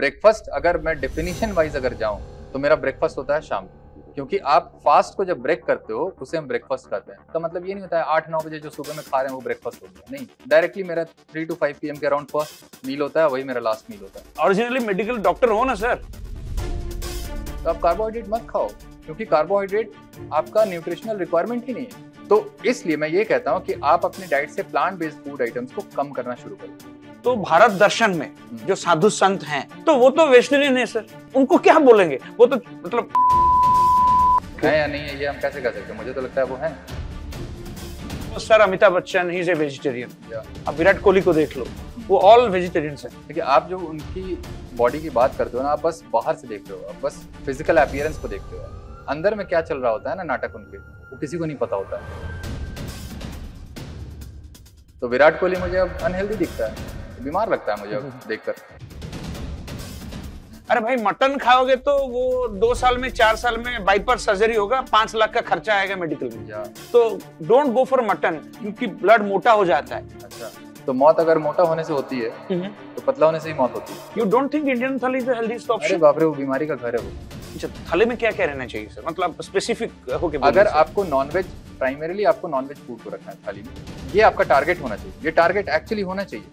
Breakfast अगर मैं definition wise अगर जाऊं तो मेरा ब्रेकफास्ट होता है शाम को, क्योंकि आप फास्ट को जब ब्रेक करते हो उसे हम ब्रेकफास्ट कहते हैं। तो मतलब ये नहीं होता है 8-9 बजे जो सुबह में खा रहे हैं वो ब्रेकफास्ट हो गया, नहीं, डायरेक्टली मेरा 3 to 5 PM के अराउंड फर्स्ट मील होता है, वही मेरा लास्ट मील होता है। ओरिजिनली मेडिकल डॉक्टर हो ना सर, तो आप कार्बोहाइड्रेट मत खाओ, क्योंकि कार्बोहाइड्रेट आपका न्यूट्रिशनल रिक्वायरमेंट ही नहीं है। तो इसलिए मैं ये कहता हूँ कि आप अपनी डाइट से प्लांट बेस्ड फूड आइटम्स को कम करना शुरू करो। तो भारत दर्शन में जो साधु संत हैं तो वो तो वेजिटेरियन है सर, उनको क्या बोलेंगे? वो तो मतलब है या नहीं है ये हम कैसे कह सकते हैं, मुझे तो लगता है वो है। तो sir Amitabh Bachchan he is a vegetarian, अब विराट कोहली को देख लो, वो ऑल वेजिटेरियंस हैं। देखिए आप जो उनकी बॉडी की बात करते हो ना, आप बस बाहर से देख रहे हो, आप बस फिजिकल अपीयरेंस को देखते हो, अंदर में क्या चल रहा होता है ना नाटक उनके, वो किसी को नहीं पता होता है। तो विराट कोहली मुझे अब अनहेल्दी दिखता है, बीमार लगता है मुझे अब देखकर। अरे भाई मटन खाओगे तो वो 2 साल में 4 साल में बाइपास सर्जरी होगा, 5 लाख का खर्चा आएगा मेडिकल में। तो डोंट गो फॉर मटन, क्योंकि ब्लड मोटा हो जाता है। अच्छा, तो मौत अगर मोटा होने से होती है तो पतला होने से ही मौत होती है। यू डोंट थिंक इंडियन थाली इज द हेल्दीएस्ट ऑप्शन? अरे बाप रे, वो बीमारी का घर है वो। अच्छा, थाली में क्या क्या रहना चाहिए सर, मतलब स्पेसिफिक होके? अगर आपको नॉनवेज, प्राइमरीली आपको नॉनवेज फूड को रखना है थाली में, ये आपका टारगेट होना चाहिए, ये टारगेट एक्चुअली होना चाहिए,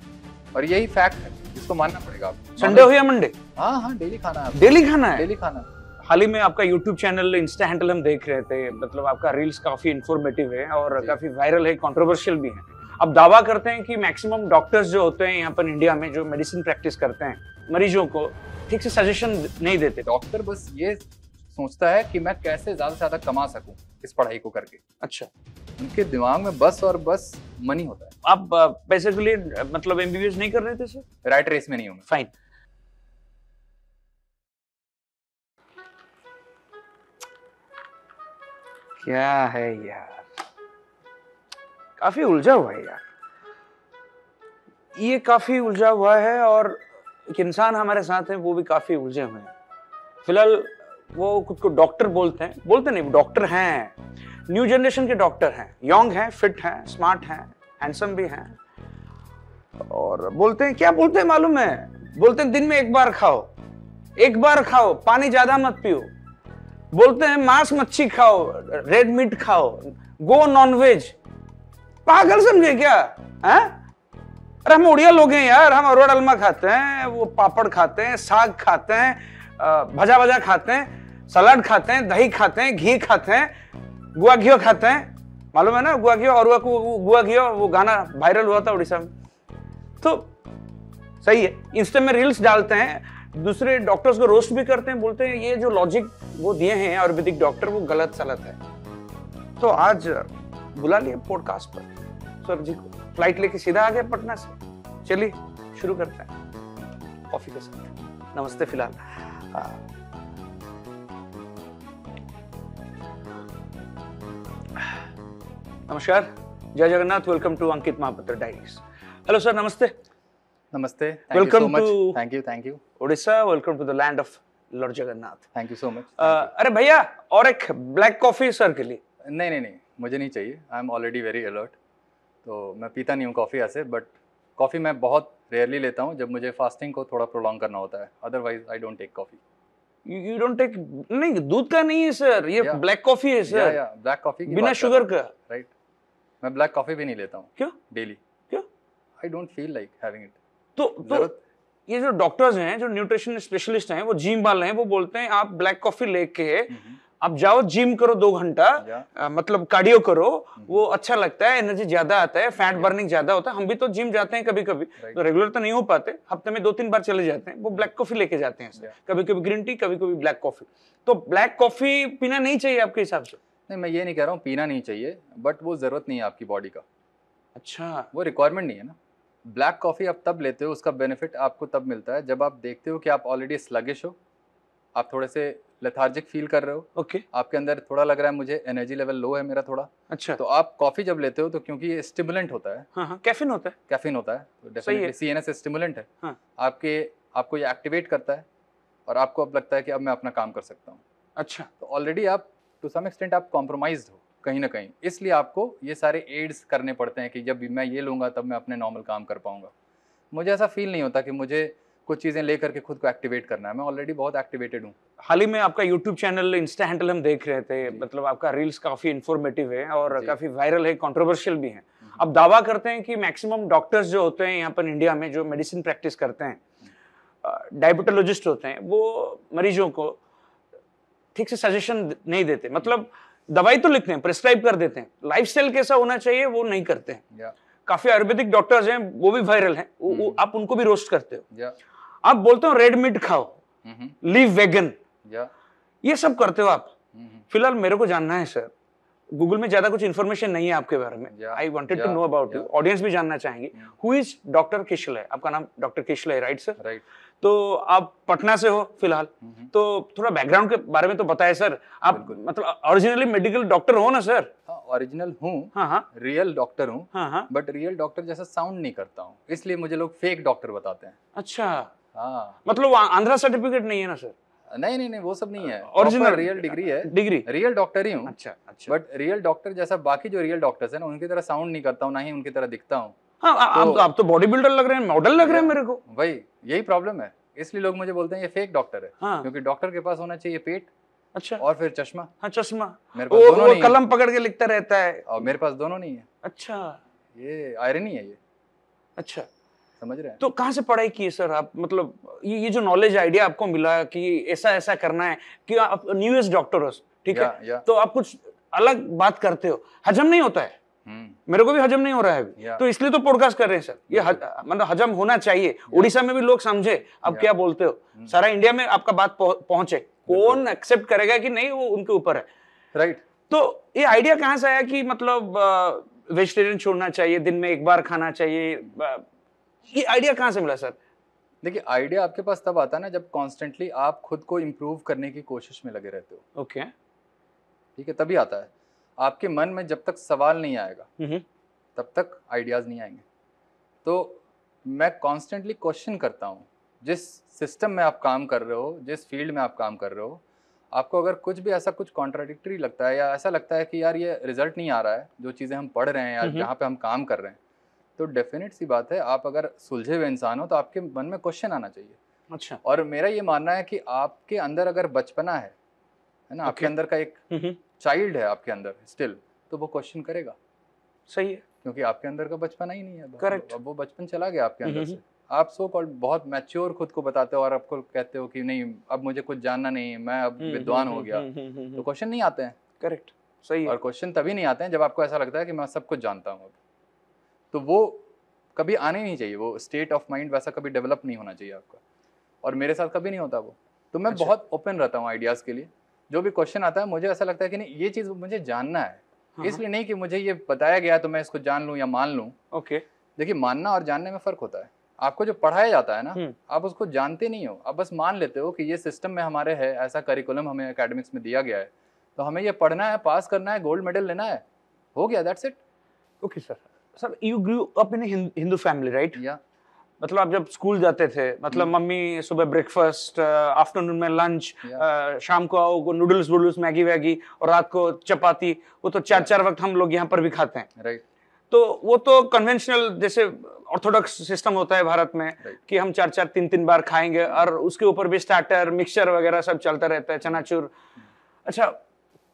और यही फैक्ट है जिसको मानना पड़ेगा आपको। संडे हो या मंडे? हाँ, डेली खाना है। डेली खाना है? डेली खाना। हाल ही में आपका यूट्यूब चैनल, इंस्टा हैंडल हम देख रहे थे, मतलब आपका रील्स काफी इंफॉर्मेटिव है और काफी वायरल है, कंट्रोवर्शियल भी है। अब दावा करते हैं कि मैक्सिमम डॉक्टर्स जो होते हैं यहाँ पर इंडिया में, जो मेडिसिन प्रैक्टिस करते हैं, मरीजों को ठीक से सजेशन नहीं देते। डॉक्टर बस ये सोचता है कि मैं कैसे ज्यादा से ज्यादा कमा सकूं इस पढ़ाई को करके। अच्छा, उनके दिमाग में बस और बस मनी होता है। आप पैसे के लिए मतलब एमबीबीएस नहीं कर रहे थे सर? राइट रेस में नहीं हूं मैं। फाइन। क्या है यार, काफी उलझा हुआ है यार, ये काफी उलझा हुआ है, और एक इंसान हमारे साथ है वो भी काफी उलझे हुए हैं। फिलहाल वो खुद को डॉक्टर बोलते हैं, बोलते नहीं, डॉक्टर हैं, न्यू जनरेशन के डॉक्टर हैं, यंग हैं, फिट हैं, स्मार्ट हैं, हैंडसम भी हैं, और बोलते हैं, क्या बोलते हैं मालूम है? बोलते हैं दिन में 1 बार खाओ, 1 बार खाओ, पानी ज्यादा मत पियो। बोलते हैं मांस मच्छी खाओ, रेड मीट खाओ, गो नॉनवेज। पागल समझे क्या? हैं? अरे हम उड़िया लोग हैं यार, हम अरवा डालमा खाते हैं, वो पापड़ खाते हैं, साग खाते हैं, भजा भजा खाते हैं, सलाद खाते हैं, दही खाते हैं, घी खाते हैं, गुआ घियो खाते हैं, मालूम है ना गुआ घियो? और गुआ घियो वो गाना वायरल हुआ था उड़ीसा में। तो सही है, इंस्टा में रील्स डालते हैं, दूसरे डॉक्टर्स को रोस्ट भी करते हैं, बोलते हैं ये जो लॉजिक वो दिए हैं आयुर्वेदिक डॉक्टर वो गलत सलत है। तो आज बुला लिया पॉडकास्ट पर सर जी को, फ्लाइट लेके सीधा आ गया पटना से। चलिए शुरू करते हैं कॉफी के साथ। नमस्ते। फिलहाल नमस्कार, जय Jagannath, welcome to Ankit Mahapatra diaries. Hello sir, नमस्ते। नमस्ते, welcome to, thank you Odisha, welcome to the land of Lord Jagannath. Thank you so much. अरे भैया, और एक ब्लैक कॉफी सर के लिए। नहीं, मुझे नहीं चाहिए, I am already very alert. तो मैं पीता नहीं हूँ कॉफ़ी ऐसे, बट कॉफ़ी मैं बहुत रेयरली लेता हूँ जब मुझे फास्टिंग को थोड़ा प्रोलॉन्ग करना होता है, otherwise I don't take coffee. You don't take? नहीं, दूध का नहीं है सर, ये ब्लैक कॉफी है सर। ब्लैक कॉफी बिना शुगर का। राइट, मैं ब्लैक कॉफी भी नहीं लेता हूँ। क्यों? डेली। क्यों? I don't feel like having it. तो ये जो डॉक्टर्स हैं, जो न्यूट्रिशन स्पेशलिस्ट हैं, वो जिम वाले हैं, वो बोलते हैं आप ब्लैक कॉफी लेके आप जाओ, जिम करो 2 घंटा, मतलब कार्डियो करो, वो अच्छा लगता है, एनर्जी ज्यादा आता है, फैट बर्निंग ज्यादा होता है। हम भी तो जिम जाते हैं कभी कभी, तो रेगुलर तो नहीं हो पाते, हफ्ते में 2-3 बार चले जाते हैं, वो ब्लैक कॉफी लेके जाते हैं, कभी कभी ग्रीन टी, कभी कभी ब्लैक कॉफी। तो ब्लैक कॉफी पीना नहीं चाहिए आपके हिसाब से? नहीं, मैं ये नहीं कह रहा हूँ पीना नहीं चाहिए, बट वो जरूरत नहीं है आपकी बॉडी का। अच्छा, वो रिक्वायरमेंट नहीं है ना। ब्लैक कॉफी आप तब लेते हो, उसका बेनिफिट आपको तब मिलता है जब आप देखते हो कि आप ऑलरेडी स्लगिश हो, आप थोड़े से लेथार्जिक फील कर रहे हो। ओके। आपके अंदर थोड़ा लग रहा है मुझे एनर्जी लेवल लो है मेरा थोड़ा। अच्छा। तो आप कॉफी जब लेते हो तो क्योंकि ये स्टिमुलेंट होता है। हाँ, कैफीन होता है। कैफीन होता है, तो डेफिनेटली सीएनएस स्टिमुलेंट है। हाँ। आपको ये एक्टिवेट करता है और आपको अब लगता है कि अब मैं अपना काम कर सकता हूँ। अच्छा। तो ऑलरेडी आप टू सम एक्सटेंट आप कॉम्प्रोमाइज्ड हो कहीं ना कहीं, इसलिए आपको ये सारे एड्स करने पड़ते हैं कि जब मैं ये लूँगा तब मैं अपने नॉर्मल काम कर पाऊँगा। मुझे ऐसा फील नहीं होता कि मुझे कुछ चीजें लेकर के खुद को एक्टिवेट करना है। मैं ऑलरेडी बहुत एक्टिवेटेड हूँ। हाल ही में आपका यूट्यूब चैनल इंस्टा हैंडल हम देख रहे थे, मतलब आपका रील्स काफी इंफॉर्मेटिव है और काफी वायरल है, कंट्रोवर्शियल भी है। आप दावा करते हैं कि मैक्सिमम डॉक्टर्स जो होते हैं यहाँ पर इंडिया में, जो मेडिसिन प्रैक्टिस करते हैं, डायबिटोलॉजिस्ट होते हैं, वो मरीजों को ठीक से सजेशन नहीं देते। मतलब दवाई तो लिखते हैं, प्रिस्क्राइब कर देते हैं, लाइफस्टाइल कैसा होना चाहिए वो नहीं करते हैं। काफी आयुर्वेदिक डॉक्टर्स हैं, वो भी वायरल हैं, आप उनको भी रोस्ट करते हो। आप बोलते हो रेड मीट खाओ, लीव वेगन, ये सब करते हो आप। फिलहाल मेरे को जानना है सर, गूगल में ज्यादा कुछ इन्फॉर्मेशन नहीं है आपके बारे में। I wanted to know about you, audience भी जानना चाहेंगे। Who is doctor Kishlay? आपका नाम डॉक्टर किशलय है, राइट सर? राइट। तो आप पटना से हो फिलहाल, तो थोड़ा बैकग्राउंड के बारे में तो बताएं सर। आप मतलब ओरिजिनली मेडिकल डॉक्टर हो ना सर? ओरिजिनल हूँ, रियल डॉक्टर हूँ, बट रियल डॉक्टर जैसा साउंड नहीं करता हूँ, इसलिए मुझे लोग फेक डॉक्टर बताते हैं। अच्छा, हाँ, मतलब आंध्रा सर्टिफिकेट नहीं है ना सर? नहीं, वो सब नहीं है। ओरिजिनल रियल डिग्री है, डिग्री रियल डॉक्टर ही हूँ। अच्छा, बट रियल डॉक्टर जैसा बाकी जो रियल डॉक्टर्स हैं ना, उनकी तरह साउंड नहीं करता हूँ, ना ही उनकी तरह दिखता हूँ। हाँ, आप तो बॉडी बिल्डर लग रहे हैं, मॉडल लग रहे हैं मेरे को। वही, यही प्रॉब्लम है, इसलिए लोग मुझे बोलते हैं ये फेक डॉक्टर है। क्योंकि डॉक्टर के पास होना चाहिए पेट, अच्छा, और फिर चश्मा। हाँ, चश्मा, मेरे पास दोनों नहीं, कलम पकड़ के लिखता रहता है, और मेरे पास दोनों नहीं है। अच्छा, ये आयरनी है ये। अच्छा, समझ रहे हैं? तो कहाँ से पढ़ाई की है सर आप? मतलब ये जो नॉलेज आइडिया आपको मिला कि ऐसा ऐसा करना है, कि आप न्यूएस्ट डॉक्टर हो, ठीक है, तो आप कुछ अलग बात करते हो, हजम नहीं होता है। मेरे को भी हजम नहीं हो रहा है अभी, तो इसलिए तो पॉडकास्ट कर रहे हैं सर। ये मतलब हजम होना चाहिए, उड़ीसा में भी लोग समझे आप क्या बोलते हो, सारा इंडिया में आपका बात पहुंचे। कौन एक्सेप्ट करेगा कि नहीं, वो उनके ऊपर है, राइट। तो ये आइडिया कहाँ से आया कि मतलब वेजिटेरियन छोड़ना चाहिए, दिन में एक बार खाना चाहिए, ये आइडिया कहाँ से मिला सर? देखिए, आइडिया आपके पास तब आता है ना जब कॉन्स्टेंटली आप खुद को इम्प्रूव करने की कोशिश में लगे रहते हो। ओके, ठीक है, तभी आता है। आपके मन में जब तक सवाल नहीं आएगा तब तक आइडियाज नहीं आएंगे। तो मैं कॉन्स्टेंटली क्वेश्चन करता हूँ, जिस सिस्टम में आप काम कर रहे हो, जिस फील्ड में आप काम कर रहे हो, आपको अगर कुछ भी ऐसा कुछ कॉन्ट्राडिक्टरी लगता है, या ऐसा लगता है कि यार ये रिजल्ट नहीं आ रहा है जो चीज़ें हम पढ़ रहे हैं या जहाँ पे हम काम कर रहे हैं, तो डेफिनेट सी बात है, आप अगर सुलझे हुए इंसान हो तो आपके मन में क्वेश्चन आना चाहिए। अच्छा, और मेरा ये मानना है कि आपके अंदर अगर बचपना है ना, आपके अंदर का एक चाइल्ड है आपके अंदर स्टिल, तो वो क्वेश्चन करेगा। सही है, क्योंकि आपके अंदर का बचपना ही नहीं है। करेक्ट। अब वो बचपन चला गया आपके अंदर से। आप सो कॉल्ड बहुत मैच्योर खुद को बताते हो और आपको कहते हो कि नहीं, अब मुझे कुछ जानना नहीं है, मैं अब विद्वान हो गया, तो क्वेश्चन नहीं आते हैं। करेक्ट, सही है। और क्वेश्चन तभी नहीं आते हैं जब आपको ऐसा लगता है कि मैं सब कुछ जानता हूँ। तो वो कभी आने नहीं चाहिए, वो स्टेट ऑफ माइंड वैसा कभी डेवलप नहीं होना चाहिए आपका, और मेरे साथ कभी नहीं होता वो। तो मैं बहुत ओपन रहता हूँ आइडियाज़ के लिए। जो भी क्वेश्चन आता है मुझे ऐसा लगता है कि नहीं, ये चीज़ मुझे जानना है, इसलिए नहीं कि मुझे ये बताया गया तो मैं इसको जान लूँ या मान लूँ। ओके, देखिए, मानना और जानने में फ़र्क होता है। आपको जो पढ़ाया जाता है ना, आप उसको जानते नहीं हो, आप बस मान लेते हो कि ये सिस्टम में हमारे है, ऐसा करिकुलम हमें एकेडमिक्स में दिया गया है, तो हमें ये पढ़ना है, पास करना है, गोल्ड मेडल लेना है, हो गया, that's it. Okay sir. Sir, you grew up in Hindu family, right? या मतलब आप जब स्कूल जाते थे, मतलब मम्मी सुबह ब्रेकफास्ट, आफ्टरनून में लंच, शाम को आओ नूडल्स मैगी वैगी, और रात को चपाती, वो तो चार वक्त हम लोग यहाँ पर भी खाते हैं, राइट। तो वो तो कन्वेंशनल जैसे ऑर्थोडॉक्स सिस्टम होता है भारत में, कि हम 4-3 बार खाएंगे, और उसके ऊपर भी स्टार्टर, मिक्सचर वगैरह सब चलता रहता है, चनाचूर। अच्छा,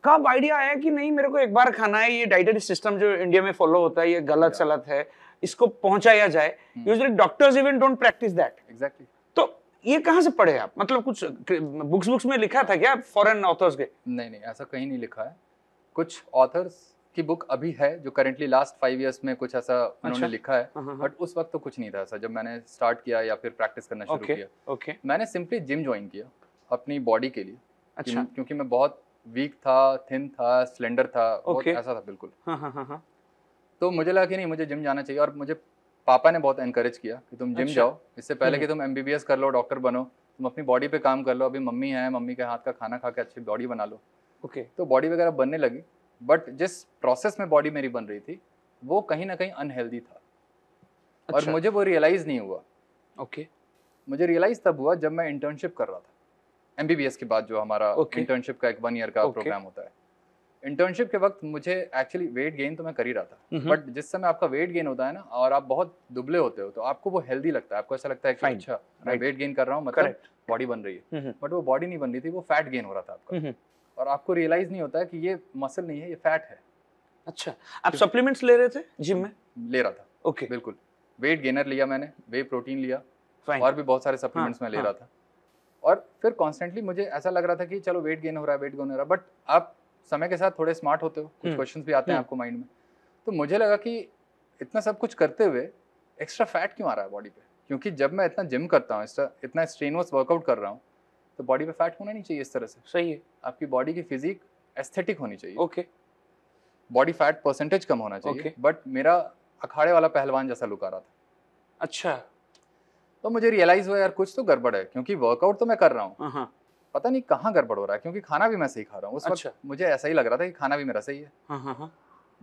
कब आइडिया आया कि नहीं, मेरे को एक बार खाना है, ये डाइटरी सिस्टम जो इंडिया में फॉलो होता है ये गलत सलत है, इसको पहुंचाया जाए? Usually doctors even don't practice that. Exactly. तो ये कहाँ से पढ़े आप? मतलब कुछ बुक्स में लिखा था क्या फॉरेन ऑथर्स के? नहीं, ऐसा कहीं नहीं लिखा है। कुछ ऑथर्स की बुक अभी है जो करेंटली लास्ट 5 इयर्स में कुछ ऐसा उन्होंने लिखा है, बट उस वक्त तो कुछ नहीं था ऐसा जब मैंने स्टार्ट किया या फिर प्रैक्टिस करना शुरू किया। मैंने सिंपली जिम ज्वाइन किया अपनी बॉडी के लिए। अच्छा। क्योंकि मैं बहुत वीक था, थिन था, स्लेंडर था, बहुत ऐसा था बिल्कुल। तो मुझे लगा कि नहीं, मुझे जिम जाना चाहिए, और मुझे पापा ने बहुत एनकरेज किया कि तुम जिम जाओ, इससे पहले कि तुम MBBS कर लो, डॉक्टर बनो, तुम अपनी बॉडी पे काम कर लो। अभी मम्मी है, मम्मी के हाथ का खाना खा के अच्छी बॉडी बना लो। ओके। तो बॉडी वगैरह बनने लगी, बट जिस प्रोसेस में बॉडी मेरी बन रही थी वो कहीं ना कहीं अनहेल्दी था। अच्छा। और मुझे वो रियलाइज़ नहीं हुआ। ओके। मुझे रियलाइज़ तब हुआ जब मैं इंटर्नशिप कर रहा था MBBS के बाद, जो हमारा इंटर्नशिप का एक 1 ईयर का प्रोग्राम होता है। इंटर्नशिप के वक्त मुझे एक्चुअली वेट गेन तो मैं कर ही रहा था, बट जिस समय आपका वेट गेन होता है ना और आप बहुत दुबले होते हो तो आपको वो हेल्दी लगता है, आपको ऐसा लगता है कि अच्छा मैं वेट गेन कर रहा हूँ, मतलब बॉडी बन रही है, बट वो बॉडी नहीं बन रही थी, वो फैट गेन हो रहा था आपका, और आपको रियलाइज नहीं होता है कि ये मसल नहीं है, ये फैट है। अच्छा, आप सप्लीमेंट्स ले रहे थे जिम में? ले रहा था। ओके, बिल्कुल। वेट गेनर लिया मैंने, वे प्रोटीन लिया, और भी बहुत सारे सप्लीमेंट्स मैं ले रहा था, और फिर कॉन्स्टेंटली मुझे ऐसा लग रहा था कि चलो वेट गेन हो रहा है, वेट गेन हो रहा है, बट आप समय के साथ थोड़े स्मार्ट होते हो, कुछ क्वेश्चंस भी आते हैं आपको माइंड में, तो मुझे लगा कि इतना सब कुछ करते हुए एक्स्ट्रा फैट क्यों आ रहा है बॉडी पे, क्योंकि जब मैं इतना जिम करता हूँ, इतना स्ट्रेनवस वर्कआउट कर रहा हूँ, तो बॉडी पे फैट होना नहीं चाहिए इस तरह से। सही है। आपकी बॉडी की फिजिक एस्थेटिक होनी चाहिए। ओके। बॉडी फैट परसेंटेज कम होना चाहिए। बट मेरा अखाड़े वाला पहलवान जैसा लुक आ रहा था। अच्छा। तो मुझे रियलाइज हुआ यार कुछ तो गड़बड़ है, क्योंकि वर्कआउट तो मैं कर रहा हूँ, पता नहीं कहाँ गड़बड़ हो रहा है, क्योंकि खाना भी मैं सही खा रहा हूँ। उस वक्त मुझे ऐसा ही लग रहा था कि खाना भी मेरा सही है।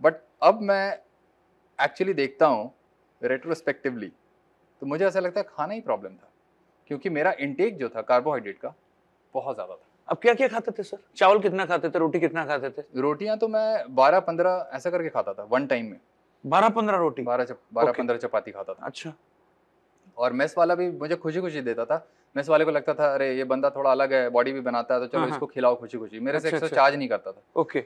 बट अब मैं एक्चुअली देखता हूँ रेट्रोस्पेक्टिवली, तो मुझे ऐसा लगता है खाना ही प्रॉब्लम था, क्योंकि मेरा इंटेक जो था कार्बोहाइड्रेट का बहुत ज्यादा था। अब क्या क्या खाते थे सर? चावल कितना खाते थे, रोटी कितना खाते थे? रोटियां तो मैं 12-15 ऐसा करके खाता था वन टाइम में। 12-15 रोटी? 12-15 चपाती खाता था। अच्छा। और मेस वाला भी मुझे खुशी खुशी देता था। मेस वाले को लगता था अरे ये बंदा थोड़ा अलग है, बॉडी भी बनाता है, तो चलो इसको खिलाओ खुशी खुशी। मेरे से एक्स्ट्रा चार्ज नहीं करता था। ओके।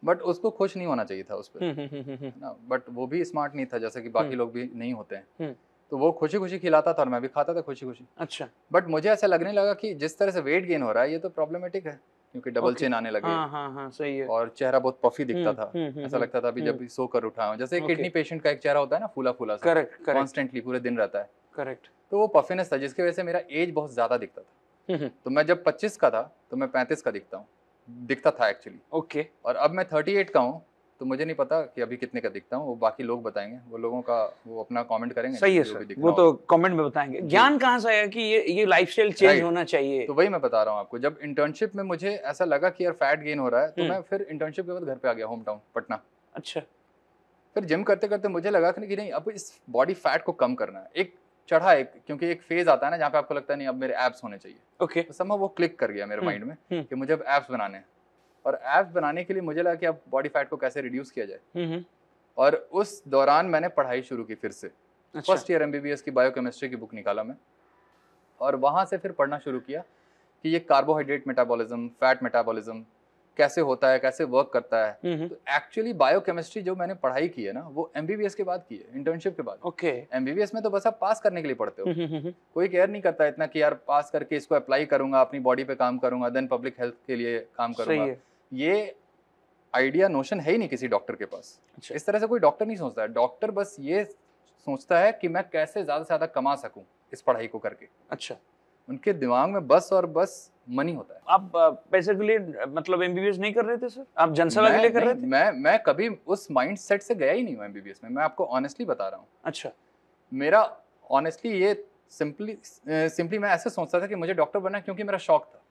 बट उसको खुश नहीं होना चाहिए था उस पर ना, बट वो भी स्मार्ट नहीं था, जैसे कि बाकी लोग भी नहीं होते हैं। तो वो खुशी खुशी खिलाता था और मैं भी खाता था खुशी खुशी। अच्छा। बट मुझे ऐसा लगने लगा कि जिस तरह से वेट गेन हो रहा है ये तो प्रॉब्लमेटिक है, क्योंकि डबल चेन आने लगे। सही है। और चेहरा बहुत पफी दिखता था। ऐसा लगता था अभी जब भी सोकर उठा हूं, जैसे किडनी पेशेंट का एक चेहरा होता है ना, फूला फूला सा, कॉन्स्टेंटली पूरे दिन रहता है। करेक्ट। तो वो पफीनेस था, जिसकी वजह से मेरा एज बहुत ज्यादा दिखता था। तो मैं जब 25 का था तो मैं 35 का दिखता था एक्चुअली। ओके। और अब मैं 38 का हूँ, तो मुझे नहीं पता कि अभी कितने का दिखता हूँ, वो बाकी लोग बताएंगे, वो लोगों का वो अपना कमेंट करेंगे। सही है सर, वो तो कमेंट में बताएंगे। ज्ञान कहाँ से आया कि ये लाइफस्टाइल चेंज होना चाहिए? तो वही मैं बता रहा हूँ आपको, जब इंटर्नशिप में मुझे ऐसा लगा कि यार फैट गेन हो रहा है, तो मैं फिर इंटर्नशिप के बाद घर पे आ गया, होम टाउन पटना। अच्छा। फिर जिम करते करते मुझे लगा कि नहीं, अब इस बॉडी फैट को कम करना है। क्योंकि एक फेज आता है ना जहाँ पे आपको लगता है नहीं अब मेरे एब्स होने चाहिए। ओके। तो समझो वो क्लिक कर गया मेरे माइंड में कि मुझे अब एब्स बनाने हैं, और एब्स बनाने के लिए मुझे लगा कि अब बॉडी फैट को कैसे रिड्यूस किया जाए। और उस दौरान मैंने पढ़ाई शुरू की फिर से। फर्स्ट ईयर MBBS की बायोकेमिस्ट्री की बुक निकाला मैं, और वहां से फिर पढ़ना शुरू किया कि ये कार्बोहाइड्रेट मेटाबॉलिज्म, फैट मेटाबॉलिज्म कैसे होता है, कैसे वर्क करता है। तो एक्चुअली बायोकेमिस्ट्री जो मैंने पढ़ाई की है ना, वो MBBS के बाद की है, इंटर्नशिप के बाद। ओके। MBBS में तो बस आप पास करने के लिए पढ़ते हो, कोई केयर नहीं करता इतना कि यार पास करके इसको अप्लाई करूंगा, अपनी बॉडी पे काम करूंगा, देन पब्लिक हेल्थ के लिए काम करूंगा। ये आइडिया नोशन है ही नहीं किसी डॉक्टर के पास। अच्छा। इस तरह से कोई डॉक्टर नहीं सोचता है। डॉक्टर बस ये सोचता है कि मैं कैसे ज्यादा से ज्यादा कमा सकूं इस पढ़ाई को करके। अच्छा। उनके दिमाग में बस और बस मनी होता है। आप पैसे के लिए मतलब MBBS नहीं कर रहे थे सर? आप जनसेवा के लिए कर रहे थे? मैं कभी उस माइंड सेट से गया ही नहीं हूँ MBBS में। मैं आपको ऑनेस्टली बता रहा हूँ। अच्छा। मेरा ऑनेस्टली ये सिंपली मैं ऐसे सोचता था कि मुझे डॉक्टर बनना है क्योंकि मेरा शौक था।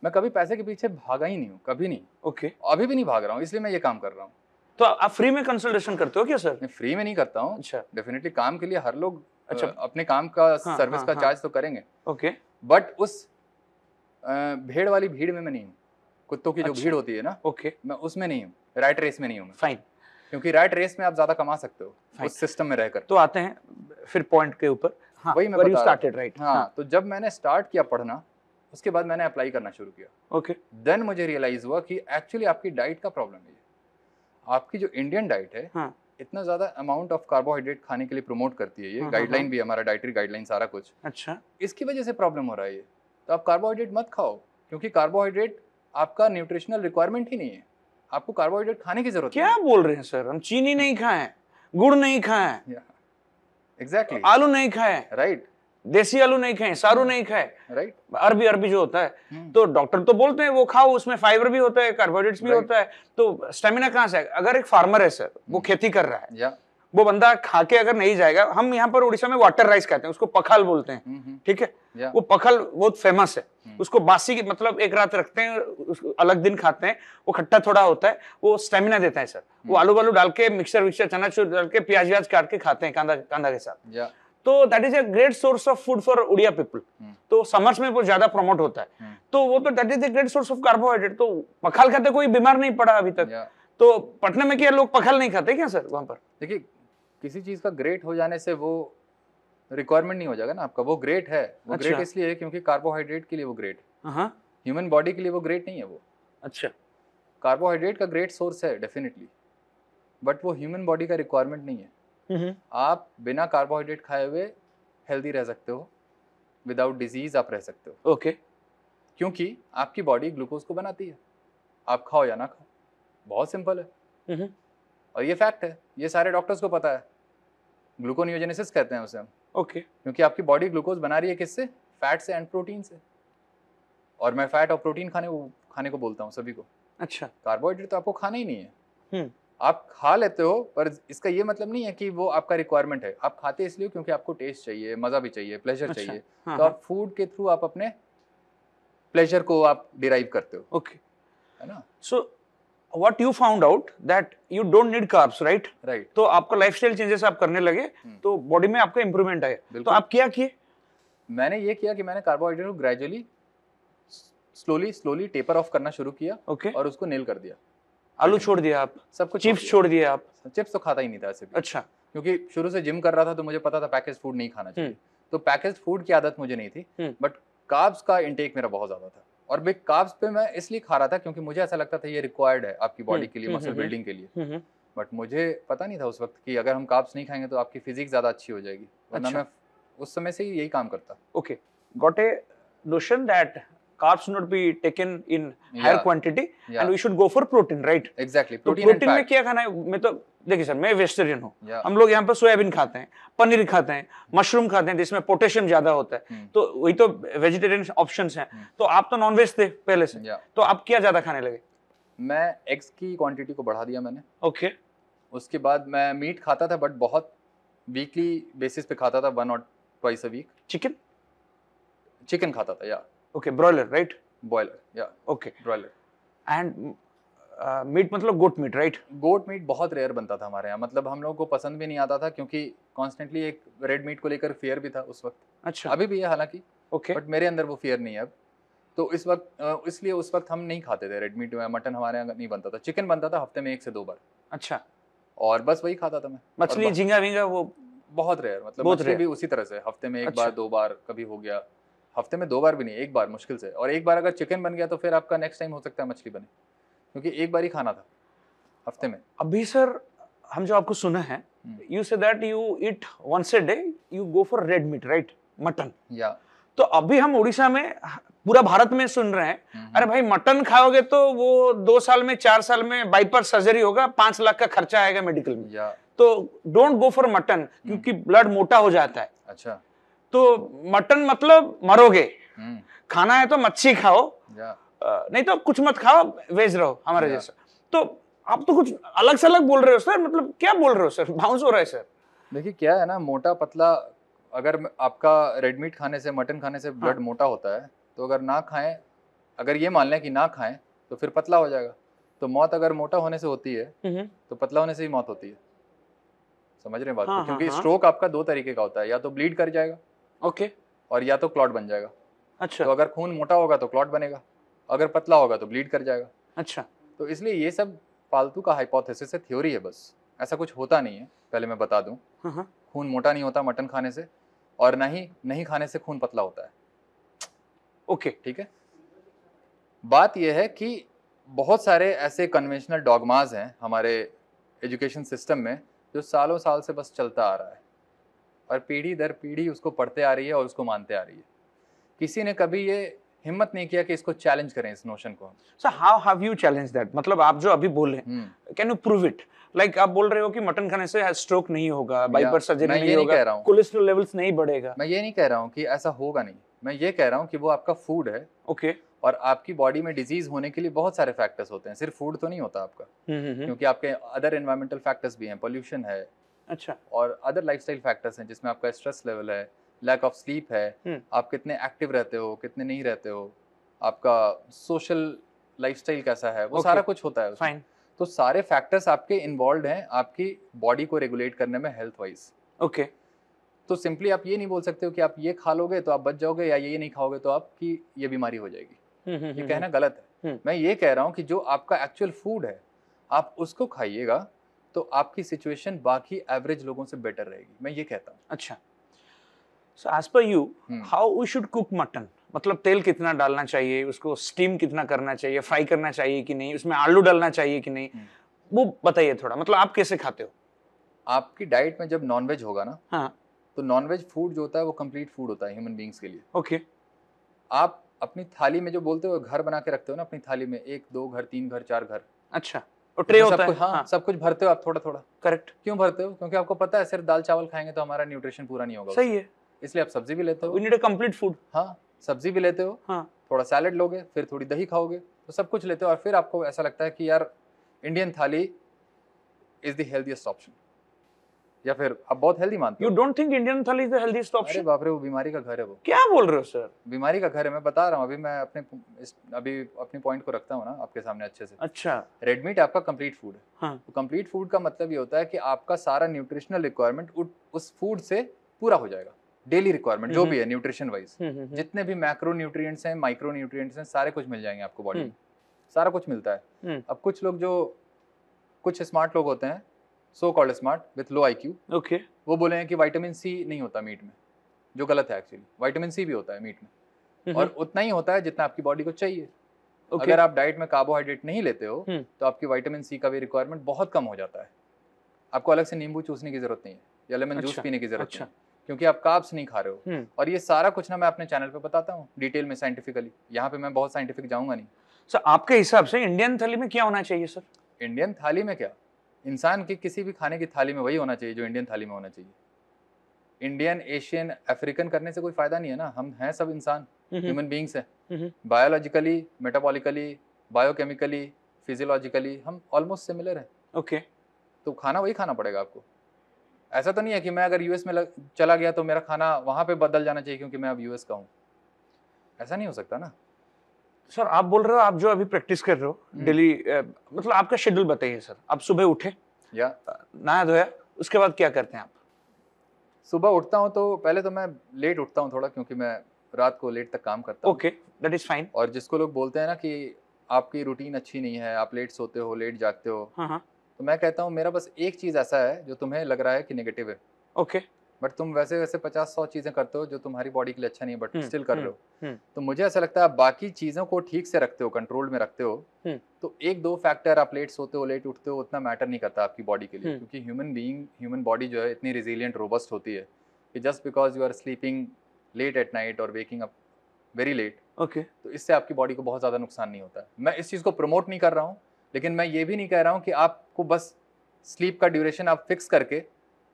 मैं कभी पैसे के पीछे भागा ही नहीं हूँ, कभी नहीं। ओके। अभी भी नहीं भाग रहा हूँ, इसलिए मैं ये काम कर रहा हूँ। तो आप फ्री में कंसल्टेशन करते हो क्या सर? मैं फ्री में नहीं करता हूँ। अच्छा। डेफिनेटली काम के लिए हर लोग अपने काम का सर्विस का चार्ज तो करेंगे। ओके। बट उस भेड़ वाली भीड़ में मैं नहीं हूँ। कुत्तों की जो भीड़ होती है ना, ओके, मैं उसमें नहीं हूँ। राइट रेस में नहीं हूँ। फाइन। क्योंकि राइट रेस में आप ज्यादा कमा सकते हो उस सिस्टम में रहकर। तो आते हैं फिर पॉइंट के ऊपर। वही मैं बता रहा हूँ। तो जब मैंने स्टार्ट किया पढ़ना, उसके बाद मैंने अप्लाई करना शुरू किया। ओके। देन मुझे रियलाइज हुआ कि एक्चुअली आपकी डाइट का प्रॉब्लम है। आपकी जो इंडियन डाइट है, इतना ज्यादा अमाउंट ऑफ कार्बोहाइड्रेट खाने के लिए प्रमोट करती है। ये गाइडलाइन भी, हमारा डाइटरी गाइडलाइन सारा कुछ। अच्छा। इसकी वजह से प्रॉब्लम हो रहा है ये। तो आप कार्बोहाइड्रेट मत खाओ, क्योंकि कार्बोहाइड्रेट आपका न्यूट्रिशनल रिक्वायरमेंट ही नहीं है। आपको कार्बोहाइड्रेट खाने की जरूरत क्या बोल रहे हैं सर? हम चीनी नहीं खाएं, गुड़ नहीं खाएं, एग्जैक्टली, आलू नहीं खाएं, राइट, देसी आलू नहीं खाएं, सारू नहीं खाएं, राइट, अरबी जो होता है। तो डॉक्टर तो बोलते हैं वो खाओ, उसमें फाइबर भी होता है, कार्बोहाइड्रेट्स भी होता है। तो स्टेमिना कहाँ से? अगर एक फार्मर है सर, वो खेती कर रहा है, वो बंदा खा के अगर नहीं जाएगा, हम यहाँ पर उड़ीसा में वाटर राइस कहते हैं, उसको पखाल बोलते हैं, ठीक है। वो पखाल बहुत फेमस है। उसको बासी मतलब एक रात रखते हैं, अलग दिन खाते हैं, वो खट्टा थोड़ा होता है, वो स्टेमिना देता है सर। वो आलू वालू डाल के, मिक्सर चनाचूर डाल के, प्याज व्याज काट के खाते हैं कांदा के साथ। तो that is a great source of food for Odia people. तो समर्स में वो ज्यादा प्रमोट होता है, तो वो तो that is a great source of carbohydrate. तो पखाल खाते कोई बीमार नहीं पड़ा अभी तक। तो पटना में क्या लोग पखाल नहीं खाते क्या सर वहां पर? देखिए, किसी चीज का ग्रेट हो जाने से वो रिक्वायरमेंट नहीं हो जाएगा ना आपका। वो ग्रेट है, वो ग्रेट इसलिए है क्योंकि कार्बोहाइड्रेट के लिए वो ग्रेट है। ह्यूमन बॉडी के लिए वो ग्रेट नहीं है वो। अच्छा, कार्बोहाइड्रेट का ग्रेट सोर्स है डेफिनेटली, बट वो ह्यूमन बॉडी का रिक्वायरमेंट नहीं है। आप बिना कार्बोहाइड्रेट खाए हुए हेल्दी रह सकते हो, विदाउट डिजीज आप रह सकते हो। ओके, क्योंकि आपकी बॉडी ग्लूकोज को बनाती है, आप खाओ या ना खाओ, बहुत सिंपल है। और ये फैक्ट है, ये सारे डॉक्टर्स को पता है। ग्लूकोनियोजेनेसिस कहते हैं उसे हम। ओके, क्योंकि आपकी बॉडी ग्लूकोज बना रही है किससे? फैट से एंड प्रोटीन से। और मैं फैट और प्रोटीन खाने को बोलता हूँ सभी को। अच्छा, कार्बोहाइड्रेट तो आपको खाना ही नहीं है। आप खा लेते हो, पर इसका ये मतलब नहीं है कि वो आपका रिक्वायरमेंट है। आप खाते इसलिए क्योंकि आपको टेस्ट चाहिए, मजा भी चाहिए, प्लेजर चाहिए। तो आप फूड के थ्रू आप अपने प्लेजर को आप डिराइव करते हो। ओके, है ना? सो what you found out that you don't need carbs, right? Right. तो आपका लाइफस्टाइल चेंजेस आप करने लगे, तो बॉडी में आपका इंप्रूवमेंट आया। तो आप क्या किए? मैंने ये किया कि मैंने कार्बोहाइड्रेट को ग्रेजुअली स्लोली टेपर ऑफ करना शुरू किया। और उसको नेल कर दिया। आलू छोड़ दिया आप, सब कुछ चिप्स छोड़ दिया आप? चिप्स तो खाता ही नहीं था ऐसे भी। अच्छा, क्योंकि शुरू से जिम कर रहा था तो मुझे पता था पैकेज फूड नहीं खाना चाहिए। तो पैकेज फूड की आदत मुझे नहीं थी, बट कार्ब्स का इंटेक मेरा बहुत ज्यादा था। और बिग कार्ब्स पे मैं इसलिए खा रहा था क्योंकि मुझे ऐसा लगता था ये रिक्वायर्ड है आपकी बॉडी के लिए, मसल बिल्डिंग के लिए। बट मुझे पता नहीं था उस वक्त कि अगर हम कार्ब्स नहीं खाएंगे तो आपकी फिजिक्स ज्यादा अच्छी हो जाएगी। वरना मैं उस समय से ही यही काम करता। Okay, got a notion that carbs should not be taken in higher quantity and we should go for protein, right? Exactly. तो प्रोटीन में क्या खाना है? मैं तो देखिए सर, मैं वेजिटेरियन हूँ। हम लोग यहाँ पर सोयाबीन खाते हैं, पनीर खाते हैं, मशरूम खाते हैं जिसमें पोटेशियम ज्यादा होता है। तो वही तो वेजिटेरियन ऑप्शंस हैं। तो आप तो नॉनवेज थे पहले से, तो आप क्या ज्यादा खाने लगे? मैं एग्स की क्वांटिटी को बढ़ा दिया मैंने। ओके, उसके बाद मैं मीट खाता था, बट बहुत वीकली बेसिस पे खाता था, 1 और 2 a week। चिकन खाता था, या ओके, ब्रॉयलर राइट? बॉयलर, या ओके, ब्रॉयलर। एंड मीट मतलब goat meat, right? Goat meat बहुत रेयर बनता था हमारे यहाँ। मतलब हम लोगों को पसंद भी नहीं आता था क्योंकि कॉन्स्टेंटली एक रेड मीट को लेकर फियर भी था उस वक्त। अच्छा, अभी भी है हालांकि, बट मेरे अंदर वो फियर नहीं है अब। तो इस वक्त इसलिए उस वक्त हम नहीं खाते थे रेड मीट में। मटन हमारे यहाँ नहीं बनता था। चिकन बनता था हफ्ते में 1 से 2 बार। अच्छा, और बस वही खाता था मैं। मछली झींगा विंगा वो बहुत रेयर। मतलब मछली भी उसी तरह से हफ्ते में 1 बार 2 बार कभी हो गया। हफ्ते में 2 बार भी नहीं, 1 बार मुश्किल से। और 1 बार अगर चिकन बन गया तो फिर आपका नेक्स्ट टाइम हो सकता है मछली बने, क्योंकि 1 बार ही खाना था हफ्ते में। अभी सर हम जो आपको सुना है, you say that you eat once a day, you go for red meat, right? Mutton. या तो अभी हम उड़ीसा में, पूरा भारत में सुन रहे हैं, अरे भाई मटन खाओगे तो वो 2 साल में 4 साल में बाईपास सर्जरी होगा, 5 लाख का खर्चा आएगा मेडिकल में। तो डोंट गो फॉर मटन, क्योंकि ब्लड मोटा हो जाता है। अच्छा, तो मटन मतलब मरोगे। खाना है तो मच्छी खाओ, नहीं तो कुछ मत खाओ, वेज रहो हमारे जैसा। तो आप तो कुछ अलग से अलग बोल रहे हो सर, मतलब क्या बोल रहे हो सर? बाउंस हो रहा है सर। देखिए क्या है ना, मोटा पतला, अगर आपका रेड मीट खाने से, मटन खाने से ब्लड मोटा होता है, तो अगर ना खाएं, अगर ये मान लें कि ना खाएं तो फिर पतला हो जाएगा। तो मौत अगर मोटा होने से होती है तो पतला होने से ही मौत होती है। समझ रहे हैं बात को? क्योंकि स्ट्रोक आपका 2 तरीके का होता है, या तो ब्लीड कर जाएगा, ओके, और या तो क्लॉट बन जाएगा। अच्छा, तो अगर खून मोटा होगा तो क्लॉट बनेगा, अगर पतला होगा तो ब्लीड कर जाएगा। अच्छा, तो इसलिए ये सब फालतू का हाइपोथेसिस है, थ्योरी है बस। ऐसा कुछ होता नहीं है, पहले मैं बता दूं। खून मोटा नहीं होता मटन खाने से, और नहीं खाने से खून पतला होता है। ओके, ठीक है। बात यह है कि बहुत सारे ऐसे कन्वेंशनल डॉगमाज हैं हमारे एजुकेशन सिस्टम में, जो सालों साल से बस चलता आ रहा है, और पीढ़ी दर पीढ़ी उसको पढ़ते आ रही है और उसको मानते आ रही है। किसी ने कभी ये हिम्मत नहीं किया कि इसको चैलेंज करें, इस नोशन को। So how have you challenge that? मतलब आप जो अभी बोले, can you prove it? Like आप बोल रहे हो कि मटन खाने से स्ट्रोक नहीं होगा, बाईपास सर्जरी नहीं होगा, कोलेस्ट्रॉल लेवल्स नहीं बढ़ेगा। मैं ये नहीं कह रहा हूँ कि ऐसा होगा नहीं। मैं ये कह रहा हूँ कि वो आपका फूड है। ओके, और आपकी बॉडी में डिजीज होने के लिए बहुत सारे फैक्टर्स होते हैं, सिर्फ फूड तो नहीं होता आपका। क्योंकि आपके अदर एनवायरमेंटल फैक्टर्स भी हैं, पोल्यूशन है, अच्छा, और अदर लाइफस्टाइल फैक्टर्स हैं, जिसमें आपका स्ट्रेस लेवल है, लैक ऑफ स्लीप है, आप कितने एक्टिव रहते हो, कितने नहीं रहते हो, आपका सोशल लाइफस्टाइल कैसा है, वो सारा कुछ होता है उसमें। तो सारे फैक्टर्स आपके इन्वॉल्व हैं आपकी बॉडी को रेगुलेट करने में, हेल्थ वाइज। ओके, तो सिंपली आप ये नहीं बोल सकते हो कि आप ये खा लोगे तो आप बच जाओगे, या ये नहीं खाओगे तो आपकी ये बीमारी हो जाएगी। ये कहना गलत है। मैं ये कह रहा हूँ कि जो आपका एक्चुअल फूड है आप उसको खाइएगा तो आपकी सिचुएशन बाकी एवरेज लोगों से बेटर रहेगी, मैं ये कहता हूँ। अच्छा, so as per you how we should cook mutton? मतलब तेल कितना डालना चाहिए, उसको स्टीम कितना करना चाहिए, फ्राई करना चाहिए कि नहीं, उसमें आलू डालना चाहिए कि नहीं, वो बताइए थोड़ा। मतलब आप कैसे खाते हो? आपकी डाइट में जब नॉनवेज होगा ना, हाँ, तो नॉनवेज फूड जो होता है वो कंप्लीट फूड होता है ह्यूमन बींग्स के लिए। ओके। आप अपनी थाली में जो बोलते हो घर बना के रखते हो ना अपनी थाली में, 1 2 घर 3 घर 4 घर, अच्छा, और ट्रे होता है। हाँ, सब कुछ भरते हो आप थोड़ा थोड़ा। करेक्ट। क्यों भरते हो? क्योंकि आपको पता है सिर्फ दाल चावल खाएंगे तो हमारा न्यूट्रिशन पूरा नहीं होगा। सही है, इसलिए आप सब्जी भी लेते हो। We need a complete food. हाँ, सब्जी भी लेते हो, हाँ, थोड़ा सैलेड लोगे, फिर थोड़ी दही खाओगे, तो सब कुछ लेते हो और फिर आपको ऐसा लगता है कि यार इंडियन थाली इज द हेल्दीएस्ट ऑप्शन, या फिर आप बहुत हेल्दी मानते यू हो। डोंट थिंक इंडियन थाली इज द हेल्दीएस्ट अरे ऑप्शन? बाप रे, वो बीमारी का घर है। वो क्या बोल रहे हो सर? बीमारी का घर है, मैं बता रहा हूँ। अभी मैं अपने पॉइंट को रखता हूँ ना आपके सामने अच्छे से। अच्छा, रेड मीट आपका कंप्लीट फूड है। हाँ, तो कंप्लीट फूड का मतलब ये होता है कि आपका सारा न्यूट्रिशनल रिक्वायरमेंट उस फूड से पूरा हो जाएगा। डेली रिक्वायरमेंट जो भी है न्यूट्रिशन वाइज, जितने भी मैक्रो न्यूट्रिएंट्स हैं, माइक्रो न्यूट्रिएंट्स हैं, सारे कुछ मिल जाएंगे आपको बॉडी में। सारा कुछ मिलता है। अब कुछ स्मार्ट लोग होते हैं, so called smart with low IQ, okay, वो बोले हैं कि विटामिन सी नहीं होता मीट में, जो गलत है एक्चुअली। विटामिन सी भी होता है मीट में, और उतना ही होता है जितना आपकी बॉडी को चाहिए। अगर आप डाइट में कार्बोहाइड्रेट नहीं लेते हो तो आपकी विटामिन सी का भी रिक्वायरमेंट बहुत कम हो जाता है। आपको अलग से नींबू चूसने की जरूरत नहीं है या लेमन जूस पीने की जरूरत नहीं है, क्योंकि आप कार्ब्स नहीं खा रहे हो। और ये सारा कुछ ना मैं अपने चैनल पे बताता हूँ डिटेल में साइंटिफिकली। यहाँ पे मैं बहुत साइंटिफिक जाऊंगा नहीं। सर आपके हिसाब से इंडियन थाली में क्या होना चाहिए सर? इंडियन थाली में क्या, इंसान की किसी भी खाने की थाली में वही होना चाहिए जो इंडियन थाली में होना चाहिए। इंडियन, एशियन, अफ्रीकन करने से कोई फायदा नहीं है ना। हम हैं सब इंसान, ह्यूमन बींग्स हैं। बायोलॉजिकली, मेटाबॉलिकली, बायोकेमिकली, फिजियोलॉजिकली हम ऑलमोस्ट सिमिलर हैं। ओके, तो खाना वही खाना पड़ेगा आपको। ऐसा तो नहीं है कि मैं अगर यूएस में चला गया तो मेरा खाना वहां पे बदल जाना चाहिए क्योंकि मैं अब यूएस का हूँ। ऐसा नहीं हो सकता ना। सर आप बोल रहे हो, आप जो अभी प्रैक्टिस कर रहे हो डेली, मतलब आपका शेड्यूल बताइए सर। आप सुबह उठे, या नहाया धोया, उसके बाद क्या करते हैं आप? सुबह उठता हूँ तो पहले तो मैं लेट उठता हूँ थोड़ा, क्योंकि मैं रात को लेट तक काम करता हूँ। Okay, that is fine. और जिसको लोग बोलते हैं ना कि आपकी रूटीन अच्छी नहीं है, आप लेट सोते हो, लेट जागते हो, तो मैं कहता हूँ मेरा बस एक चीज ऐसा है जो तुम्हें लग रहा है कि नेगेटिव है। ओके, बट तुम वैसे 50-100 चीजें करते हो जो तुम्हारी बॉडी के लिए अच्छा नहीं है, बट स्टिल कर रहे हो। तो मुझे ऐसा लगता है आप बाकी चीजों को ठीक से रखते हो, कंट्रोल में रखते हो, तो 1-2 फैक्टर, आप लेट सोते हो, लेट उठते हो, उतना मैटर नहीं करता आपकी बॉडी के लिए। क्योंकि ह्यूमन बॉडी जो है इतनी रिजिलियंट, रोबस्ट होती है कि just because you are sleeping late at night और waking up very late, okay, तो इससे आपकी बॉडी को बहुत ज्यादा नुकसान नहीं होता है। मैं इस चीज को प्रमोट नहीं कर रहा हूँ, लेकिन मैं ये भी नहीं कह रहा हूँ कि आपको बस स्लीप का ड्यूरेशन आप फिक्स करके,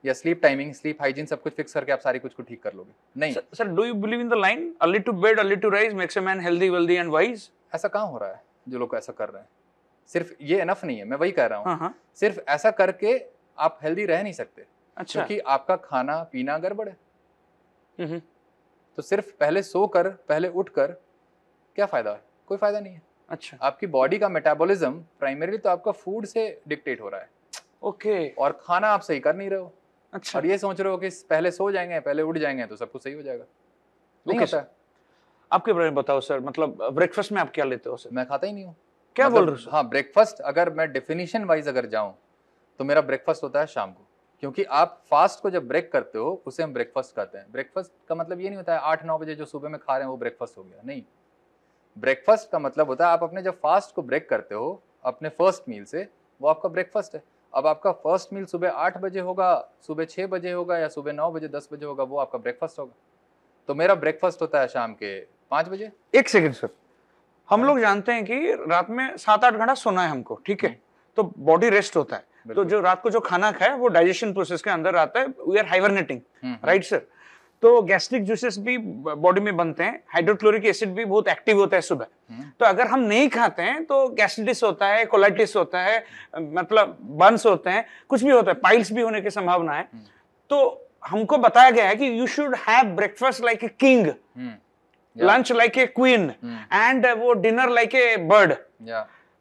या स्लीप टाइमिंग, स्लीप हाइजीन सब कुछ फिक्स करके आप सारी कुछ को ठीक कर लोगे। नहीं sir, do you believe in the line early to bed early to rise makes a man healthy, wealthy and wise? ऐसा कहाँ हो रहा है जो लोग ऐसा कर रहे हैं? सिर्फ ये एनफ नहीं है, मैं वही कह रहा हूँ। सिर्फ ऐसा करके आप हेल्दी रह नहीं सकते। अच्छा, क्योंकि आपका खाना पीना गड़बड़ है। तो सिर्फ पहले सोकर पहले उठकर क्या फायदा है? कोई फायदा नहीं है। अच्छा, आपकी बॉडी का मेटाबॉलिज्म प्राइमरीली तो आपका फूड से डिक्टेट हो रहा है। ओके, और खाना आप सही कर नहीं रहे हो। अच्छा, और ये सोच रहे हो कि पहले सो जाएंगे, पहले उठ जाएंगे तो सब कुछ सही हो जाएगा। नहीं होता है। आपके बारे में बताओ सर। मतलब ब्रेकफास्ट में आप क्या लेते हो सर? मैं खाता ही नहीं हूँ। क्या बोल रहे हो? हाँ, ब्रेकफास्ट अगर मैं डेफिनेशन वाइज अगर जाऊं तो मेरा ब्रेकफास्ट होता है शाम को। क्योंकि आप फास्ट को जब ब्रेक करते हो उसे हम ब्रेकफास्ट कहते हैं। ब्रेकफास्ट का मतलब ये नहीं होता है 8-9 बजे जो सुबह में खा रहे हैं वो ब्रेकफास्ट हो गया, नहीं। ब्रेकफास्ट का मतलब होता है आप अपने जब फास्ट को ब्रेक करते हो अपने फर्स्ट मील से, वो आपका ब्रेकफास्ट है। अब आपका फर्स्ट मील सुबह 8 बजे होगा, सुबह 6 बजे होगा, या सुबह 9 बजे 10 बजे होगा, वो आपका ब्रेकफास्ट होगा। तो मेरा ब्रेकफास्ट होता है शाम के 5 बजे। एक सेकंड सर, हम लोग जानते हैं कि रात में 7-8 घंटा सोना है हमको, ठीक है, तो बॉडी रेस्ट होता है, तो जो रात को जो खाना खाए वो डाइजेशन प्रोसेस के अंदर आता है, we are hibernating, right sir. तो गैस्ट्रिक जूसेस भी बॉडी में बनते हैं, हाइड्रोक्लोरिक एसिड भी बहुत एक्टिव होता है सुबह। तो अगर हम नहीं खाते हैं तो गैस्ट्रिटिस होता है, कोलाइटिस होता है, मतलब बर्न्स होते हैं, कुछ भी होता है, पाइल्स भी होने की संभावना है। तो हमको बताया गया है कि you should have breakfast like a king, lunch like a queen, and वो डिनर लाइक ए बर्ड।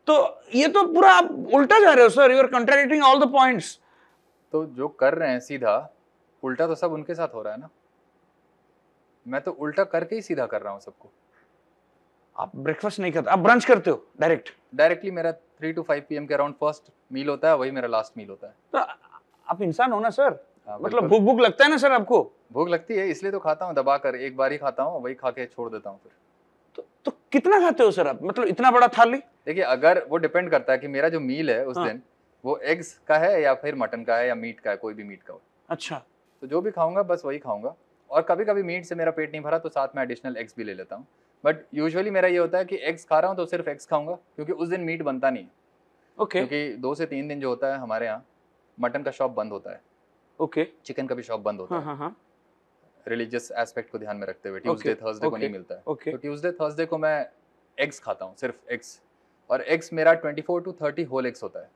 तो ये तो पूरा आप उल्टा जा रहे हो sir, you are contradicting all the points. तो जो कर रहे हैं सीधा उल्टा तो सब उनके साथ हो रहा है ना, मैं तो उल्टा करके ही सीधा कर रहा हूँ सबको। आप ब्रेकफास्ट नहीं करते, आप ब्रंच करते हो डायरेक्टली मेरा 3 to 5 PM के अराउंड फर्स्ट मील होता है, वही मेरा लास्ट मील होता है। तो आप इंसान हो ना सर, हाँ, मतलब बिल्कुल। भूख लगता है ना सर आपको? भूख लगती है इसलिए तो खाता हूँ दबा कर, एक बार ही खाता हूँ, वही खा के छोड़ देता हूँ फिर। तो कितना खाते हो सर आप, मतलब इतना बड़ा थाली? देखिए, अगर वो डिपेंड करता है कि मेरा जो मील है उस हाँ। दिन वो एग्स का है या फिर मटन का है या मीट का है, कोई भी मीट का हो, अच्छा, तो जो भी खाऊंगा बस वही खाऊंगा। और कभी कभी मीट से मेरा पेट नहीं भरा तो साथ में एडिशनल एग्स भी ले लेता हूँ, बट यूजुअली मेरा ये होता है कि एग्स खा रहा हूँ तो सिर्फ एग्स खाऊंगा, क्योंकि उस दिन मीट बनता नहीं है। ओके क्योंकि 2 से 3 दिन जो होता है हमारे यहाँ मटन का शॉप बंद होता है, ओके, चिकन का भी शॉप बंद होता हाँ है, हाँ हाँ, रिलीजियस एस्पेक्ट को ध्यान में रखते हुए। ट्यूसडे थर्सडे को नहीं मिलता है, ओके, तो ट्यूसडे थर्सडे को मैं एग्स खाता हूँ, सिर्फ एग्स। और एग्स मेरा 24 to 30 होल एग्स होता है,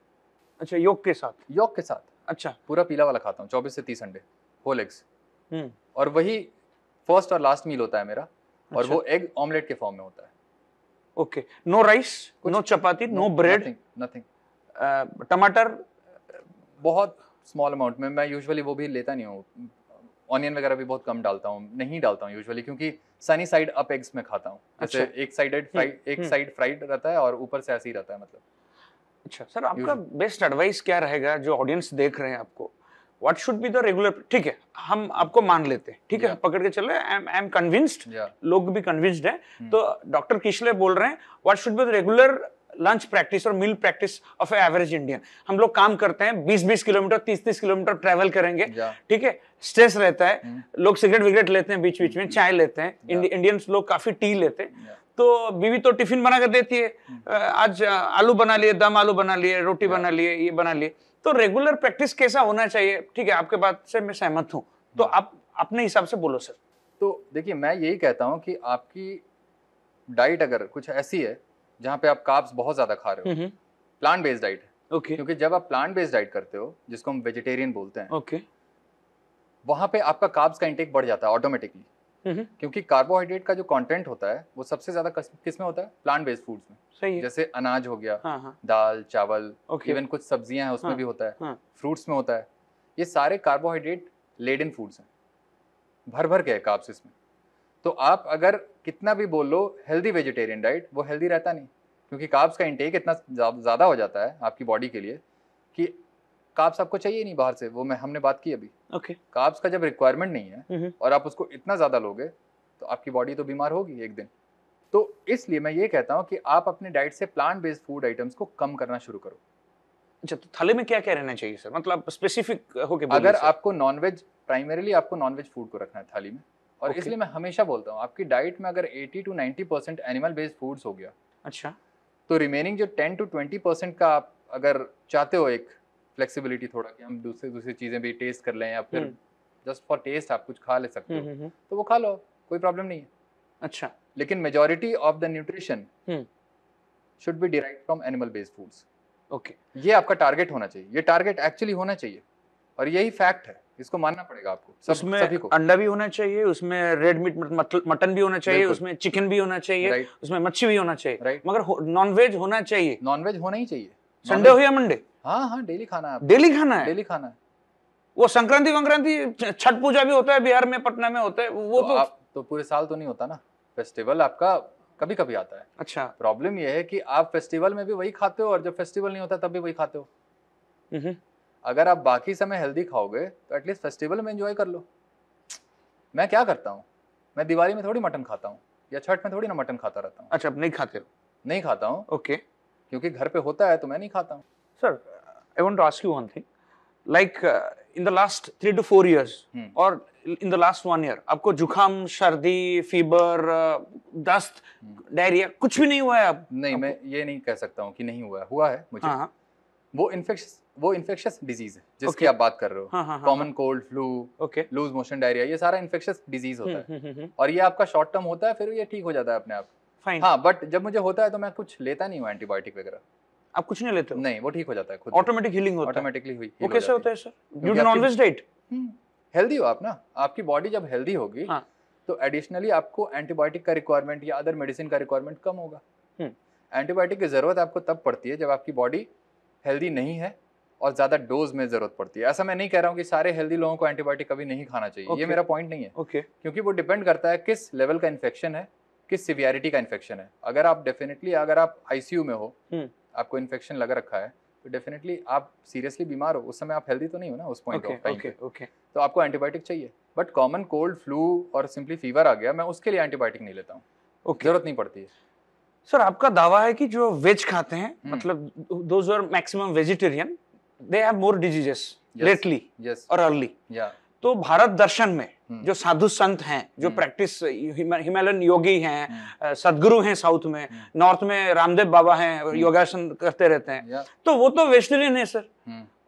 अच्छा, योग के साथ? यॉक के साथ, अच्छा, पूरा पीला वाला खाता हूँ 24 से 30 अंडे होल एग्स। हम्म, और वही फर्स्ट और लास्ट मील होता है मेरा, और अच्छा। वो एग ऑमलेट के फॉर्म में होता है। ओके, नो राइस, कुछ- नो चपाती, नो ब्रेड, नथिंग, टमाटर? बहुत स्मॉल अमाउंट में, मैं यूजुअली वो भी लेता नहीं हूँ। ऑनियन वगैरह भी बहुत कम डालता हूँ, नहीं डालता हूँ यूजुअली, क्योंकि सनी साइड अप एग्स में खाता हूँ। जैसे अच्छा। एक साइड फ्राइड रहता है और ऊपर से ऐसे ही रहता है, मतलब। अच्छा सर, आपका बेस्ट एडवाइस क्या रहेगा जो ऑडियंस देख रहे हैं आपको? What should be the regular, ठीक है हम आपको मान लेते हैं, ठीक है, Yeah. पकड़ के चले, आई एम कन्विंस्ड, Yeah. लोग भी कन्विंस्ड हैं, तो डॉक्टर किशले बोल रहे हैं what should be the regular lunch practice और meal practice of a average Indian. हम लोग काम करते हैं 20-20 किलोमीटर 30-30 किलोमीटर ट्रैवल करेंगे, Yeah. ठीक है, स्ट्रेस रहता है, लोग सिगरेट विगरेट लेते हैं बीच बीच में, चाय लेते हैं, इंडियंस लोग काफी टी लेते हैं, तो बीवी तो टिफिन बना कर देती है, आज आलू बना लिए, दम आलू बना लिए, रोटी बना लिए, ये बना लिए, तो रेगुलर प्रैक्टिस कैसा होना चाहिए? ठीक है, आपके बात से मैं सहमत हूं, तो आप अपने हिसाब से बोलो सर। तो देखिए, मैं यही कहता हूँ कि आपकी डाइट अगर कुछ ऐसी है जहाँ पे आप कार्ब्स बहुत ज्यादा खा रहे हो, प्लांट बेस्ड डाइट है, ओके क्योंकि जब आप प्लांट बेस्ड डाइट करते हो, जिसको हम वेजिटेरियन बोलते हैं, ओके, वहां पे आपका कार्ब्स का इंटेक बढ़ जाता है ऑटोमेटिकली, क्योंकि कार्बोहाइड्रेट का जो कंटेंट होता है वो सबसे ज्यादा किस में होता है? प्लांट बेस्ड फूड्स में। सही है, जैसे अनाज हो गया, हाँ हाँ, दाल चावल, Okay. इवन कुछ सब्जियां हैं उसमें हाँ, भी होता है, हाँ, फ्रूट्स में होता है, ये सारे कार्बोहाइड्रेट लेडन फूड्स हैं, भर भर के है कार्ब्स इसमें। तो आप अगर कितना भी बोल लो हेल्दी वेजिटेरियन डाइट, वो हेल्दी रहता नहीं, क्योंकि कार्ब्स का इंटेक इतना ज़्यादा हो जाता है आपकी बॉडी के लिए कि कार्ब्स आपको चाहिए नहीं बाहर से, वो हमने बात की अभी। ओके, कार्ब्स का जब रिक्वायरमेंट नहीं है और आप उसको इतना ज़्यादा लोगे तो आपकी बॉडी तो बीमार होगी एक दिन। तो इसलिए मैं ये कहता हूँ कि आप अपने डाइट से प्लांट बेस्ड फूड आइटम्स को कम करना शुरू करो। अच्छा, तो थाली में क्या क्या रहना चाहिए सर, मतलब स्पेसिफिक होके बोलिए अगर सर। आपको नॉनवेज, प्राइमरीली आपको नॉनवेज फूड को रखना है थाली में, और Okay. इसलिए मैं हमेशा बोलता हूँ आपकी डाइट में अगर 80 to 90% एनिमल बेस्ड फूड्स हो गया, अच्छा, तो रिमेनिंग जो 10 to 20% का आप अगर चाहते हो एक फ्लेक्सिबिलिटी थोड़ा कि हम दूसरी चीज़ें भी टेस्ट कर लें या फिर जस्ट फॉर टेस्ट आप कुछ खा ले सकते हो, तो वो खा लो, कोई प्रॉब्लम नहीं है। अच्छा, लेकिन majority of the nutrition should be derived from animal based foods. Okay, ये आपका टारगेट होना चाहिए, ये टारगेट एक्चुअली होना चाहिए, और यही फैक्ट है, इसको मानना पड़ेगा आपको उसमें सभी को। अंडा भी होना चाहिए, उसमें रेड मीट मटन भी होना चाहिए, बिल्कुल। उसमें चिकन भी होना चाहिए, राइट, उसमें मच्छी भी होना चाहिए, राइट, मगर नॉनवेज होना चाहिए। नॉनवेज होना ही चाहिए, संडे हो या मंडे, हाँ हाँ, डेली खाना है, डेली खाना है। डेली खाना है। वो संक्रांति वंक्रांति छठ पूजा भी होता है बिहार में, पटना में होता है, वो तो आप तो पूरे साल तो नहीं होता ना, फेस्टिवल आपका कभी कभी आता है। अच्छा, प्रॉब्लम ये है कि आप फेस्टिवल में भी वही खाते हो और जब फेस्टिवल नहीं होता तब भी वही खाते हो। अगर आप बाकी समय हेल्दी खाओगे तो एटलीस्ट फेस्टिवल में एंजॉय कर लो। मैं क्या करता हूँ, मैं दिवाली में थोड़ी मटन खाता हूँ या छठ में थोड़ी ना मटन खाता रहता हूँ। अच्छा, आप नहीं खाते हो? नहीं खाता हूँ, ओके, क्योंकि घर पे होता है तो मैं नहीं खाता हूँ। Sir I want to ask you one thing, like in the last 3 to 4 years और इन द लास्ट 1 year आपको जुकाम, सर्दी, फीवर, दस्त, डायरिया कुछ भी नहीं हुआ है? आप नहीं, मैं ये नहीं कह सकता हूँ कि नहीं हुआ है मुझे। हाँ, वो इन्फेक्शियस डिजीज है जिसकी आप बात कर रहे हो, common cold, flu, okay, loose motion diarrhoea, ये सारा इन्फेक्शियस डिजीज होता है, और ये आपका शॉर्ट टर्म होता है, फिर ये ठीक हो जाता है अपने आप। फाइन। हाँ, बट जब मुझे होता है तो मैं कुछ लेता नहीं हूँ एंटीबायोटिक वगैरह। आप कुछ नहीं लेते हो? नहीं, वो ठीक हो जाता है खुद, ऑटोमेटिक हीलिंग होता है? ऑटोमेटिकली हुई। वो कैसे होता है sir? Due to nonveg diet? Healthy हो आप ना, आपकी बॉडी जब हेल्दी होगी तो एडिशनली आपको एंटीबायोटिक का रिक्वायरमेंट या अदर मेडिसिन का रिक्वायरमेंट कम होगा। एंटीबायोटिक की जरूरत आपको तब पड़ती है जब आपकी बॉडी हेल्दी नहीं है और ज्यादा डोज में जरूरत पड़ती है। ऐसा मैं नहीं कह रहा हूँ कि सारे हेल्दी लोगों को एंटीबायोटिक कभी नहीं खाना चाहिए, ये मेरा पॉइंट नहीं है। क्योंकि वो डिपेंड करता है किस लेवल का इन्फेक्शन है, किस सिवियरिटी का इन्फेक्शन है। अगर आप डेफिनेटली अगर आप आईसीयू में हो, आपको इन्फेक्शन लग रखा है, तो डेफिनेटली आप सीरियसली बीमार हो, उस समय आप हेल्दी तो नहीं हो ना उस पॉइंट ऑफ टाइम पे, तो आपको एंटीबायोटिक चाहिए। बट कॉमन कोल्ड, फ्लू और सिंपली फीवर आ गया, मैं उसके लिए एंटीबायोटिक नहीं लेता हूँ, जरूरत नहीं पड़ती है। सर आपका दावा है कि जो वेज खाते हैं, मतलब those are maximum vegetarian, they have more diseases lately और अर्ली। तो भारत दर्शन में जो साधु संत हैं, जो प्रैक्टिस हिमालयन योगी हैं, सदगुरु हैं, साउथ में, नॉर्थ में रामदेव बाबा हैं, योगासन करते रहते हैं, तो वो तो वेजिटेरियन है सर,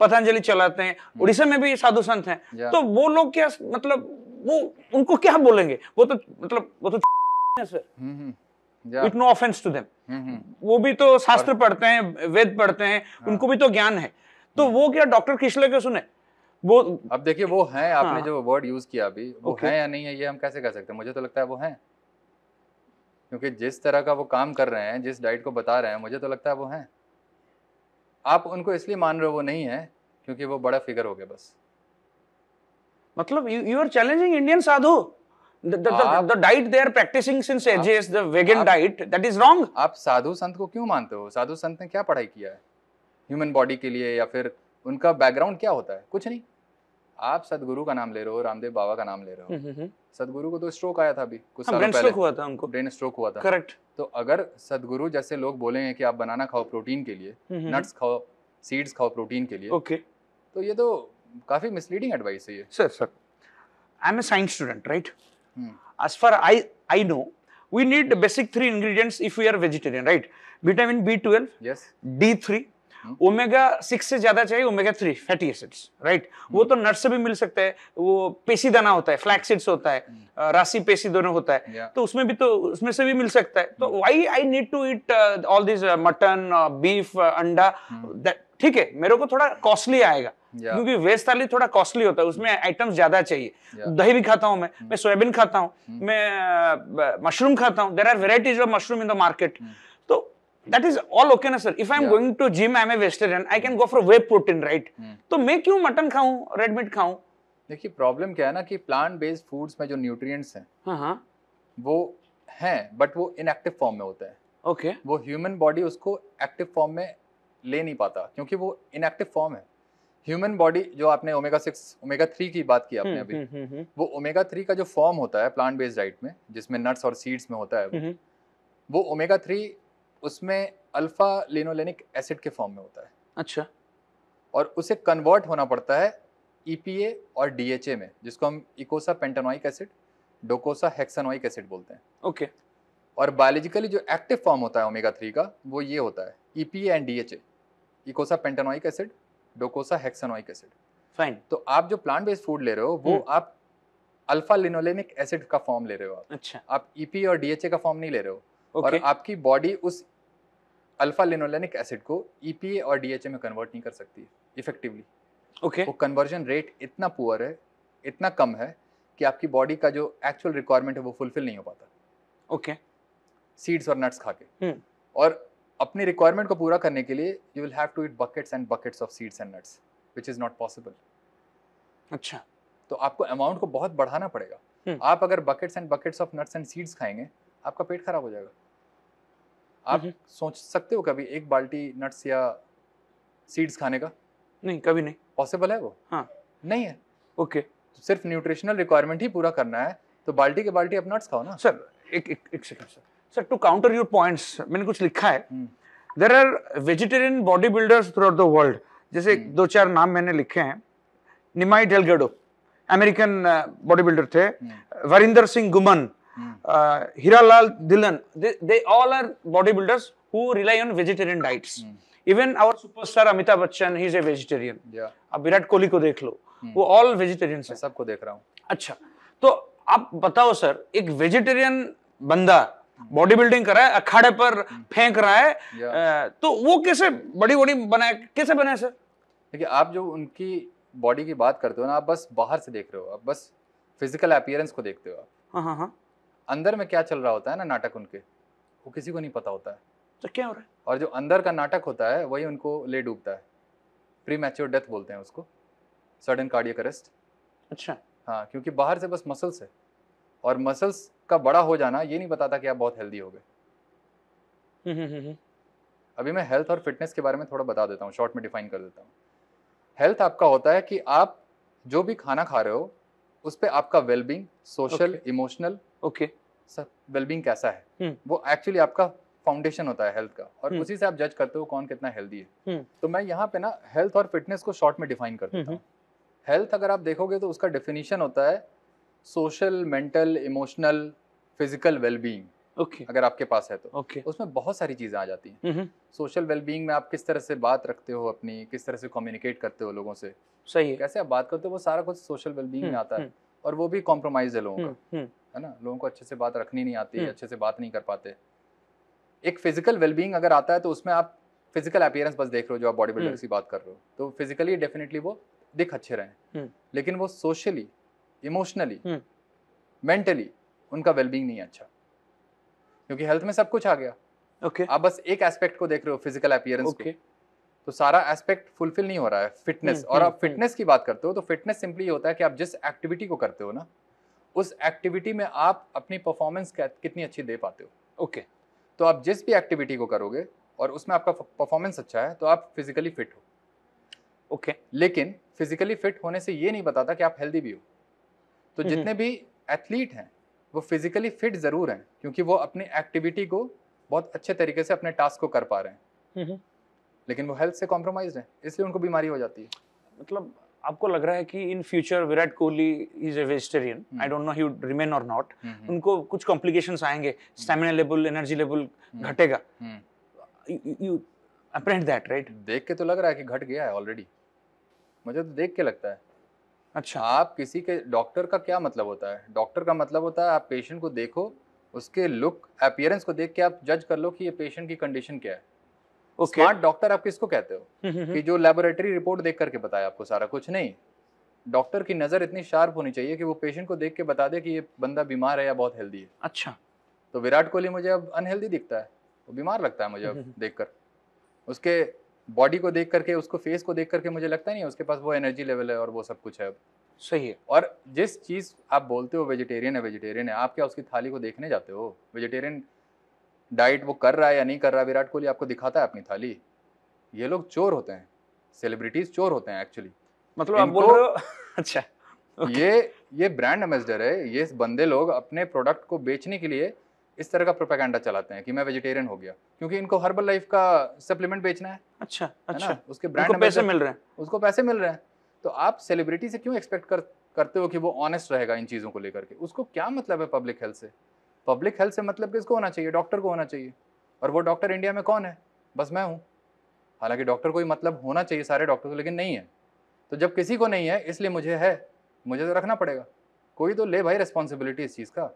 पतंजलि चलाते हैं। उड़ीसा में भी साधु संत हैं, तो वो लोग क्या, मतलब वो उनको क्या बोलेंगे? वो तो मतलब वो तो है sir, with no offence to them. वो भी तो शास्त्र पढ़ते हैं, वेद पढ़ते हैं, उनको भी तो ज्ञान है। तो वो क्या डॉक्टर खिचले के सुने? वो अब देखिए वो हैं, आपने जो वर्ड यूज किया अभी, वो हैं या नहीं है ये हम कैसे कह सकते हैं? मुझे तो लगता है वो हैं, क्योंकि जिस तरह का वो काम कर रहे हैं, जिस डाइट को बता रहे हैं, मुझे तो लगता है वो हैं। आप उनको इसलिए मान रहे हो वो नहीं है क्योंकि वो बड़ा फिगर हो गया बस। मतलब you are challenging Indian sadhu, the diet they are practicing since ages, the vegan diet, that is wrong। आप साधु संत को क्यों मानते हो? साधु संत ने क्या पढ़ाई किया है ह्यूमन बॉडी के लिए, या फिर उनका बैकग्राउंड क्या होता है? कुछ नहीं। आप सदगुरु का नाम ले रहे हो, रामदेव बाबा का नाम ले रहे हो। सदगुरु को तो स्ट्रोक आया था अभी कुछ सालों पहले, हुआ था उनको, ब्रेन स्ट्रोक हुआ था। करेक्ट। तो अगर सदगुरु जैसे लोग बोलेंगे कि आप बनाना खाओ प्रोटीन के लिए, नट्स खाओ, सीड्स खाओ प्रोटीन के लिए, तो ये तो काफी मिसलीडिंग एडवाइस है ये। Sir I am a science student, right? As far I know we need basic 3 ingredients if we are vegetarian, right? Vitamin B12, yes, D3, omega 6 से ज्यादा चाहिए ओमेगा 3 फैटी एसिड्स, राइट? वो तो नट से भी मिल सकता है, वो पेसी दाना होता है, फ्लैक्स सीड्स होता है, राशि पेसी दोनों होता है, तो उसमें भी तो उसमें से भी मिल सकता है। तो why I need to eat all this mutton, beef, अंडा? ठीक है, मेरे को थोड़ा कॉस्टली आएगा, क्योंकि वेज थाली थोड़ा कॉस्टली होता है, उसमें आइटम्स ज्यादा चाहिए। दही भी खाता हूं मैं सोयाबीन खाता हूं, मैं मशरूम खाता हूं, there are varieties of mushroom in the market. तो that is all okay ना sir? if I am going to gym, I am a vegetarian, I can go for whey protein, right? तो मैं क्यों mutton खाऊं, red meat खाऊं? देखिए problem क्या है ना कि प्लांट बेस्ड फूड्स में जो न्यूट्रिएंट्स हैं वो हैं, बट वो इनएक्टिव फॉर्म में होता है। ओके। वो ह्यूमन बॉडी उसको एक्टिव फॉर्म में ले नहीं पाता, क्योंकि वो इनएक्टिव फॉर्म है। ह्यूमन बॉडी, जो आपने ओमेगा 6 ओमेगा 3 की बात की आपने अभी, वो ओमेगा 3 का जो फॉर्म होता है प्लांट बेस्ड डाइट में, जिसमें नट्स और सीड्स में होता है, वो ओमेगा 3 उसमें अल्फा लिनोलेनिक एसिड के फॉर्म में होता है। अच्छा। और उसे कन्वर्ट होना पड़ता है EPA और DHA में, जिसको हम इकोसा pentanoic acid, docosahexaenoic acid बोलते हैं। ओके। और बायोलॉजिकली जो एक्टिव फॉर्म होता है ओमेगा 3 का, वो ये होता है EPA and DHA, eicosapentaenoic acid, docosahexaenoic acid. Fine. तो आप जो प्लांट बेस्ड फूड ले रहे हो, वो आप अल्फा लिनोलेनिक एसिड का फॉर्म ले रहे हो। अच्छा। आप EPA और DHA का फॉर्म नहीं ले रहे हो। Okay. और आपकी बॉडी उस अल्फा लिनोलेनिक एसिड को EPA और DHA में कन्वर्ट नहीं कर सकती इफेक्टिवली। Okay. वो कन्वर्जन रेट इतना पुअर है, इतना कम है कि आपकी बॉडी का जो एक्चुअल रिक्वायरमेंट है वो फुलफिल नहीं हो पाता। ओके। सीड्स और नट्स खा के। और अपनी रिक्वायरमेंट को पूरा करने के लिए you will have to eat buckets and buckets of seeds and nuts, which is not possible. अच्छा। तो आपको अमाउंट को बहुत बढ़ाना पड़ेगा। आप अगर buckets and buckets of nuts and seeds खाएंगे, आपका पेट खराब हो जाएगा। आप सोच सकते हो कभी एक बाल्टी नट्स या सीड्स खाने का? नहीं, कभी नहीं। पॉसिबल है वो? हाँ। नहीं है। ओके। तो सिर्फ न्यूट्रिशनल रिक्वायरमेंट ही पूरा करना है, तो बाल्टी के बाल्टी आप नट्स खाओ ना। सर एक second sir, to counter your points, मैंने कुछ लिखा है। There are vegetarian body builders throughout the world, जैसे 2-4 नाम मैंने लिखे हैं। Nimai Delgado American body builder थे, Varinder Singh गुमन, Hiralal Dhillon, they all are bodybuilders who rely on vegetarian diets. Even our superstar Amitabh Bachchan, he is a vegetarian. अब विराट कोहली को देख लो, वो all vegetarians हैं। सबको देख रहा हूँ। अच्छा, तो आप बताओ सर, एक वेजिटेरियन बंदा बॉडी बिल्डिंग कर रहा है, अखाड़े पर फेंक रहा है, तो वो कैसे बड़ी बॉडी बनाए, कैसे बनाए सर? देखिए, आप जो उनकी बॉडी की बात करते हो ना, आप बस बाहर से देख रहे हो, आप बस फिजिकल अपीयरेंस को देखते हो आप। हाँ। अंदर में क्या चल रहा होता है ना नाटक उनके, वो किसी को नहीं पता होता है। तो क्या हो रहा है? और जो अंदर का नाटक होता है वही उनको ले डूबता है। प्रीमैच्योर डेथ बोलते हैं उसको, सडन कार्डियक अरेस्ट। अच्छा। हाँ, क्योंकि बाहर से बस मसल्स है, और मसल्स का बड़ा हो जाना ये नहीं बताता कि आप बहुत हेल्दी हो गए। अभी मैं हेल्थ और फिटनेस के बारे में थोड़ा बता देता हूँ, शॉर्ट में डिफाइन कर देता हूँ। हेल्थ आपका होता है कि आप जो भी खाना खा रहे हो उस पे आपका वेलबींग, सोशल, इमोशनल, ओके, सब वेलबींग कैसा है, वो एक्चुअली आपका फाउंडेशन होता है हेल्थ का, और उसी से आप जज करते हो कौन कितना हेल्दी है। तो मैं यहाँ पे ना हेल्थ और फिटनेस को शॉर्ट में डिफाइन कर देता हूँ। हेल्थ अगर आप देखोगे तो उसका डेफिनेशन होता है social, mental, emotional, physical wellbeing. Okay, अगर आपके पास है तो ओके, उसमें बहुत सारी चीजें आ जाती हैं। सोशल वेलबींग में आप किस तरह से बात रखते हो अपनी, किस तरह से कम्युनिकेट करते हो लोगों से, सही है, कैसे आप बात करते हो, वो सारा कुछ सोशल वेलबींग में आता है। और वो भी कॉम्प्रोमाइज है लोगों का, है ना। लोगों को अच्छे से बात रखनी नहीं आती, अच्छे से बात नहीं कर पाते। एक फिजिकल वेलबींग अगर आता है तो उसमें आप फिजिकल अपीयरेंस बस देख रहे हो, जो आप बॉडी बिल्डर की बात कर रहे हो, तो फिजिकली डेफिनेटली वो दिख अच्छे रहे, लेकिन वो सोशली, इमोशनली, मेंटली उनका वेलबींग नहीं है अच्छा, क्योंकि हेल्थ में सब कुछ आ गया। आप बस एक एस्पेक्ट को देख रहे हो, फिजिकल अपीयरेंस को, तो सारा एस्पेक्ट फुलफिल नहीं हो रहा है। फिटनेस, और आप फिटनेस की बात करते हो तो फिटनेस सिंपली होता है कि आप जिस एक्टिविटी को करते हो ना, उस एक्टिविटी में आप अपनी परफॉर्मेंस कितनी अच्छी दे पाते हो। तो आप जिस भी एक्टिविटी को करोगे और उसमें आपका परफॉर्मेंस अच्छा है तो आप फिजिकली फिट हो। लेकिन फिजिकली फिट होने से ये नहीं बताता कि आप हेल्दी भी हो। तो जितने भी एथलीट हैं वो फिजिकली फिट जरूर हैं, क्योंकि वो अपनी एक्टिविटी को बहुत अच्छे तरीके से अपने टास्क को कर पा रहे हैं, लेकिन वो हेल्थ से कॉम्प्रोमाइज है, इसलिए उनको बीमारी हो जाती है। मतलब आपको लग रहा है कि in future Virat Kohli is a vegetarian, I don't know he would remain और नॉट, उनको कुछ कॉम्प्लिकेशंस आएंगे, स्टैमिना लेवल, एनर्जी लेवल घटेगा, यू अप्रेहेंड दैट, राइट? देख के तो लग रहा है कि घट गया है ऑलरेडी, मुझे तो देख के लगता है। अच्छा, आप किसी के, डॉक्टर का क्या मतलब होता है? डॉक्टर का मतलब होता है आप पेशेंट को देखो, उसके लुक, अपीयरेंस को देख के आप जज कर लो कि ये पेशेंट की कंडीशन क्या है। स्मार्ट डॉक्टर आप किसको कहते हो? कि जो लेबोरेटरी रिपोर्ट देख करके बताए आपको सारा कुछ। नहीं, डॉक्टर की नजर इतनी शार्प होनी चाहिए कि वो पेशेंट को देख के बता दे कि ये बंदा बीमार है या बहुत हेल्दी है। अच्छा, तो विराट कोहली मुझे अब अनहेल्दी दिखता है, वो बीमार लगता है मुझे अब देखकर। उसके बॉडी को देख करके, उसको फेस को देख करके मुझे लगता नहीं है उसके पास वो एनर्जी लेवल है और वो सब कुछ है अब। सही है। और जिस चीज आप बोलते हो वेजिटेरियन है, वेजिटेरियन है, आप क्या उसकी थाली को देखने जाते हो? वेजिटेरियन डाइट वो कर रहा है या नहीं कर रहा है, विराट कोहली आपको दिखाता है अपनी थाली? ये लोग चोर होते हैं, सेलिब्रिटीज चोर होते हैं एक्चुअली। मतलब आप बोल रहे हो अच्छा, ये ब्रांड एम्बेसडर है, ये बंदे लोग अपने प्रोडक्ट को बेचने के लिए इस तरह का प्रोपेगेंडा चलाते हैं कि मैं वेजिटेरियन हो गया, क्योंकि इनको हर्बल लाइफ का सप्लीमेंट बेचना है। अच्छा, है ना? अच्छा, उसके ब्रांड पैसे मिल रहे हैं, उसको पैसे मिल रहे हैं। तो आप सेलिब्रिटी से क्यों एक्सपेक्ट करते हो कि वो ऑनेस्ट रहेगा इन चीजों को लेकर के? उसको क्या मतलब है पब्लिक हेल्थ से? पब्लिक हेल्थ से मतलब किसको होना चाहिए? डॉक्टर को होना चाहिए। और वो डॉक्टर इंडिया में कौन है? बस मैं हूँ। हालांकि डॉक्टर को ही मतलब होना चाहिए सारे डॉक्टर को, लेकिन नहीं है। तो जब किसी को नहीं है इसलिए मुझे तो रखना पड़ेगा। कोई तो ले भाई रिस्पॉन्सिबिलिटी इस चीज का।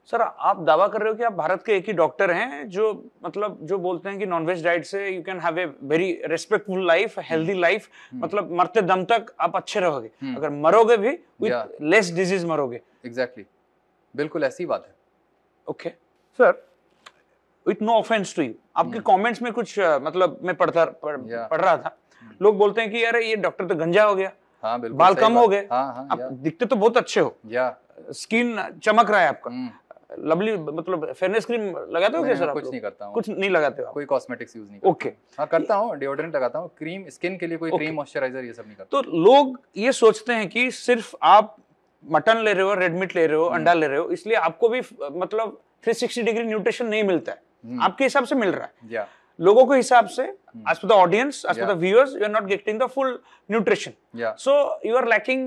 सर आप दावा कर रहे हो कि आप भारत के एक ही डॉक्टर हैं जो मतलब जो बोलते हैं कि नॉनवेज डाइट से you can have a very respectful life, healthy life, मतलब मरते दम तक आप अच्छे रहोगे, अगर मरोगे भी विद लेस डिजीज मरोगे। एग्जैक्टली, बिल्कुल ऐसी बात है। Okay sir, with no offence to you, आपके कमेंट्स में कुछ मतलब मैं पढ़ रहा था, लोग बोलते हैं कि यार ये डॉक्टर तो गंजा हो गया, हाँ, बिल्कुल बाल कम हो गए, आप दिखते तो बहुत अच्छे हो, स्किन चमक रहा है आपका, लवली, मतलब फेयरनेस क्रीम लगाते हो क्या सर? कुछ नहीं करता हूँ, कुछ नहीं लगाते हो, कोई कॉस्मेटिक्स यूज नहीं करता। ओके, हाँ करता हूँ, डिओड्रेंट लगाता हूँ, क्रीम स्किन के लिए कोई क्रीम, मॉइस्चराइजर, ये सब नहीं करता। तो लोग ये सोचते हैं कि सिर्फ आप मटन ले रहे हो, रेड मीट ले रहे हो, अंडा ले रहे हो, इसलिए आपको भी मतलब 360 डिग्री न्यूट्रिशन नहीं मिलता है, आपके हिसाब से मिल रहा है। लोगों के हिसाब से, as per the audience, as per the viewers, you are not getting the full nutrition. So you are lacking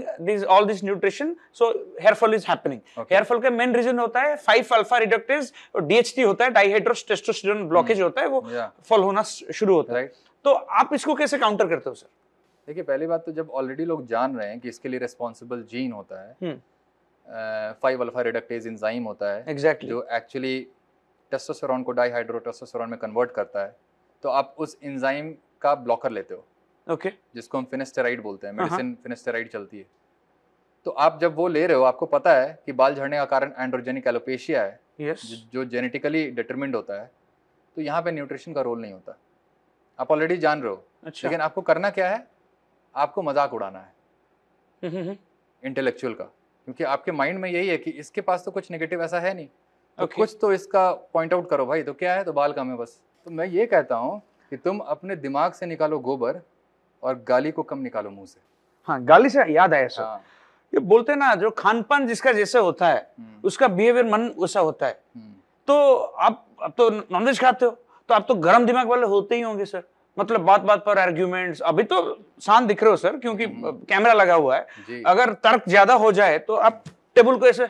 all this nutrition. So hair fall is happening. Hair fall का main reason होता है 5 alpha reductase और DHT होता है, dihydrotestosterone blockage होता है, वो fall होना शुरू होता है। तो आप इसको कैसे काउंटर करते हो सर? देखिए, पहली बात तो जब ऑलरेडी लोग जान रहे हैं कि इसके लिए रिस्पॉन्सिबल जीन होता है, 5 अल्फा रिडक्टेज एंजाइम होता है, जो एक्चुअली टेस्टोस्टेरोन को डाइहाइड्रोटेस्टोस्टेरोन में कन्वर्ट करता है, तो आप उस एंजाइम का ब्लॉकर लेते हो, जिसको हम फिनेस्टेराइड बोलते हैं, मेडिसिन फिनेस्टेराइड चलती है। तो आप जब वो ले रहे हो, आपको पता है कि बाल झड़ने का कारण एंड्रोजेनिक एलोपेशिया है, जो जेनेटिकली डिटरमिन्ड होता है, तो यहाँ पे न्यूट्रिशन का रोल नहीं होता। आप ऑलरेडी जान रहे हो अच्छा। लेकिन आपको करना क्या है, आपको मजाक उड़ाना है इंटेलेक्चुअल का, क्योंकि आपके माइंड में यही है कि इसके पास तो कुछ नेगेटिव ऐसा है नहीं, तो Okay. कुछ तो इसका पॉइंट आउट करो भाई, तो क्या है, तो बाल कम है बस। तो मैं ये कहता हूँ कि तुम अपने दिमाग से निकालो गोबर और गाली को कम निकालो मुंह से। हाँ, गाली से याद आया सर, हाँ। ये बोलते हैं ना, जो खान पान जिसका जैसे होता है उसका बिहेवियर मन वैसा होता है। तो आप अब तो नॉनवेज खाते हो, तो आप तो गरम दिमाग वाले होते ही होंगे सर, मतलब बात बात पर आर्ग्यूमेंट्स। अभी तो शांत दिख रहे हो सर, क्योंकि कैमरा लगा हुआ है जी। अगर तर्क ज्यादा हो जाए तो आप टेबल को ऐसे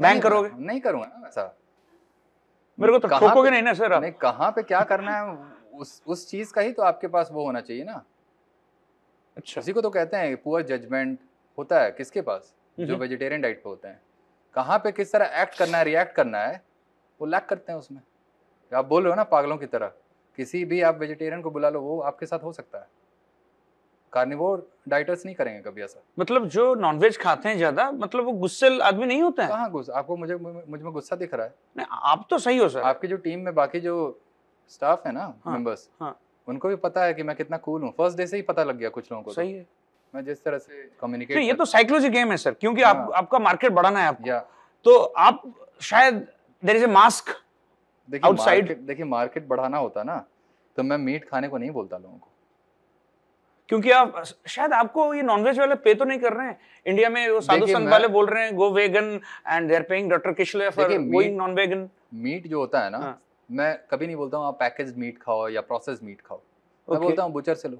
बैंग करोगे। नहीं करूंगा ना वैसा, मेरे को तो कहाँ ठोकोगे पे- नहीं ना सर आप। नहीं, कहाँ पे क्या करना है उस चीज का ही तो आपके पास वो होना चाहिए ना। अच्छा। इसी को तो कहते हैं पुअर जजमेंट होता है किसके पास, जो वेजिटेरियन डाइट पे होते हैं। कहाँ पे किस तरह एक्ट करना है, रिएक्ट करना है, वो लैक करते हैं उसमें। आप बोल रहे हो ना पागलों की तरह, किसी भी आप वेजिटेरियन को बुला लो, वो आपके साथ हो सकता है। कार्निवोर डाइटर्स नहीं करेंगे कभी ऐसा। मतलब जो नॉनवेज खाते हैं ज्यादा, मतलब वो गुस्सेल आदमी नहीं होता है। कहाँ गुस्सा, आपको मुझे मुझ में गुस्सा दिख रहा है? नहीं, आप तो सही हो सर। आपकी जो टीम में बाकी जो स्टाफ है ना, हाँ, मेंबर्स, हाँ, उनको भी पता है कि मैं कितना कूल हूँ। फर्स्ट डे से ही पता लग गया कुछ लोगों को। सही है। मैं जिस तरह से कम्युनिकेट नहीं, ये तो साइकोलॉजी गेम है सर, क्योंकि हाँ। आपका मार्केट बढ़ाना है आपको। या तो आप शायद there is a mask outside. देखिए मार्केट बढ़ाना होता ना, तो मैं मीट खाने को नहीं बोलता लोगों को। क्योंकि आप शायद, आपको ये नॉनवेज वाले पे तो नहीं कर रहे हैं इंडिया में। वो साधु देखिए संत वाले बोल रहे हैं go vegan and they are paying doctor Kishlay for going non vegan. Meat जो होता है ना, हाँ। मैं कभी नहीं बोलता हूँ आप पैकेज्ड मीट खाओ या प्रोसेस्ड मीट खाओ। मैं Okay. बोलता हूँ बुचर से लो।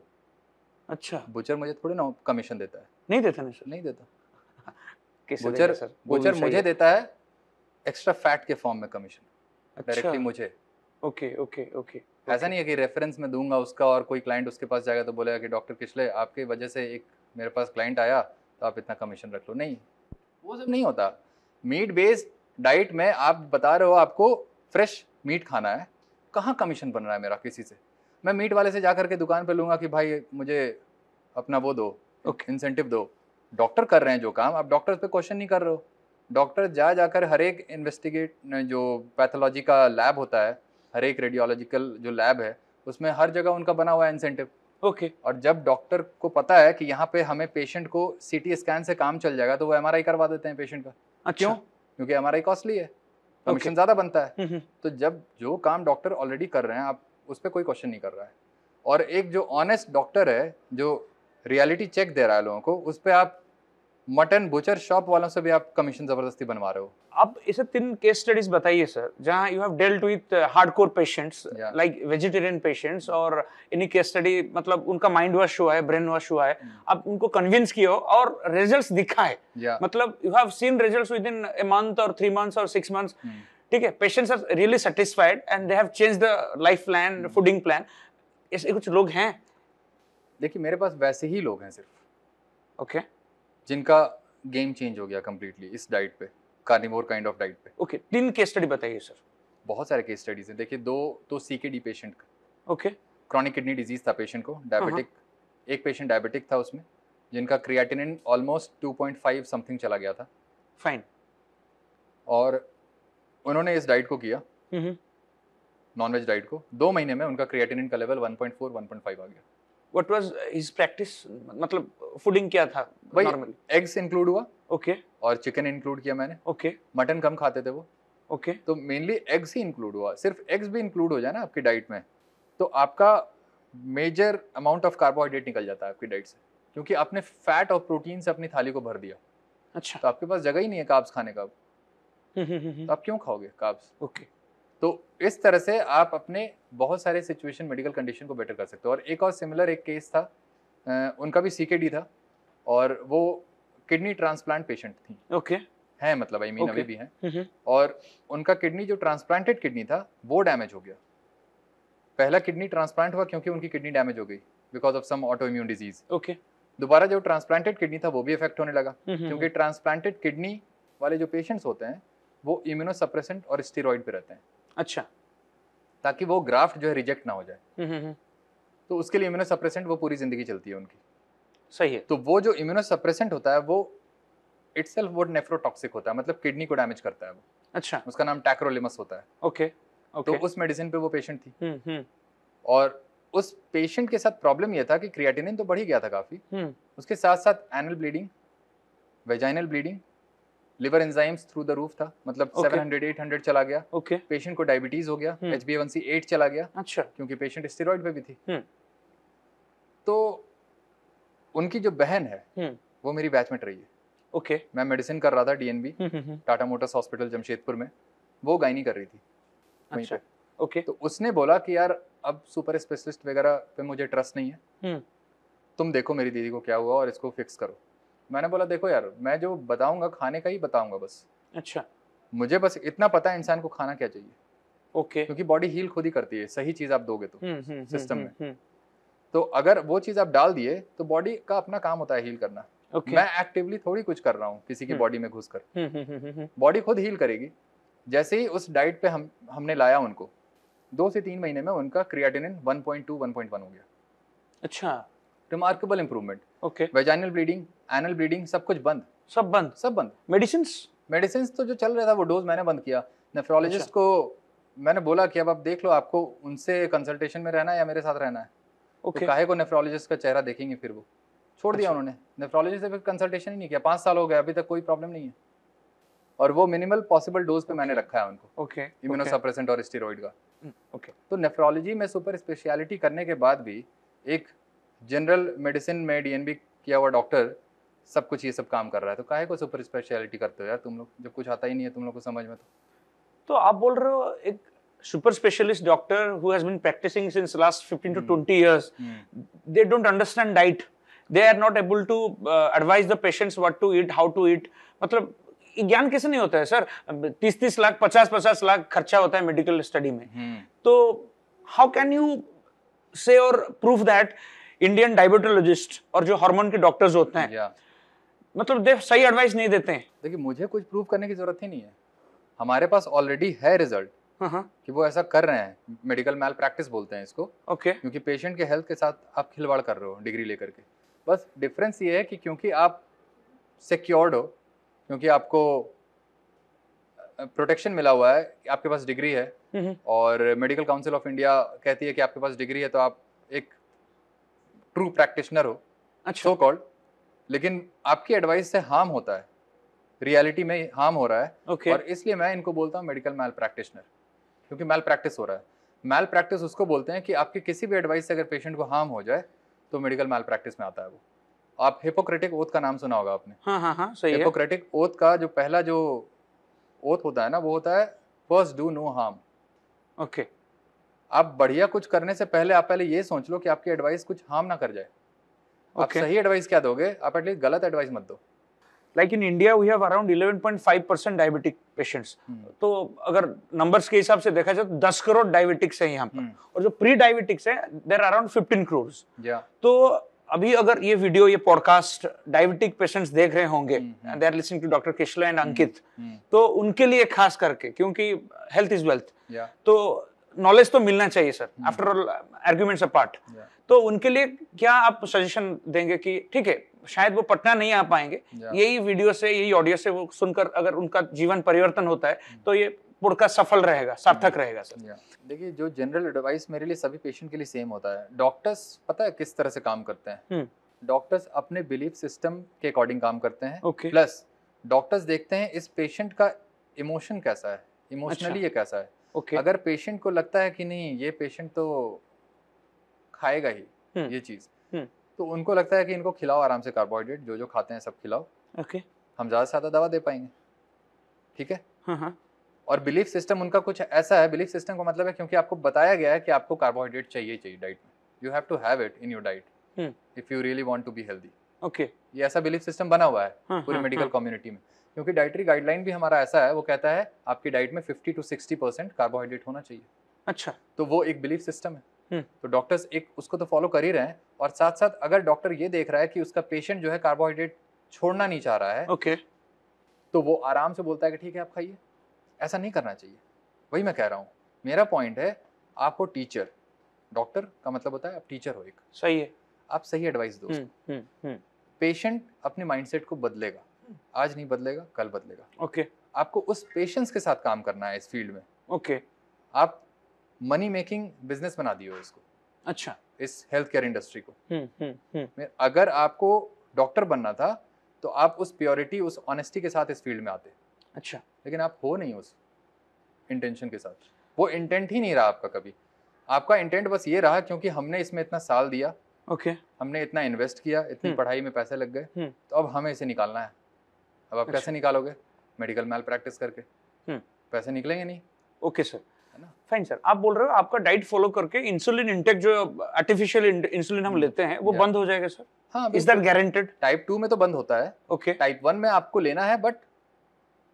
अच्छा। बुचर मुझे थोड़ी ना कमीशन देता है, नहीं देते ना सर। नहीं देता। कैसे देगा बुचर सर? वो भी बुचर सही मुझे है। देता है एक्स्ट्रा फैट के फॉर्म में कमीशन, अच्छा। डायरेक्टली मुझे। Okay okay okay. ऐसा नहीं है कि रेफरेंस में दूंगा उसका और कोई क्लाइंट उसके पास जाएगा तो बोलेगा कि डॉक्टर किशले आपके वजह से एक मेरे पास क्लाइंट आया तो आप इतना कमीशन रख लो। नहीं, वो सब नहीं होता। मीट बेस्ड डाइट में आप बता रहे हो आपको फ्रेश मीट खाना है, कहाँ कमीशन बन रहा है मेरा किसी से? मैं मीट वाले से जा करके दुकान पे लूंगा कि भाई मुझे अपना वो दो, इंसेंटिव दो। डॉक्टर कर रहे हैं जो काम, आप डॉक्टर पे क्वेश्चन नहीं कर रहे हो। डॉक्टर जाकर हर एक इन्वेस्टिगेट जो पैथोलॉजी का लैब होता है, हर एक रेडियोलॉजिकल जो लैब है, उसमें हर जगह उनका बना हुआ है इंसेंटिव। ओके। और जब डॉक्टर को पता है कि यहाँ पे हमें पेशेंट को सीटी स्कैन से काम चल जाएगा, तो वो एमआरआई करवा देते हैं पेशेंट का। अच्छा। क्यों? क्योंकि एमआरआई कॉस्टली है, कमीशन ज्यादा बनता है। तो जब जो काम डॉक्टर ऑलरेडी कर रहे हैं, आप उस पर कोई क्वेश्चन नहीं कर रहा है, और एक जो ऑनेस्ट डॉक्टर है जो रियलिटी चेक दे रहा है लोगों को, उस पर आप मटन बुचर शॉप वालों से भी आप कमीशन जबरदस्ती बनवा रहे हो। आप इसे 3 केस स्टडीज बताइए सर, जहां you have dealt with hardcore patients like vegetarian patients, और इन केस स्टडी मतलब उनका माइंड वॉश हुआ है, ब्रेन वॉश हुआ है, आप उनको कन्विंस किए हो और रिजल्ट्स दिखाए। मतलब you have seen results within a month और 3 months और 6 months। ठीक है, patients are really satisfied and they have changed the life plan, fooding plan. ऐसे कुछ लोग हैं? देखिए मेरे पास वैसे ही लोग हैं सिर्फ, ओके, जिनका गेम चेंज हो गया कंप्लीटली इस डाइट पे, कार्निवोर काइंड ऑफ डाइट पे। ओके, 3 केस स्टडी बताइए सर। बहुत सारे केस स्टडीज हैं। देखिए दो तो सीकेडी पेशेंट का, ओके, क्रॉनिक किडनी डिजीज था पेशेंट को, डायबिटिक, एक पेशेंट डायबिटिक था उसमें, जिनका क्रिएटिनिन ऑलमोस्ट 2.5 समथिंग चला गया था। फाइन। और उन्होंने इस डाइट को किया, नॉनवेज डाइट को, 2 महीने में उनका क्रिएटिनिन का लेवल 1.4 1.5 आ गया। What was his practice? मतलब फूडिंग क्या था नॉर्मली? एग्स इंक्लूड हुआ, ओके, और चिकन इंक्लूड किया मैंने। ओके, मटन कम खाते थे वो, ओके, तो मेनली एग्स ही इंक्लूड हुआ। सिर्फ एग्स भी इंक्लूड हो जाए ना आपकी डाइट में, तो आपका मेजर अमाउंट ऑफ कार्बोहाइड्रेट निकल जाता है आपकी डाइट से, क्योंकि आपने फैट और प्रोटीन से अपनी थाली को भर दिया। अच्छा, तो आपके पास जगह ही नहीं है कार्ब्स खाने का, तो आप क्यों खाओगे कार्ब्स? ओके। तो इस तरह से आप अपने बहुत सारे सिचुएशन, मेडिकल कंडीशन को बेटर कर सकते हो। और एक और सिमिलर एक केस था, उनका भी सीकेडी था, और वो किडनी ट्रांसप्लांट पेशेंट थी। ओके, है मतलब आई मीन Okay. अभी भी हैं। और उनका किडनी जो ट्रांसप्लांटेड किडनी था वो डैमेज हो गया। पहला किडनी ट्रांसप्लांट हुआ क्योंकि उनकी किडनी डैमेज हो गई because of some auto immune disease. Okay, दोबारा जो ट्रांसप्लांटेड किडनी था वो भी इफेक्ट होने लगा, क्योंकि ट्रांसप्लांटेड किडनी वाले जो पेशेंट्स होते हैं वो इम्यूनोसप्रेसेंट और स्टेरॉइड पे रहते हैं। अच्छा, ताकि वो ग्राफ्ट जो है रिजेक्ट ना हो जाए। तो उसके लिए इम्यूनोसप्रेसेंट वो पूरी जिंदगी चलती है उनकी। सही है। तो वो जो इम्यूनोसप्रेसेंट होता है वो इटसेल्फ वो नेफ्रोटॉक्सिक होता है, मतलब किडनी को डैमेज करता है वो। अच्छा, उसका नाम टैक्रोलिमस होता है। ओके, तो ओके। उस मेडिसिन पे वो पेशेंट थी, और उस पेशेंट के साथ प्रॉब्लम ये था कि क्रिएटिनिन तो बढ़ ही गया था काफी, उसके साथ साथ anal bleeding, vaginal bleeding, liver enzymes through the roof था, मतलब 700-800 चला गया। पेशेंट को डायबिटीज हो गया, HbA1c 8 चला गया। अच्छा। क्योंकि पेशेंट स्टेरॉइड पे भी थी। तो उनकी जो बहन है वो मेरी बैचमेट रही है। मैं मेडिसिन कर रहा था DNB Tata Motors hospital Jamshedpur में, वो गायनी कर रही थी वहीं पे। तो उसने बोला कि यार अब सुपर स्पेशलिस्ट वगैरह पे मुझे ट्रस्ट नहीं है, तुम देखो मेरी दीदी को क्या हुआ और इसको फिक्स करो। मैंने बोला देखो यार, मैं जो बताऊंगा खाने का ही बताऊंगा बस। अच्छा। मुझे बस इतना पता है इंसान को खाना क्या चाहिए। क्योंकि बॉडी हील खुद ही करती है, सही चीज आप दोगे तो सिस्टम में। तो अगर वो चीज आप डाल दिए तो बॉडी का अपना काम होता है हील करना। मैं एक्टिवली थोड़ी कुछ कर रहा हूँ किसी की बॉडी में घुसकर, बॉडी खुद हील करेगी। जैसे ही उस डाइट पे हमने लाया उनको, 2 से 3 महीने में उनका क्रिएटिनिन 1.2-1.1 हो गया। अच्छा। Remarkable improvement. Vaginal bleeding, anal bleeding सब कुछ बंद, सब बंद। मेडिसिन तो जो चल रहा था वो डोज मैंने बंद किया। नेफ्रोलॉजिस्ट को मैंने बोला कि अब आप देख लो, आपको उनसे कंसल्टेशन में रहना है या मेरे साथ रहना है। तो काहे को नेफ्रोलॉजिस्ट का चेहरा देखेंगे, फिर वो छोड़ दिया उन्होंने। नेफ्रोलॉजिस्ट से फिर कंसल्टेशन ही नहीं किया। 5 साल हो गए, अभी तक कोई प्रॉब्लम नहीं है। और वो मिनिमल पॉसिबल डोज पे मैंने रखा है उनको, इम्यूनोसप्रेसेंट और स्टेरॉइड का। तो नेफ्रोलॉजी में सुपर स्पेशलिटी करने के बाद भी एक जनरल मेडिसिन में DNB किया हुआ डॉक्टर सब कुछ ये सब काम कर रहा है, तो काहे को सुपर स्पेशलिटी करते हो यार तुम लोग, जब कुछ आता ही नहीं है तुम लोग को समझ में। तो आप बोल रहे हो एक super specialist doctor who has been practicing since last 15 to 20 years, they don't understand diet, they are not able to advise the patients what to eat, how to eat। मतलब ज्ञान कैसे नहीं होता है सर? 30-30 लाख 50-50 लाख खर्चा होता है मेडिकल स्टडी में। तो how can you say or prove that Indian diabetologist और जो हार्मोन के डॉक्टर्स होते हैं मतलब दे सही एडवाइस नहीं देते हैं? देखिए मुझे कुछ प्रूव करने की जरूरत ही नहीं है, हमारे पास ऑलरेडी है रिजल्ट कि वो ऐसा कर रहे हैं। मेडिकल मैल प्रैक्टिस बोलते हैं इसको। क्योंकि पेशेंट के हेल्थ के साथ आप खिलवाड़ कर रहे हो डिग्री लेकर के। बस डिफरेंस ये है कि क्योंकि आप सिक्योर्ड हो, क्योंकि आपको प्रोटेक्शन मिला हुआ है, आपके पास डिग्री है और मेडिकल काउंसिल ऑफ इंडिया कहती है कि आपके पास डिग्री है तो आप एक ट्रू प्रैक्टिशनर हो, सो कॉल्ड। लेकिन आपकी एडवाइस से हार्म होता है, रियलिटी में हार्म हो रहा है। और इसलिए मैं इनको बोलता हूँ मेडिकल मैल प्रैक्टिशनर, क्योंकि मैल प्रैक्टिस हो रहा है। मैल प्रैक्टिस उसको बोलते हैं कि आपकी किसी भी एडवाइस से अगर पेशेंट को हार्म हो जाए तो मेडिकल मैल प्रैक्टिस में आता है वो। आप हिपोक्रेटिक ओथ का नाम सुना होगा आपने। हाँ, सही है। हिपोक्रेटिक ओथ का जो पहला जो ओथ होता है ना, वो होता है फर्स्ट डू नो हार्म। आप बढ़िया कुछ करने से पहले आप पहले ये सोच लो कि आपकी एडवाइस कुछ हार्म ना कर जाए। आप सही एडवाइस क्या दोगे, आप एटलीस्ट गलत एडवाइस मत दो। Like in India, we have around 11.5% diabetic patients. तो अगर नंबर्स के हिसाब से देखा जाए तो 10 करोड़ डायबिटिक्स हैं यहाँ पर, और जो प्री डायबिटिक्स है देयर अराउंड 15 करोड़। तो अभी अगर ये वीडियो, ये पॉडकास्ट डायबिटिक पेशेंट्स देख रहे होंगे, they are listening to doctor Kishlay and Ankit, तो उनके लिए खास करके, क्योंकि हेल्थ इज वेल्थ, तो नॉलेज तो मिलना चाहिए sir, after all arguments apart. तो उनके लिए क्या आप सजेशन देंगे कि ठीक है शायद वो पटना नहीं आ पाएंगे, यही वीडियो से, यही ऑडियो से वो सुनकर अगर उनका जीवन परिवर्तन होता है तो ये पॉडकास्ट सफल रहेगा, सार्थक रहेगा सर? देखिए जो जनरल एडवाइस मेरे लिए सभी पेशेंट के लिए सेम होता है। डॉक्टर्स पता है किस तरह से काम करते हैं? डॉक्टर्स अपने बिलीफ सिस्टम के अकॉर्डिंग काम करते हैं। प्लस डॉक्टर्स देखते हैं इस पेशेंट का इमोशन कैसा है, इमोशनली ये कैसा है। अगर पेशेंट को लगता है कि नहीं ये पेशेंट तो खाएगा ही ये चीज, तो उनको लगता है कि इनको खिलाओ आराम से, कार्बोहाइड्रेट जो जो खाते हैं सब खिलाओ, हम ज्यादा से ज्यादा दवा दे पाएंगे। ठीक है। और बिलीफ सिस्टम उनका कुछ ऐसा है, बिलीफ सिस्टम का मतलब है क्योंकि आपको बताया गया है कि आपको कार्बोहाइड्रेट चाहिए डाइट में, you have to have it in your diet if you really want to be healthy. ये ऐसा बिलीफ सिस्टम बना हुआ है पूरी मेडिकल कम्युनिटी में, क्योंकि डाइटरी गाइडलाइन भी हमारा ऐसा है, वो कहता है आपकी डाइट में 50 to 60% कार्बोहाइड्रेट होना चाहिए। अच्छा, तो वो एक बिलीफ सिस्टम है। तो डॉक्टर्स एक उसको तो फॉलो कर ही रहे हैं, और साथ साथ अगर डॉक्टर ये देख रहा है कि उसका पेशेंट जो है कार्बोहाइड्रेट छोड़ना नहीं चाह रहा है, तो वो आराम से बोलता है कि ठीक है आप खाइए। ऐसा नहीं करना चाहिए, वही मैं कह रहा हूँ। मेरा पॉइंट है आप हो टीचर, डॉक्टर का मतलब होता है आप टीचर हो एक, सही है, आप सही एडवाइस दो। पेशेंट अपने माइंडसेट को बदलेगा, आज नहीं बदलेगा कल बदलेगा। आपको उस पेशेंस के साथ काम करना है इस फील्ड में। आप मनी मेकिंग बिजनेस बना दियो इसको। अच्छा। इस हेल्थ केयर इंडस्ट्री को। अगर आपको डॉक्टर बनना था तो आप उस प्योरिटी, उस ऑनेस्टी के साथ इस फील्ड में आते। अच्छा। लेकिन आप हो नहीं उस इंटेंशन के साथ, वो इंटेंट ही नहीं रहा आपका कभी। आपका इंटेंट बस ये रहा क्योंकि हमने इसमें इतना साल दिया, ओके। हमने इतना इन्वेस्ट किया, इतनी पढ़ाई में पैसे लग गए, तो अब हमें इसे निकालना है। अब आप कैसे निकालोगे? मेडिकल मैल प्रैक्टिस करके पैसे निकलेंगे नहीं। ओके सर, है ना? Fine sir. आप बोल रहे हो आपका डाइट फॉलो करके इंसुलिन इंटेक जो आर्टिफिशियल इंसुलिन हम लेते हैं वो बंद हो जाएगा सर? हाँ, इज दैट गारंटेड? टाइप 2 में तो बंद होता है। ओके। टाइप 1 में आपको लेना है, बट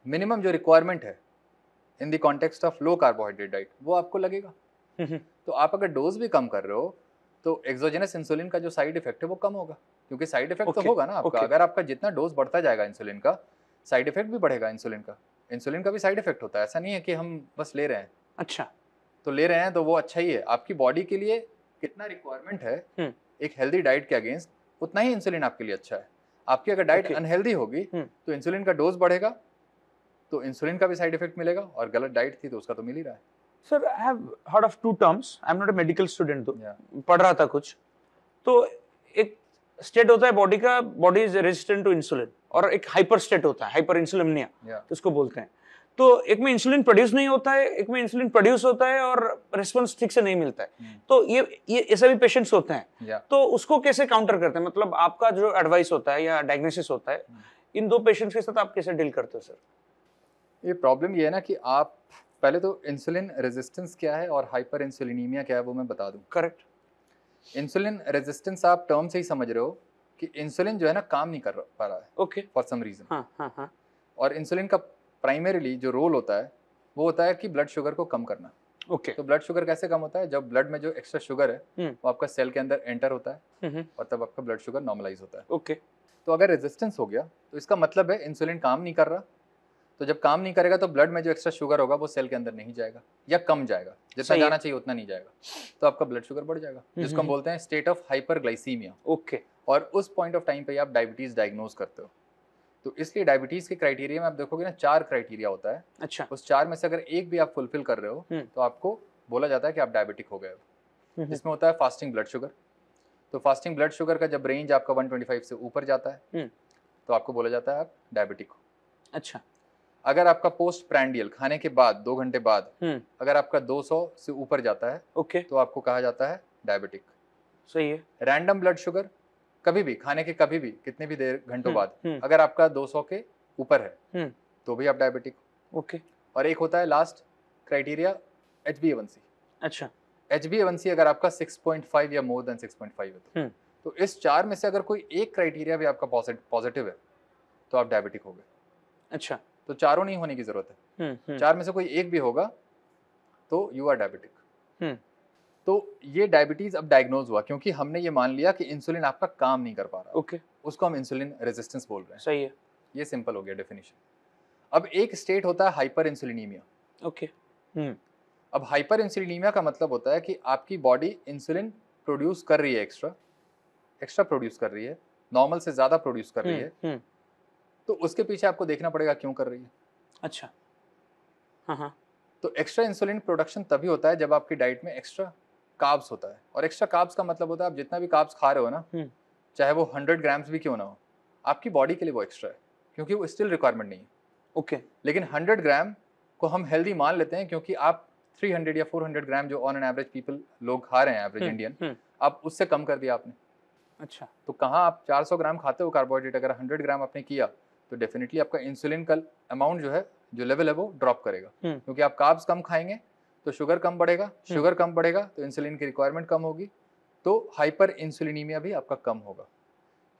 मिनिमम जो रिक्वायरमेंट है in the context of low carbohydrate diet वो आपको लगेगा। तो आप अगर डोज भी कम कर रहे हो तो एक्सोजेनस इंसुलिन का जो साइड इफेक्ट है वो कम होगा, क्योंकि साइड इफेक्ट तो होगा ना आपका। अगर आपका जितना डोज बढ़ता जाएगा इंसुलिन का, साइड इफेक्ट भी बढ़ेगा इंसुलिन का। इंसुलिन का भी साइड इफेक्ट होता है, ऐसा नहीं है कि हम बस ले रहे हैं। अच्छा, तो ले रहे हैं तो वो अच्छा ही है। आपकी बॉडी के लिए कितना रिक्वायरमेंट है एक हेल्दी डाइट के अगेंस्ट, उतना ही इंसुलिन आपके लिए अच्छा है। आपकी अगर डाइट अनहेल्दी होगी तो इंसुलिन का डोज बढ़ेगा, तो इंसुलिन का भी साइड इफेक्ट मिलेगा, और गलत डाइट थी तो उसका तो मिल ही रहा है। Sir I have heard of two terms, I am not a medical student, तो पढ़ रहा था कुछ। तो एक स्टेट होता है बॉडी का, body is resistant to insulin, और एक हाइपर स्टेट होता है, हाइपर इंसुलिनिया उसको बोलते हैं। तो एक में इंसुलिन प्रोड्यूस नहीं होता है, एक में इंसुलिन प्रोड्यूस होता है और रिस्पांस ठीक से नहीं मिलता है। तो ये ऐसे भी पेशेंट्स होते हैं। तो उसको कैसे काउंटर करते हैं? मतलब आपका जो एडवाइस होता है या डायग्नोसिस होता है, इन दो पेशेंट्स के साथ आप कैसे डील करते हो सर? ये प्रॉब्लम ये है ना कि आप पहले तो इंसुलिन रेजिस्टेंस क्या है और हाइपर इंसुलिनीमिया क्या है वो मैं बता दूं। करेक्ट। इंसुलिन रेजिस्टेंस आप टर्म से ही समझ रहे हो कि इंसुलिन जो है ना काम नहीं कर पा रहा है, ओके, फॉर सम रीजन। हाँ। और इंसुलिन का प्राइमरीली जो रोल होता है वो होता है कि ब्लड शुगर को कम करना। ओके। तो ब्लड शुगर कैसे कम होता है? जब ब्लड में जो एक्स्ट्रा शुगर है वो आपका सेल के अंदर एंटर होता है और तब आपका ब्लड शुगर नॉर्मलाइज होता है। ओके। तो अगर रेजिस्टेंस हो गया तो इसका मतलब है इंसुलिन काम नहीं कर रहा। तो जब काम नहीं करेगा तो ब्लड में जो एक्स्ट्रा शुगर होगा वो सेल के अंदर नहीं जाएगा या कम जाएगा, जितना जाना चाहिए उतना नहीं जाएगा, तो आपका ब्लड शुगर बढ़ जाएगा, जिसको हम बोलते हैं स्टेट ऑफ हाइपरग्लाइसीमिया। ओके। और उस पॉइंट ऑफ टाइम पे आप डायबिटीज डायग्नोज करते हो। तो इसलिए डायबिटीज के क्राइटेरिया में आप देखोगे ना 4 क्राइटेरिया होता है। अच्छा। उस 4 में से अगर एक भी आप फुलफिल कर रहे हो तो आपको बोला जाता है कि आप डायबिटिक हो गए हो। जिसमें होता है फास्टिंग ब्लड शुगर। तो फास्टिंग ब्लड शुगर का जब रेंज आपका 125 से ऊपर जाता है तो आपको बोला जाता है आप डायबिटिक हो। अच्छा। अगर आपका पोस्ट प्रैंडियल खाने के बाद 2 घंटे बाद अगर आपका 200 से ऊपर जाता है ओके, तो आपको कहा जाता है डायबिटिक। सही है। रैंडम ब्लड शुगर कभी भी खाने के कभी भी कितने भी देर घंटों बाद अगर आपका 200 के ऊपर है तो भी आप डायबिटिक। ओके। और एक होता है लास्ट क्राइटेरिया HbA1c। अच्छा। HbA1c अगर आपका 6.5 या मोर देन 6.5 है तो इस 4 में से अगर कोई एक क्राइटेरिया भी आपका पॉजिटिव है तो आप डायबिटिक हो गए। अच्छा। तो चारों नहीं होने की जरूरत है, 4 में से कोई एक भी होगा तो यू आर डायबिटिक। तो ये डायबिटीज अब डायग्नोज हुआ क्योंकि हमने ये मान लिया कि इंसुलिन आपका काम नहीं कर पा रहा। ओके। उसको हम इंसुलिन रेजिस्टेंस बोल रहे हैं। सही है। ये सिंपल हो गया डेफिनेशन। अब एक स्टेट होता है हाइपर इंसुलिनीमिया। ओके। अब हाइपर इंसुलिनीमिया का मतलब होता है कि आपकी बॉडी इंसुलिन प्रोड्यूस कर रही है, एक्स्ट्रा प्रोड्यूस कर रही है, नॉर्मल से ज्यादा प्रोड्यूस कर रही है। तो उसके पीछे आपको देखना पड़ेगा क्यों कर रही है। अच्छा। हाँ। तो एक्स्ट्रा इंसुलिन प्रोडक्शन तभी होता है जब आपकी डाइट में एक्स्ट्रा कार्ब्स होता है। और एक्स्ट्रा कार्ब्स का मतलब होता है आप जितना भी कार्ब्स खा रहे हो ना, चाहे वो 100 ग्राम्स भी क्यों ना हो, आपकी बॉडी के लिए वो एक्स्ट्रा है क्योंकि वो स्टिल रिक्वायरमेंट नहीं है। ओके। लेकिन 100 ग्राम को हम हेल्दी मान लेते हैं क्योंकि आप 300 या 400 ग्राम जो ऑन एन एवरेज पीपल लोग खा रहे हैं, एवरेज इंडियन, आप उससे कम कर दिया आपने। अच्छा। तो कहाँ आप 400 ग्राम खाते हो कार्बोहाइड्रेट, अगर 100 ग्राम आपने किया तो डेफिनेटली आपका इंसुलिन का अमाउंट जो है, जो लेवल है वो ड्रॉप करेगा क्योंकि आप कार्ब्स कम खाएंगे तो शुगर कम बढ़ेगा, शुगर कम बढ़ेगा तो इंसुलिन की रिक्वायरमेंट कम होगी, तो हाइपर इंसुलिनीमिया भी आपका कम होगा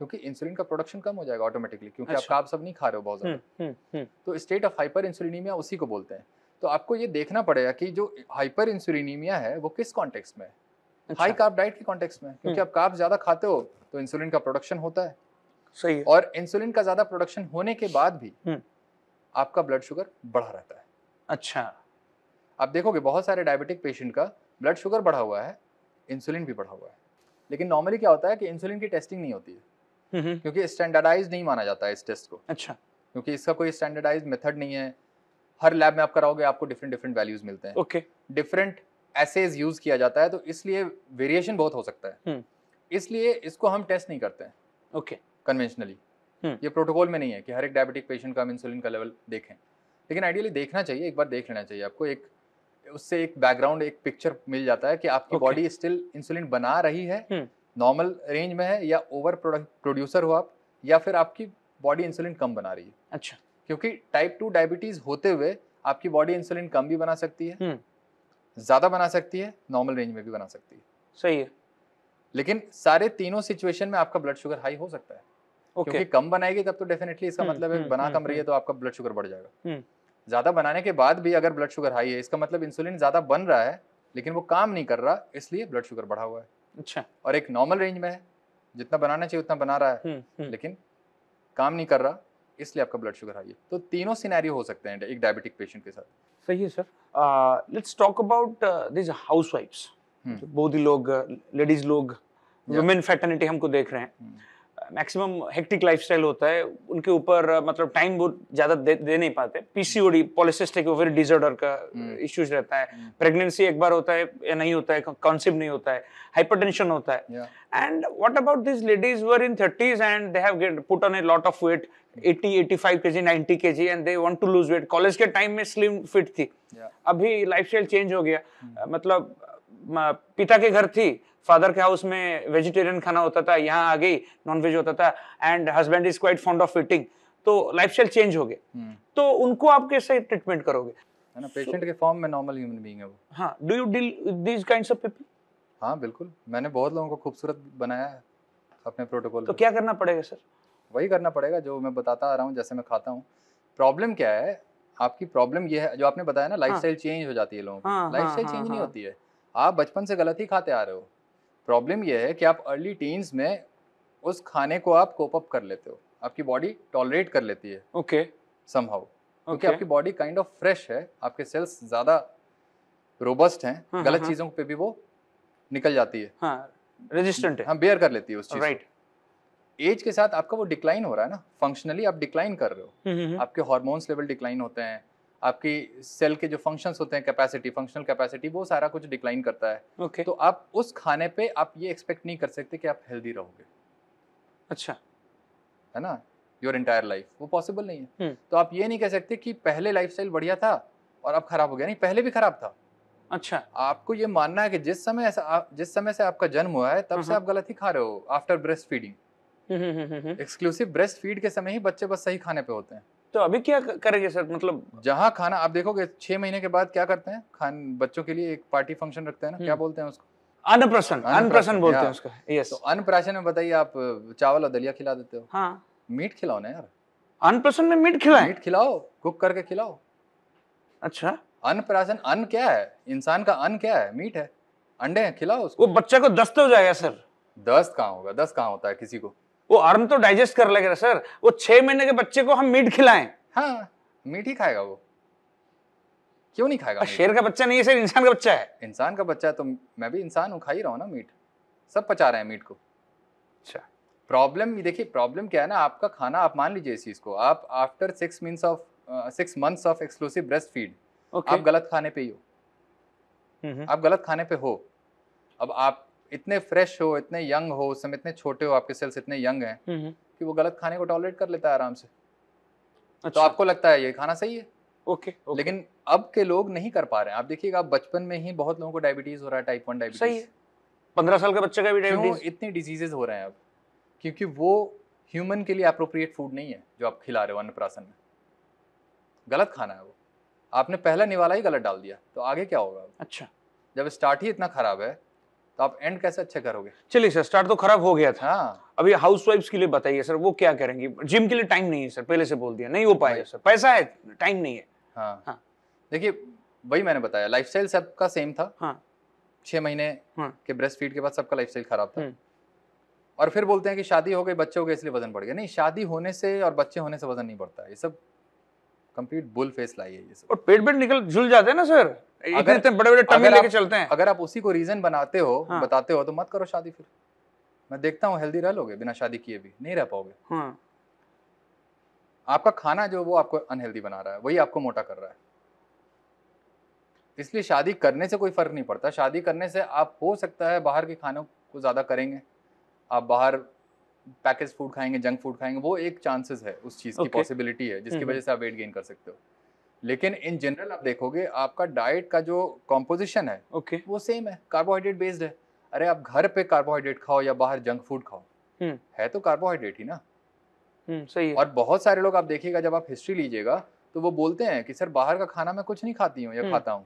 क्योंकि इंसुलिन का प्रोडक्शन कम हो जाएगा ऑटोमेटिकली क्योंकि आप कार्ब्स सब नहीं खा रहे हो बहुत ज्यादा। तो स्टेट ऑफ हाइपर इंसुलिनीमिया उसी को बोलते हैं। तो आपको ये देखना पड़ेगा कि जो हाइपर इंसुलिनीमिया है वो किस कॉन्टेक्स्ट में है। हाई कार्ब डाइट के कॉन्टेक्स्ट में, क्योंकि आप कार्ब्स ज्यादा खाते हो तो इंसुलिन का प्रोडक्शन होता है। सही है। और इंसुलिन का ज्यादा प्रोडक्शन होने के बाद भी आपका ब्लड शुगर बढ़ा रहता है। अच्छा। आप देखोगे बहुत सारे डायबिटिक पेशेंट का ब्लड शुगर बढ़ा हुआ है, इंसुलिन भी बढ़ा हुआ है, लेकिन नॉर्मली क्या होता है कि इंसुलिन की टेस्टिंग नहीं होती है क्योंकि स्टैंडर्डाइज नहीं माना जाता है इस टेस्ट को। अच्छा। क्योंकि इसका कोई स्टैंडर्डाइज मेथड नहीं है। हर लैब में आप कराओगे आपको डिफरेंट वैल्यूज मिलते हैं। ओके। डिफरेंट एसेज यूज किया जाता है, तो इसलिए वेरिएशन बहुत हो सकता है। इसलिए इसको हम टेस्ट नहीं करते हैं ओके कन्वेंशनली। ये प्रोटोकॉल में नहीं है कि हर एक डायबिटिक पेशेंट का हम इंसुलिन का लेवल देखें, लेकिन आइडियली देखना चाहिए, एक बार देख लेना चाहिए आपको। एक उससे एक बैकग्राउंड, एक पिक्चर मिल जाता है कि आपकी बॉडी स्टिल इंसुलिन बना रही है, नॉर्मल रेंज में है, या ओवर प्रोड्यूसर हो आप, या फिर आपकी बॉडी इंसुलिन कम बना रही है। अच्छा, क्योंकि टाइप 2 डायबिटीज होते हुए आपकी बॉडी इंसुलिन कम भी बना सकती है, ज्यादा बना सकती है, नॉर्मल रेंज में भी बना सकती है। सही है। लेकिन सारे तीनों सिचुएशन में आपका ब्लड शुगर हाई हो सकता है। क्योंकि कम बनाएगी तब तो डेफिनेटली इसका मतलब है बना कम रही है तो आपका ब्लड शुगर बढ़ जाएगा। ज्यादा बनाने के बाद भी अगर ब्लड शुगर हाई है, इसका मतलब इंसुलिन ज्यादा बन रहा है लेकिन वो काम नहीं कर रहा, इसलिए ब्लड शुगर बढ़ा हुआ है। अच्छा, और एक नॉर्मल रेंज में है, जितना बनाना चाहिए उतना बना रहा है, लेकिन काम नहीं कर रहा, इसलिए आपका ब्लड शुगर हाई है। तो तीनों सिनेरियो हो सकते हैं एक डायबिटिक पेशेंट के साथ। सही है sir. Let's talk about this हाउसवाइफ्स, बोधी लोग, लेडीज लोग, वुमेन फैटर्निटी हमको देख रहे हैं। मैक्सिमम हेक्टिक लाइफस्टाइल होता है, उनके ऊपर मतलब टाइम बहुत ज्यादा दे नहीं पाते। पीसीओडी, पॉलिसिस्टिक ओवरी डिसऑर्डर का इश्यूज रहता है, प्रेगनेंसी एक बार होता है या नहीं होता है, कॉन्सेप्ट नहीं होता है, हाइपरटेंशन होता है। And what about this ladies were in 30s and they have get put on a lot of weight, 80 85 kg 90 kg and they want to lose weight. College के टाइम में स्लिम फिट थी, अभी lifestyle change हो गया। मतलब पिता के घर थी, फादर के हाउस में वेजिटेरियन खाना होता था, यहाँ आ गई नॉन वेज होता था, and husband is quite fond of eating, तो लाइफस्टाइल चेंज हो गया। तो उनको आप कैसे ट्रीटमेंट करोगे? है ना, पेशेंट के फॉर्म में नॉर्मल ह्यूमन बीइंग है वो। हाँ, do you deal with these kinds of people? हाँ बिल्कुल, मैंने बहुत लोगों को खूबसूरत बनाया है अपने प्रोटोकॉल। तो क्या करना पड़ेगा सर? वही करना पड़ेगा जो मैं बताता आ रहा हूँ, जैसे मैं खाता हूँ। प्रॉब्लम क्या है आपकी? प्रॉब्लम ये है जो आपने बताया ना, लाइफस्टाइल चेंज हो जाती है लोगों की। लाइफस्टाइल चेंज नहीं होती है, आप बचपन से गलत ही खाते आ रहे हो। प्रॉब्लम यह है कि आप अर्ली टीन्स में उस खाने को आप कोप अप कर लेते हो, आपकी बॉडी टॉलरेट कर लेती है ओके समहाउ, क्योंकि आपकी बॉडी काइंड ऑफ फ्रेश है, आपके सेल्स ज्यादा रोबस्ट हैं, गलत चीजों पे भी वो निकल जाती है, रेजिस्टेंट है, बेयर कर लेती है उस चीज राइट। एज के साथ आपका वो डिक्लाइन हो रहा है ना, फंक्शनली आप डिक्लाइन कर रहे हो, आपके हार्मोन्स लेवल डिक्लाइन होते हैं, आपकी सेल के जो फंक्शंस होते हैं, कैपेसिटी, फंक्शनल कैपेसिटी, वो सारा कुछ डिक्लाइन करता है। तो आप उस खाने पे आप ये एक्सपेक्ट नहीं कर सकते कि आप हेल्दी रहोगे। अच्छा, है ना, योर एंटायर लाइफ, वो पॉसिबल नहीं है। तो आप ये नहीं कह सकते कि पहले लाइफस्टाइल बढ़िया था और अब खराब हो गया, नहीं, पहले भी खराब था। अच्छा, आपको ये मानना है कि जिस समय से आपका जन्म हुआ है तब से आप गलत ही खा रहे हो। After breast feeding, exclusive breast feed के समय ही बच्चे बस सही खाने पे होते हैं। तो अभी क्या करेंगे सर? मतलब जहाँ खाना आप देखोगे 6 महीने के बाद क्या करते हैं, बच्चों के लिए एक पार्टी फंक्शन रखते हैं ना, क्या बोलते हैं उसको? अन्नप्राशन बोलते हैं उसको। यस। तो अन्नप्राशन में बताइए, आप चावल और दलिया खिला देते हो। हाँ, मीट खिलाओ ना यार। अन्नप्राशन में मीट खिलाएं? मीट खिलाओ, कुक करके खिलाओ। अच्छा, अन्नप्राशन, अन्न क्या है? इंसान का अन्न क्या है? मीट है, अंडे हैं, खिलाओ उसको। वो बच्चा को दस्त हो जाएगा सर। दस्त कहाँ होगा? दस्त कहाँ होता है किसी को? वो अर्न तो डाइजेस्ट कर लेगा सर। वो 6 महीने के बच्चे को हम मीट खिलाएं? हाँ, मीट ही खाएगा वो, क्यों नहीं खाएगा? शेर का बच्चा नहीं है सर, इंसान का बच्चा है। इंसान का बच्चा है तो मैं भी इंसान हूँ, खा ही रहा हूँ ना मीट, सब पचा रहे हैं मीट को। अच्छा, प्रॉब्लम देखिए, प्रॉब्लम क्या है ना, आपका खाना, आप मान लीजिए इस चीज को, आप after 6 months of exclusive breast feed आप गलत खाने पे ही हो। आप गलत खाने पे हो। अब आप इतने फ्रेश हो, इतने यंग हो, उस समय इतने छोटे हो, आपके सेल्स इतने यंग हैं कि वो गलत खाने को टॉलरेट कर लेता है आराम से। अच्छा। तो आपको लगता है ये खाना सही है। ओके। लेकिन अब के लोग नहीं कर पा रहे हैं। आप देखिएगा, आप बचपन में ही बहुत लोगों को डायबिटीज हो रहा है, टाइप 1 डायबिटीज। सही है, 15 साल का बच्चे का भी डायबिटीज। इतनी डिजीजेज हो रहे हैं अब, क्योंकि वो ह्यूमन के लिए अप्रोप्रिएट फूड नहीं है जो आप खिला रहे हो अन्नप्राशन में। गलत खाना है वो, आपने पहला निवाला ही गलत डाल दिया, तो आगे क्या होगा? अच्छा, जब स्टार्ट ही इतना खराब है तो आप एंड कैसे अच्छे करोगे? चलिए सर, स्टार्ट तो खराब हो गया था। हाँ। अभी हाउसवाइफ्स के लिए बताइए सर, वो क्या करेंगी? जिम के लिए टाइम नहीं है सर, पहले से बोल दिया, नहीं हो पाएगा सर, पैसा है, टाइम नहीं है। हाँ। देखिए, वही मैंने बताया, लाइफस्टाइल सबका सेम था। हाँ। 6 महीने के ब्रेस्ट फीड के बाद सबका लाइफस्टाइल खराब था। और फिर बोलते हैं कि शादी हो गई, बच्चे हो गए, इसलिए वजन बढ़ गया। नहीं, शादी होने से और बच्चे होने से वजन नहीं बढ़ता है, ये सब कंप्लीट बुल फेस लाई है ये सब। और पेट निकल झुल जाते हैं ना सर, इतने बड़े-बड़े टमी लेके चलते हैं। अगर आप उसी को रीजन बनाते हो, बताते हो, तो मत करो शादी। फिर मैं देखता हूँ हेल्दी रह लोगे, बिना शादी किए भी नहीं रह पाओगे। हाँ। आपका खाना जो वो आपको अनहेल्दी बना रहा है, वही आपको मोटा कर रहा है। इसलिए शादी करने से कोई फर्क नहीं पड़ता। शादी करने से आप हो सकता है बाहर के खानों को ज़्यादा करेंगे, आप बाहर पैकेज फूड खाएंगे, जंक फूड खाएंगे, वो एक चांसेस है, उस चीज़ की पॉसिबिलिटी है जिसकी वजह से आप वेट गेन कर सकते हो। लेकिन इन जनरल आप देखोगे आपका डाइट का जो कॉम्पोजिशन है वो सेम है, कार्बोहाइड्रेट बेस्ड है। अरे आप घर पे कार्बोहाइड्रेट खाओ या बाहर जंक फूड खाओ, है तो कार्बोहाइड्रेट ही ना। सही है। और बहुत सारे लोग आप देखिएगा, जब आप हिस्ट्री लीजिएगा तो वो बोलते हैं कि सर बाहर का खाना मैं कुछ नहीं खाती हूँ या खाता हूँ,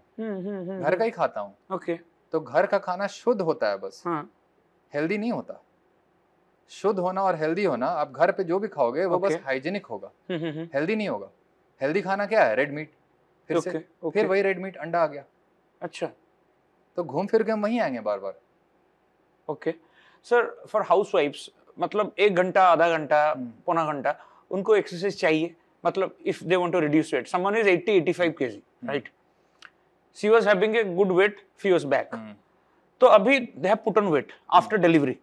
घर का ही खाता हूँ। तो घर का खाना शुद्ध होता है बस, हेल्दी नहीं होता। शुद्ध होना और हेल्दी होना, आप घर पे जो भी खाओगे वो बस हाइजीनिक होगा, हेल्दी नहीं होगा। हेल्दी खाना क्या है? रेड मीट, फिर वही रेड मीट, अंडा आ गया। अच्छा, तो घूम फिर के हम वहीं आएंगे बार बार। ओके सर, फॉर हाउसवाइफ्स मतलब 1 घंटा, आधा घंटा, पौना घंटा उनको एक्सरसाइज चाहिए। मतलब if they want to reduce weight, someone is 80-85 kg, राइट? She was having a good weight few years back, तो अभी they have put on weight after delivery,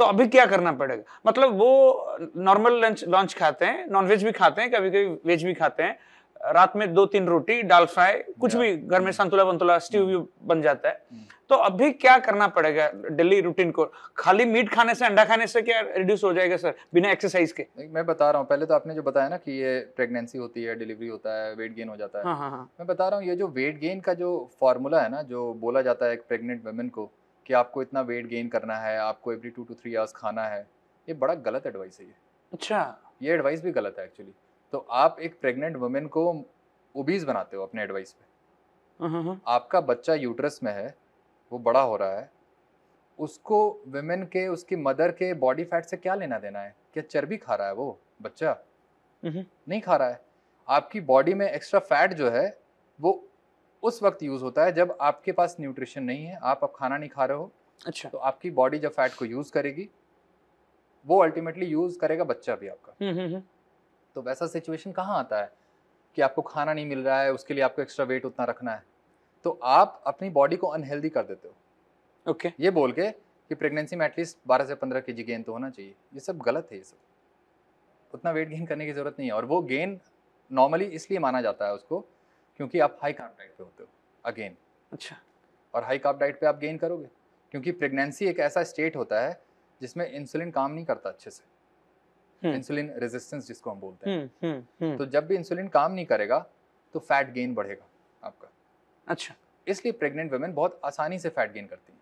तो अभी क्या करना पड़ेगा? मतलब वो नॉर्मल लंच खाते हैं, नॉनवेज भी खाते हैं, कभी कभी वेज भी खाते हैं, रात में 2-3 रोटी, दाल फ्राई, कुछ भी घर में संतुला वंतुला स्ट्यू भी बन जाता है। तो अभी क्या करना पड़ेगा डेली रूटीन को? खाली मीट खाने से, अंडा खाने से क्या रिड्यूस हो जाएगा सर बिना एक्सरसाइज के? मैं बता रहा हूँ, पहले तो आपने जो बताया ना कि ये प्रेगनेंसी होती है, डिलीवरी होता है, वेट गेन हो जाता है। हाँ। मैं बता रहा हूँ, ये जो वेट गेन का जो फॉर्मूला है ना, जो बोला जाता है एक प्रेग्नेंट वुमेन को कि आपको इतना वेट गेन करना है, आपको एवरी 2 to 3 आवर्स खाना है, ये बड़ा गलत एडवाइस है ये। अच्छा, ये एडवाइस भी गलत है एक्चुअली। तो आप एक प्रेग्नेंट वुमेन को ओबीज बनाते हो अपने एडवाइस पे। आपका बच्चा यूट्रस में है, वो बड़ा हो रहा है, उसको विमेन के, उसकी मदर के बॉडी फैट से क्या लेना देना है? क्या चर्बी खा रहा है वो बच्चा? नहीं खा रहा है। आपकी बॉडी में एक्स्ट्रा फैट जो है वो उस वक्त यूज होता है जब आपके पास न्यूट्रिशन नहीं है, आप अब खाना नहीं खा रहे हो। अच्छा, तो आपकी बॉडी जब फैट को यूज करेगी, वो अल्टीमेटली यूज करेगा बच्चा भी आपका। तो वैसा सिचुएशन कहाँ आता है कि आपको खाना नहीं मिल रहा है, उसके लिए आपको एक्स्ट्रा वेट उतना रखना है, तो आप अपनी बॉडी को अनहेल्दी कर देते हो। ये बोल के कि प्रेगनेंसी में एटलीस्ट 12 से 15 kg गेन तो होना चाहिए। ये सब गलत है। ये सब उतना वेट गेन करने की जरूरत नहीं है। और वो गेन नॉर्मली इसलिए माना जाता है उसको क्योंकि आप हाई कार्ब डाइट पे होते हो अगेन। अच्छा, और हाई कार्ब डाइट पे आप गेन करोगे क्योंकि प्रेगनेंसी एक ऐसा स्टेट होता है जिसमें इंसुलिन काम नहीं करता अच्छे से, इंसुलिन रेजिस्टेंस जिसको हम बोलते हैं। तो जब भी इंसुलिन काम नहीं करेगा तो फैट गेन बढ़ेगा आपका। अच्छा, इसलिए प्रेग्नेंट वुमेन बहुत आसानी से फैट गेन करती हैं।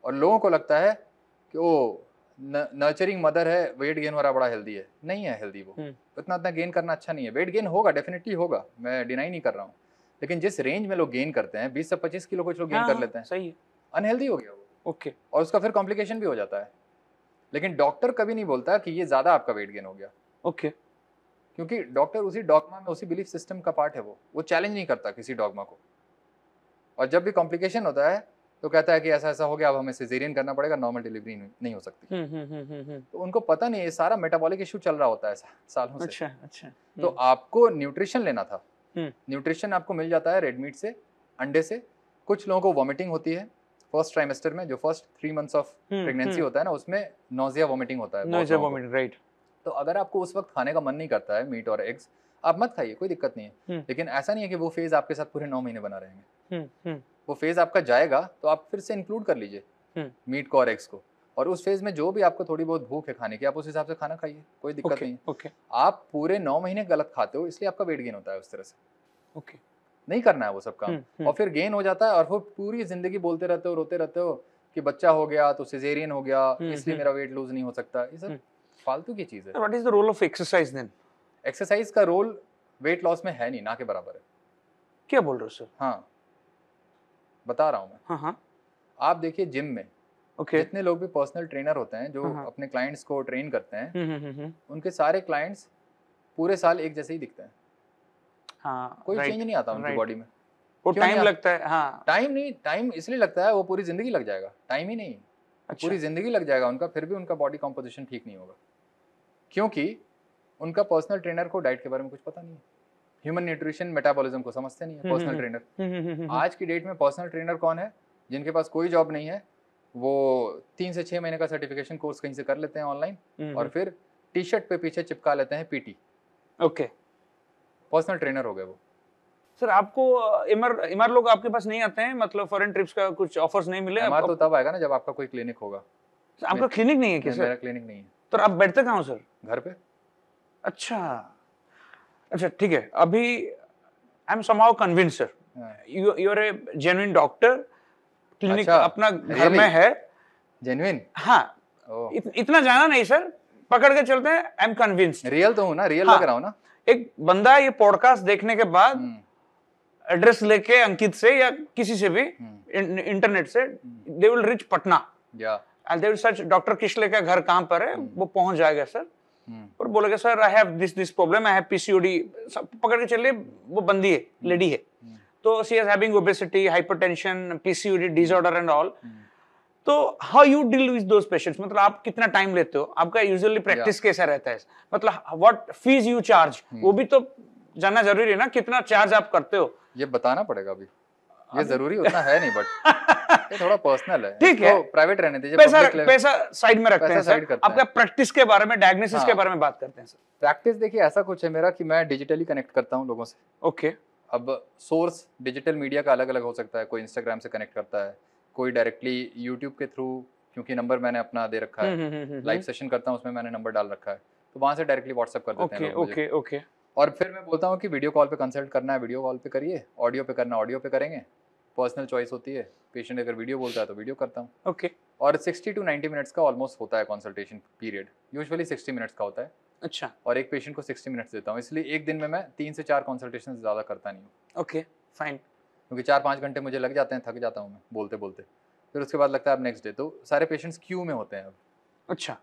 और लोगों को लगता है कि वो नर्चरिंग मदर है, वेट गेन हो रहा, बड़ा हेल्दी है। नहीं है हेल्दी वो, इतना गेन करना अच्छा नहीं है। वेट गेन होगा, डेफिनेटली होगा, मैं डिनाई नहीं कर रहा हूँ, लेकिन जिस रेंज में लोग गेन करते हैं 20 से 25 किलो कुछ लोग गेन कर लेते हैं, सही है, अनहेल्दी हो गया वो। ओके, और उसका फिर कॉम्प्लिकेशन भी हो जाता है। लेकिन डॉक्टर कभी नहीं बोलता कि ये ज्यादा आपका वेट गेन हो गया, ओके, क्योंकि डॉक्टर उसी डॉगमा में, उसी बिलीफ सिस्टम का पार्ट है। वो चैलेंज नहीं करता किसी डॉगमा को। और जब भी कॉम्प्लिकेशन होता है तो कहता है कि ऐसा ऐसा हो गया, अब हमें सिजेरियन करना पड़ेगा, नॉर्मल डिलीवरी नहीं हो सकती। तो उनको पता नहीं, ये सारा मेटाबॉलिक इशू चल रहा होता है सालों से। अच्छा। तो आपको न्यूट्रिशन लेना था। न्यूट्रिशन आपको मिल जाता है रेड मीट से, अंडे से। कुछ लोगों को वॉमिटिंग होती है फर्स्ट ट्राइमेस्टर में, जो फर्स्ट 3 months ऑफ प्रेगनेंसी होता है ना, उसमें नोजिया वॉमिटिंग होता है, राइट। तो अगर आपको उस वक्त खाने का मन नहीं करता है मीट और एग्स, आप मत खाइए, कोई दिक्कत नहीं है। लेकिन ऐसा नहीं है कि वो फेज आपके साथ पूरे 9 महीने बना रहेंगे। वो फेज आपका जाएगा तो आप फिर से इंक्लूड कर लीजिए मीट को और एग्स को, और उस फेज में जो भी आपको थोड़ी बहुत भूख है खाने की, आप उस हिसाब से खाना खाइए, कोई दिक्कत नहीं है। आप पूरे 9 महीने गलत खाते हो, इसलिए आपका वेट गेन होता है उस तरह से। नहीं करना है वो सब काम। और फिर गेन हो जाता है और वो पूरी जिंदगी बोलते रहते हो, रोते रहते हो कि बच्चा हो गया तो सिजेरियन हो गया, इसलिए मेरा वेट लूज नहीं हो सकता। ये सब फालतू की चीज है। What is the role of exercise then? Exercise का रोल वेट लॉस में है नहीं, ना के बराबर है। क्या बोल रहे हो सर? हाँ, बता रहा हूँ मैं। हाँ। आप देखिए जिम में जितने लोग भी पर्सनल ट्रेनर होते हैं, जो अपने क्लाइंट्स को ट्रेन करते हैं, उनके सारे क्लाइंट्स पूरे साल एक जैसे ही दिखते हैं। कोई चेंज नहीं आता उनकी बॉडी में। वो टाइम लगता है। हाँ, टाइम इसलिए लगता है, वो पूरी जिंदगी लग जाएगा, टाइम ही नहीं। अच्छा। पूरी जिंदगी लग जाएगा उनका, फिर भी उनका बॉडी कॉम्पोजिशन ठीक नहीं होगा, क्योंकि उनका पर्सनल ट्रेनर को डाइट के बारे में कुछ पता नहीं है, ह्यूमन न्यूट्रिशन मेटाबॉलिज्म को समझते नहीं है पर्सनल ट्रेनर। आज की डेट में पर्सनल ट्रेनर कौन है? जिनके पास कोई जॉब नहीं है, वो 3 से 6 महीने का सर्टिफिकेशन कोर्स कहीं से कर लेते हैं ऑनलाइन, और फिर टी-शर्ट पे पीछे चिपका लेते हैं पीटी। ओके, पर्सनल ट्रेनर हो गए वो। सर आपको एमआर लोग आपके पास नहीं आते हैं, मतलब फॉरेन ट्रिप्स का कुछ ऑफर्स नहीं मिले? एमआर तो तब आएगा ना जब आपका कोई क्लिनिक होगा। आपका क्लिनिक नहीं है क्या सर? मेरा क्लिनिक नहीं है। तो आप बैठते कहाँ हो सर? घर पे। अच्छा अच्छा, ठीक है। अभी I am somehow convinced sir, you are a genuine doctor, clinic अपना घर में है। जेन्युइन? हाँ, इतना जाना नहीं सर, पकड़ के चलते हैं। I am convinced. रियल तो हूँ ना, रियल लग रहा हूँ ना। एक बंदा ये पॉडकास्ट देखने के बाद एड्रेस लेके अंकित से या किसी से भी इंटरनेट से, they will reach Patna and they will search doctor Kishlay का घर कहाँ पर है, वो पहुंच जाएगा सर। और बोलेगा sir I have this problem, I have PCOD, पकड़ के चलिए वो बंदी है, लेडी है, तो she is having obesity, hypertension, PCOD disorder and all. तो how you deal with those patients? मतलब आप कितना टाइम लेते हो? आपका यूजुअली प्रैक्टिस कैसा रहता है? मतलब व्हाट फीस यू चार्ज, वो भी तो जानना जरूरी है ना, कितना चार्ज आप करते हो? ये बताना पड़ेगा अभी, ये जरूरी उतना है नहीं, बट ये थोड़ा पर्सनल है। ठीक है, प्राइवेट रहने दीजिए। पैसा साइड में रखते हैं सर, आपका प्रैक्टिस के बारे में, डायग्नोसिस के बारे में बात करते हैं सर। प्रैक्टिस देखिए ऐसा कुछ है मेरा कि मैं डिजिटली कनेक्ट करता हूँ लोगों से। ओके। अब सोर्स डिजिटल मीडिया का अलग अलग हो सकता है, कोई इंस्टाग्राम से कनेक्ट करता है, कोई डायरेक्टली यूट्यूब के थ्रू, क्योंकि नंबर मैंने अपना दे रखा है, लाइव सेशन करता हूँ उसमें मैंने नंबर डाल रखा है, तो वहां से डायरेक्टली व्हाट्सएप कर देते हैं लोग मुझे। ओके। और फिर मैं बोलता हूँ कि वीडियो कॉल पे कंसल्ट करना है, वीडियो कॉल पे करिए, ऑडियो पे करना ऑडियो पे करेंगे, पर्सनल चॉइस होती है। पेशेंट अगर वीडियो बोलता है तो वीडियो करता हूँ। ओके। और 60 to 90 मिनट्स का ऑलमोस्ट होता है कंसल्टेशन पीरियड, यूजुअली 60 मिनट्स का होता है। अच्छा। और एक पेशेंट को 60 मिनट्स देता हूँ, इसलिए एक दिन में मैं 3 से 4 कंसल्टेशन ज़्यादा करता नहीं हूँ। Okay fine. क्योंकि 4-5 घंटे मुझे लग जाते हैं, थक जाता हूँ मैं बोलते बोलते। फिर उसके बाद लगता है अब नेक्स्ट डे, तो सारे पेशेंट्स क्यू में होते हैं अब। अच्छा।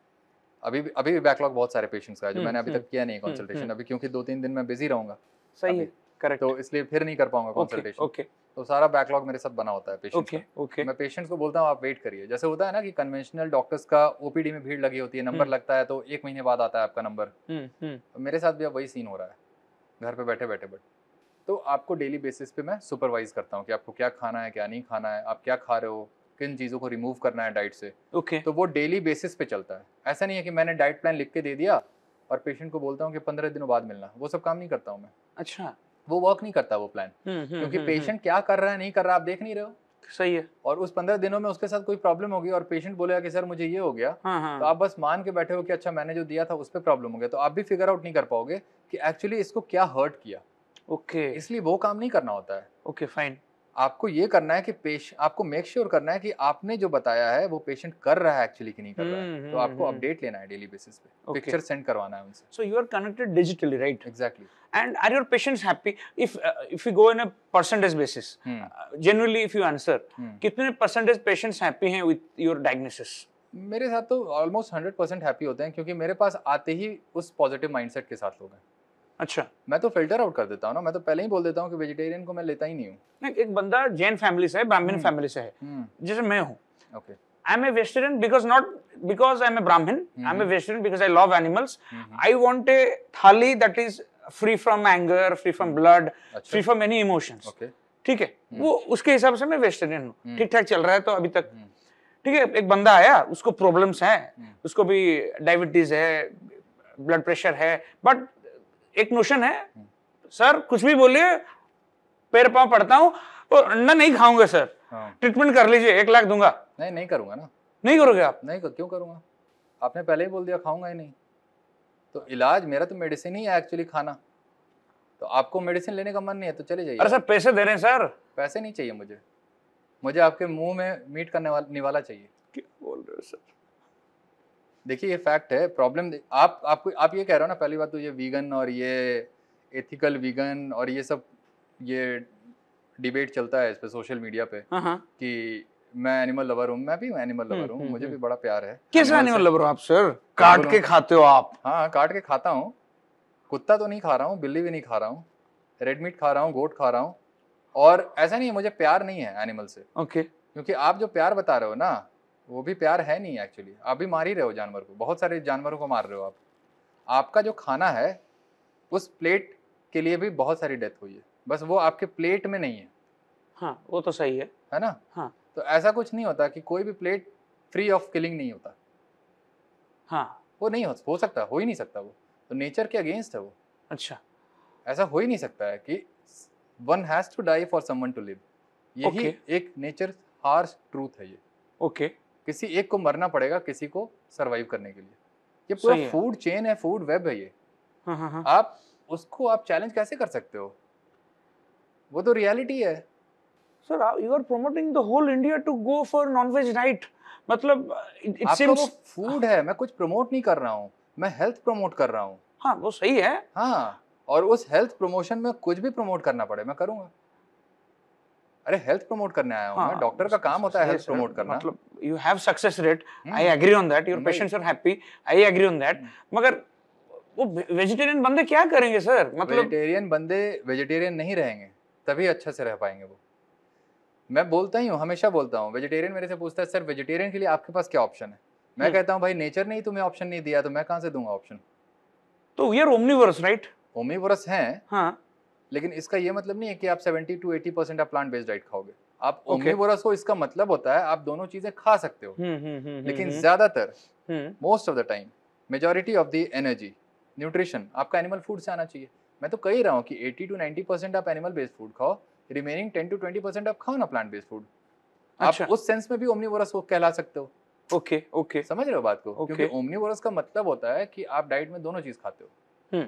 अभी भी बैकलॉग बहुत सारे पेशेंट्स का है जो मैंने अभी तक किया नहीं कंसल्टेशन अभी, क्योंकि 2-3 दिन मैं बिजी रहूंगा। सही है, करेक्ट। तो इसलिए फिर नहीं कर पाऊंगा कंसल्टेशन। ओके। तो सारा बैकलॉग मेरे साथ बना होता है पेशेंट्स का। ओके। मैं पेशेंट्स को बोलता हूँ आप वेट करिए। जैसे होता है ना कि कन्वेंशनल डॉक्टर्स का ओपीडी में भीड़ लगी होती है, नंबर लगता है तो 1 महीने बाद आता है आपका नंबर। तो मेरे साथ भी अब वही सीन हो रहा है घर पे बैठे बैठे। बट तो आपको डेली बेसिस पे मैं सुपरवाइज करता हूँ कि आपको क्या खाना है, क्या नहीं खाना है, आप क्या खा रहे हो, किन चीज़ों को रिमूव करना है डाइट से। तो वो डेली बेसिस पे चलता है। ऐसा नहीं है कि मैंने डाइट प्लान लिख के दे दिया और पेशेंट को बोलता हूँ कि 15 दिनों बाद मिलना। वो सब काम नहीं करता हूँ मैं। अच्छा। वो वर्क नहीं करता वो प्लान, क्योंकि पेशेंट क्या कर रहा है नहीं कर रहा आप देख नहीं रहे हो। सही है। और उस 15 दिनों में उसके साथ कोई प्रॉब्लम होगी और पेशेंट बोलेगा कि सर मुझे ये हो गया, तो आप बस मान के बैठे हो कि अच्छा मैंने जो दिया था उस पर प्रॉब्लम हो गया, तो आप भी फिगर आउट नहीं कर पाओगे कि एक्चुअली इसको क्या हर्ट किया। ओके। इसलिए वो काम नहीं करना होता है। Okay fine. आपको ये करना है कि आपको मेक श्योर करना है कि आपने जो बताया है वो पेशेंट कर रहा है एक्चुअली कि नहीं कर रहा है। तो आपको अपडेट लेना है डेली बेसिस पे, पिक्चर सेंड करवाना है उनसे। So you are connected digitally, right? Exactly. And are your patients happy? If you go in a percentage basis, generally if you answer, कितने percentage patients happy हैं with your diagnosis? मेरे साथ तो almost 100% happy होते हैं, क्योंकि मेरे पास आते ही उस पॉजिटिव माइंडसेट के साथ लोग हैं। अच्छा। मैं तो फिल्टर आउट कर देता हूँ ना, मैं तो पहले ही बोल देता हूँ कि वेजिटेरियन को मैं लेता ही नहीं हूँ। एक बंदा जैन फैमिली से है, ब्राह्मण फैमिली से है, जैसे मैं हूँ। Okay. I am a vegetarian not because I am a Brahmin. I am a vegetarian because I love animals. I want a thali that is free from anger, free from blood, free from any emotions. ठीक है, वो उसके हिसाब से मैं vegetarian हूँ। ठीक ठाक चल रहा है तो अभी तक। ठीक है, एक बंदा आया, उसको प्रॉब्लम्स हैं, उसको भी डायबिटीज है, ब्लड प्रेशर है, बट एक नोशन है, सर कुछ भी बोलिए पैर पाँव पड़ता हूँ और अंडा नहीं खाऊंगा सर, ट्रीटमेंट कर लीजिए, 1 लाख दूंगा। नहीं करूंगा ना। नहीं करोगे आप? नहीं क्यों करूंगा, आपने पहले ही बोल दिया खाऊंगा ही नहीं। तो इलाज मेरा तो मेडिसिन ही है एक्चुअली, खाना। तो आपको मेडिसिन लेने का मन नहीं है तो चले जाइए। अरे सर पैसे दे रहे हैं सर। पैसे नहीं चाहिए मुझे आपके मुंह में मीट करने वाला चाहिए। क्या बोल रहे हो सर? देखिए ये फैक्ट है। प्रॉब्लम आप ये कह रहे हो ना, पहली बात तो ये वीगन और ये एथिकल वीगन और ये सब ये डिबेट चलता है इस पे सोशल मीडिया पे कि मैं एनिमल लवर हूँ। मैं भी एनिमल लवर हूँ, मुझे भी बड़ा प्यार है। कैसे एनिमल लवर हो आप सर? काट के खाते हो आप? हाँ, काट के खाता हूँ। कुत्ता तो नहीं खा रहा हूँ, बिल्ली भी नहीं खा रहा हूँ, रेड मीट खा रहा हूँ, गोट खा रहा हूँ। और ऐसा नहीं है मुझे प्यार नहीं है एनिमल से। क्योंकि आप जो प्यार बता रहे हो ना, वो भी प्यार है नहीं एक्चुअली। आप भी मार ही रहे हो जानवर को, बहुत सारे जानवरों को मार रहे हो आप। आपका जो खाना है उस प्लेट के लिए भी बहुत सारी डेथ हुई है, बस वो आपके प्लेट में नहीं है। हाँ, वो तो सही है ना? हाँ। तो ऐसा कुछ नहीं होता कि कोई भी प्लेट फ्री ऑफ किलिंग नहीं होता। हाँ, वो नहीं हो सकता, हो ही नहीं सकता। वो तो नेचर के अगेंस्ट है वो। अच्छा। ऐसा हो ही नहीं सकता है कि one has to die for someone to live. यही एक नेचर हार्श ट्रूथ है ये। ओके, किसी एक को मरना पड़ेगा किसी को सरवाइव करने के लिए। ये पूरा फूड चेन है, फूड वेब है ये। आप उसको आप चैलेंज कैसे कर सकते हो? वो तो रियलिटी है। Sir you are promoting the whole India to go for nonveg diet. मतलब इट सीम्स वो फूड है, मैं कुछ प्रमोट नहीं कर रहा हूँ, मैं हेल्थ प्रमोट कर रहा हूँ। हाँ वो सही है। हाँ, और उस हेल्थ प्रमोशन में कुछ भी प्रमोट करना पड़े मैं करूंगा। अरे हेल्थ प्रमोट करने आया हूँ मैं, डॉक्टर का काम होता है हेल्थ प्रमोट करना। मतलब you have success rate, I agree on that, your patients are happy, I agree on that. मगर वो वेजिटेरियन बंदे क्या करेंगे सर? मतलब वेजिटेरियन बंदे वेजिटेरियन नहीं रहेंगे तभी अच्छे से रह पाएंगे वो। मैं बोलता ही हूँ, हमेशा बोलता हूँ, वेजिटेरियन मेरे से पूछता है सर वेजिटेरियन के लिए आपके पास क्या ऑप्शन है? मैं कहता हूँ भाई नेचर ने ही तुम्हें ऑप्शन नहीं दिया तो मैं कहाँ से दूंगा ऑप्शन? तो we are omnivorous right? Omnivorous हैं, हाँ, लेकिन इसका ये मतलब नहीं है कि आप 70 to 80% आप प्लांट बेस्ड डाइट खाओगे। आप ओमनिवोरस हो इसका मतलब होता है आप दोनों चीजें खा सकते हो। लेकिन ज्यादातर most of the time majority of the energy nutrition आपका एनिमल फूड से आना चाहिए। मैं तो कह ही रहा हूँ कि 80 to 90% आप एनिमल बेस्ड फूड खाओ, रिमेनिंग 10 to 20% आप खाओ ना प्लांट बेस्ड फूड। आप उस सेंस में भी ओमनिवोरस कहला सकते हो। ओके ओके, समझ रहे हो बात को? क्योंकि ओमनिवोरस का मतलब होता है कि आप डाइट में दोनों चीज खाते हो,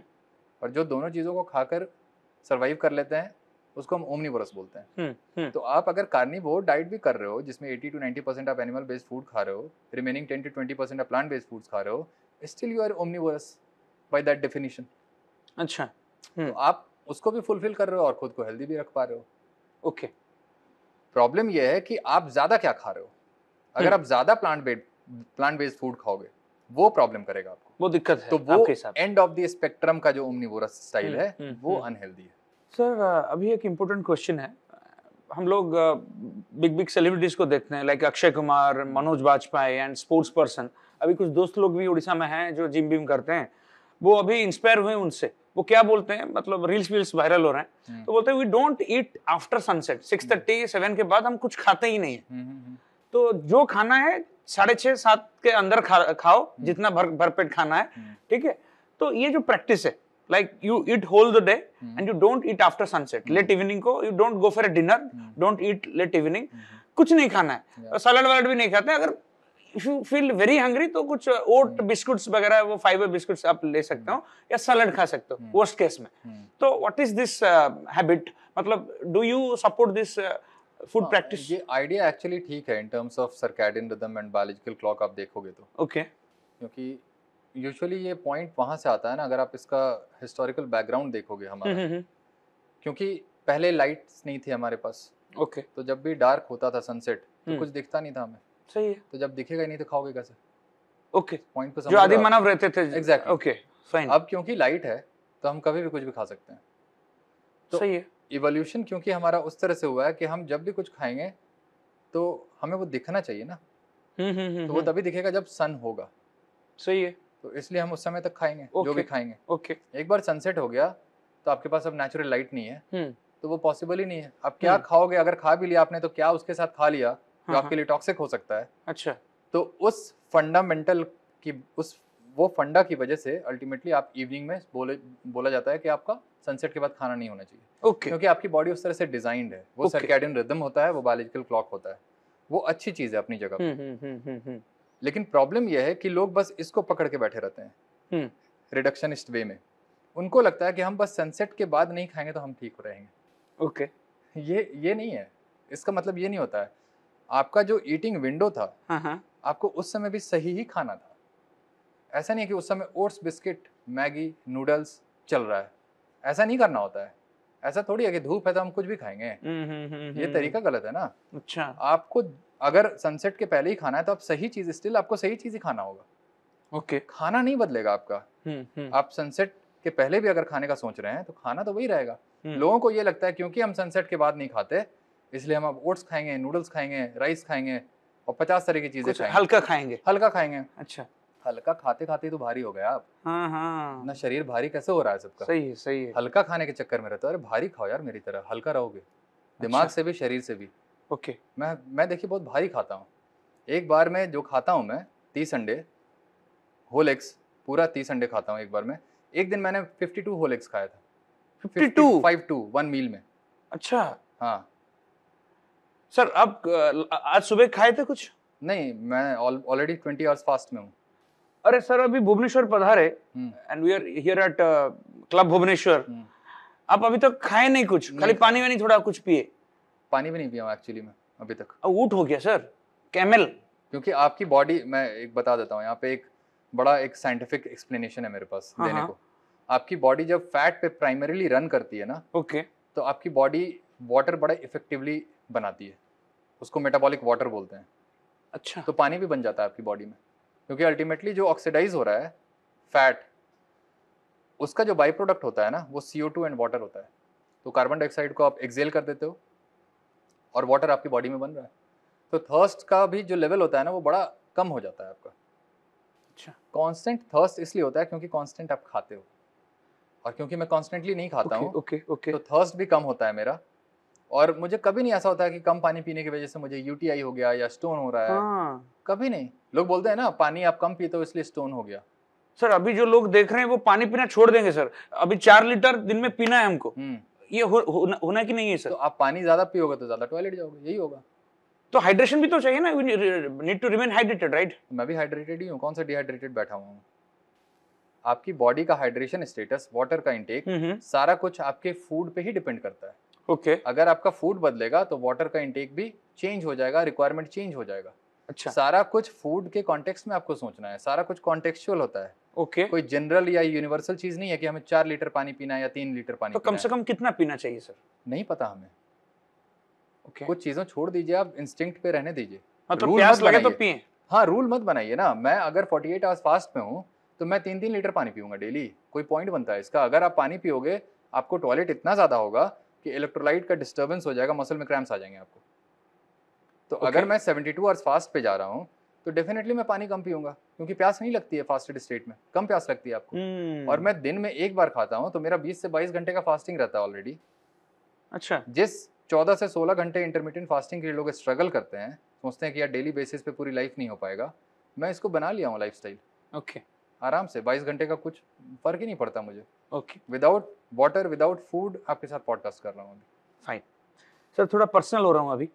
और जो दोनों चीजों को खाकर सरवाइव कर लेते हैं उसको हम ओमनिवोरस बोलते हैं। तो आप अगर कार्निवोर डाइट भी कर रहे हो जिसमें 80 to 90% आप एनिमल बेस्ड फूड खा रहे हो, रिमेनिंग 10 to 20% आप प्लांट बेस्ड फूड्स खा रहे हो, still you are omnivorous by that definition. अच्छा, तो आप उसको भी फुलफिल कर रहे हो और खुद को हेल्दी भी रख पा रहे हो। ओके, प्रॉब्लम यह है कि आप ज्यादा क्या खा रहे हो। अगर आप ज्यादा प्लांट बेस्ड फूड खाओगे वो प्रॉब्लम करेगा आपको, वो दिक्कत है। तो वो एंड ऑफ द स्पेक्ट्रम का जो ओमनिवोरस स्टाइल है वो अनहेल्दी है। सर अभी एक इम्पोर्टेंट क्वेश्चन है। हम लोग बिग बिग सेलिब्रिटीज को देखते हैं like Akshay Kumar, Manoj Bajpayee and sports person. अभी कुछ दोस्त लोग भी उड़ीसा में हैं जो जिम बिम करते हैं, वो अभी इंस्पायर हुए उनसे। वो क्या बोलते हैं, मतलब रील्स वील्स वायरल हो रहे हैं, तो बोलते हैं we don't eat after sunset, 6:30 7 के बाद हम कुछ खाते ही नहीं है। तो जो खाना है 6:30 7 के अंदर खाओ, जितना भरपेट खाना है, ठीक है। तो ये जो प्रैक्टिस है, like you eat whole the day and you don't eat after sunset, late evening को you don't go for a dinner, don't eat late evening, कुछ नहीं खाना है, सलाद वालड भी नहीं खाते हैं। अगर if you feel very hungry तो कुछ ओट बिस्कुट्स वगैरह, वो फाइबर बिस्कुट्स आप ले सकते हो या सलाद खा सकते हो वर्स्ट केस में। तो व्हाट इज दिस हैबिट, मतलब do you support this food practice? ये आइडिया एक्चुअली ठीक है in terms of circadian rhythm and biological clock आप देखोगे तो। ओके, क्योंकि यूजुअली ये पॉइंट वहां से आता है ना, अगर आप इसका हिस्टोरिकल बैकग्राउंड देखोगे हमारा, क्योंकि पहले लाइट्स नहीं थी हमारे पास। ओके, तो जब भी डार्क होता था सनसेट तो कुछ दिखता नहीं था हमें। सही है। तो जब दिखेगा ही नहीं तो खाओगे कैसे? ओके, पॉइंट पे जो आदि मानव रहते थे। Exactly, okay fine. अब क्योंकि लाइट है तो हम कभी भी कुछ भी खा सकते हैं। तो सही है। इवोल्यूशन क्योंकि हमारा उस तरह से हुआ है कि हम जब भी कुछ खाएंगे तो हमें वो दिखना चाहिए ना। तो वो तभी दिखेगा जब सन होगा। सही है। तो इसलिए हम उस समय तक खाएंगे जो भी खाएंगे। ओके, एक बार सनसेट हो गया तो आपके पास अब नेचुरल लाइट नहीं है, तो वो पॉसिबल ही नहीं है। अब क्या खाओगे? अगर खा भी लिया आपने तो क्या उसके साथ खा लिया जो आपके लिए टॉक्सिक हो सकता है। अच्छा, तो उस फंडामेंटल की वो फंडा की वजह से अल्टीमेटली आप इवनिंग में बोला जाता है कि आपका सनसेट के बाद खाना नहीं होना चाहिए। ओके, क्योंकि आपकी बॉडी उस तरह से डिजाइंड है, वो सर्कैडियन रिदम होता है, वो बायोलॉजिकल क्लॉक होता है, वो अच्छी चीज है अपनी जगह पे। लेकिन प्रॉब्लम यह है कि लोग बस इसको पकड़ के बैठे रहते हैं रिडक्शनिस्ट वे में। उनको लगता है कि हम बस सनसेट के बाद नहीं खाएंगे तो हम ठीक रहेंगे। ओके, ये नहीं है। इसका मतलब ये नहीं होता है। आपका जो ईटिंग विंडो था, आपको उस समय भी सही ही खाना था। ऐसा नहीं है कि उस समय ओट्स, बिस्किट, मैगी, नूडल्स चल रहा है। ऐसा नहीं करना होता है। ऐसा थोड़ी है कि धूप है तो हम कुछ भी खाएंगे। ये तरीका गलत है ना। अच्छा, आपको अगर सनसेट के पहले ही खाना है तो आप सही चीज, स्टिल आपको सही चीज ही खाना होगा। ओके, खाना नहीं बदलेगा आपका। आप सनसेट के पहले भी अगर खाने का सोच रहे हैं तो खाना तो वही रहेगा। लोगों को ये लगता है क्योंकि हम सनसेट के बाद नहीं खाते इसलिए हम अब ओट्स खाएंगे, नूडल्स खाएंगे, राइस खाएंगे और 50 तरह की चीजें खाएंगे, हल्का खाएंगे। अच्छा, हल्का खाते खाते तो भारी हो गया आप। ना शरीर भारी कैसे हो रहा है सबका? सही है, सही है। हल्का खाने के चक्कर में रहते हो। अरे भारी खाओ यार, मेरी तरह हल्का रहोगे, दिमाग से भी शरीर से भी। ओके, मैं देखिए बहुत भारी खाता हूँ। एक बार में जो खाता हूँ मैं 30 अंडे होल एग्स, पूरा 30 अंडे खाता हूँ एक बार में। एक दिन मैंने 52 होल एग्स खाया था। 52 1 मील में। अच्छा हाँ सर, आप आज सुबह खाए थे कुछ? नहीं, मैं ऑलरेडी 20 आवर्स फास्ट में हूँ। अरे सर, अभी भुवनेश्वर पधारे hmm, and we are here at club Bhubaneswar. Hmm, आप अभी तक खाए नहीं कुछ, नहीं खाली खाया। पानी वानी थोड़ा कुछ पिए? पानी भी नहीं पिया हूँ एक्चुअली में अभी तक, ऊट हो गया सर, कैमल। क्योंकि आपकी बॉडी, मैं एक बता देता हूँ यहाँ पे, एक बड़ा एक साइंटिफिक एक्सप्लेनेशन है मेरे पास हाँ, देने हाँ। को। आपकी बॉडी जब फैट पे प्राइमरीली रन करती है ना, ओके तो आपकी बॉडी वाटर बड़ा इफेक्टिवली बनाती है, उसको मेटाबॉलिक वाटर बोलते हैं। अच्छा तो पानी भी बन जाता है आपकी बॉडी में, क्योंकि अल्टीमेटली जो ऑक्सीडाइज हो रहा है फैट, उसका जो बाई प्रोडक्ट होता है ना, वो CO2 एंड वाटर होता है। तो कार्बन डाइऑक्साइड को आप एक्सेल कर देते हो और वाटर आपकी बॉडी में बन रहा है, तो थर्स्ट का भी जो लेवल होता है ना, वो बड़ा कम हो जाता है आपका। अच्छा कांस्टेंट थर्स्ट इसलिए होता है क्योंकि कांस्टेंट आप खाते हो, और क्योंकि मैं कॉन्स्टेंटली नहीं खाता हूँ, ओके ओके। तो थर्स्ट भी कम होता है मेरा। और मुझे कभी नहीं ऐसा होता है कि कम पानी पीने की वजह से मुझे UTI हो गया या स्टोन हो रहा है, हाँ कभी नहीं। लोग बोलते हैं ना, पानी आप कम पीते हो इसलिए स्टोन हो गया। सर, अभी जो लोग देख रहे हैं वो पानी पीना छोड़ देंगे सर। अभी 4 लीटर दिन में पीना है हमको, ये होना कि नहीं है तो सर? आप पानी ज्यादा पियोगे तो ज्यादा टॉयलेट जाओगे, यही होगा। तो हाइड्रेशन भी तो चाहिए ना, need to remain hydrated, right? मैं भी हाइड्रेटेड ही हूँ, कौन सा डिहाइड्रेटेड बैठा हुआ हूँ। आपकी बॉडी का हाइड्रेशन स्टेटस, वाटर का इंटेक, सारा कुछ आपके फूड पे ही डिपेंड करता है। ओके अगर आपका फूड बदलेगा तो वाटर का इंटेक भी चेंज हो जाएगा, रिक्वायरमेंट चेंज हो जाएगा। अच्छा सारा कुछ फूड के कॉन्टेक्स्ट में आपको सोचना है, सारा कुछ कॉन्टेक्सुअल होता है। ओके। कोई जनरल या यूनिवर्सल चीज नहीं है कि हमें 4 लीटर पानी पीना है या 3 लीटर पानी तो पीना कम से कम कितना पीना चाहिए सर? नहीं पता हमें। ओके कुछ चीजों छोड़ दीजिए, आप इंस्टिंक्ट पे रहने दीजिए। मतलब रूल प्यास मत लगे तो बनाइए। पिए। हाँ, रूल मत बनाइए ना। मैं अगर 48 आवर्स फास्ट में हूँ तो मैं 3-3 लीटर पानी पीऊंगा डेली, कोई पॉइंट बनता है इसका? अगर आप पानी पियोगे, आपको टॉयलेट इतना ज्यादा होगा कि इलेक्ट्रोलाइट का डिस्टर्बेंस हो जाएगा, मसल में क्रैम्प्स आ जाएंगे आपको। तो अगर मैं 72 आवर्स फास्ट पे जा रहा हूँ तो डेफिनेटली मैं पानी कम पीऊंगा, क्योंकि प्यास नहीं लगती है फास्टेड स्टेट में, कम प्यास लगती है आपको। और मैं दिन में एक बार खाता हूँ तो मेरा 20 से 22 घंटे का फास्टिंग रहता है ऑलरेडी। अच्छा जिस 14 से 16 घंटे इंटरमीडिएंट फास्टिंग के लिए लोग स्ट्रगल करते हैं, सोचते हैं कि यार डेली बेसिस पे पूरी लाइफ नहीं हो पाएगा, मैं इसको बना लिया हूँ लाइफस्टाइल। ओके आराम से 22 घंटे का कुछ फर्क ही नहीं पड़ता मुझे। Okay without water, without food आपके साथ पॉडकास्ट कर रहा हूँ अभी। फाइन सर, थोड़ा पर्सनल हो रहा हूँ अभी।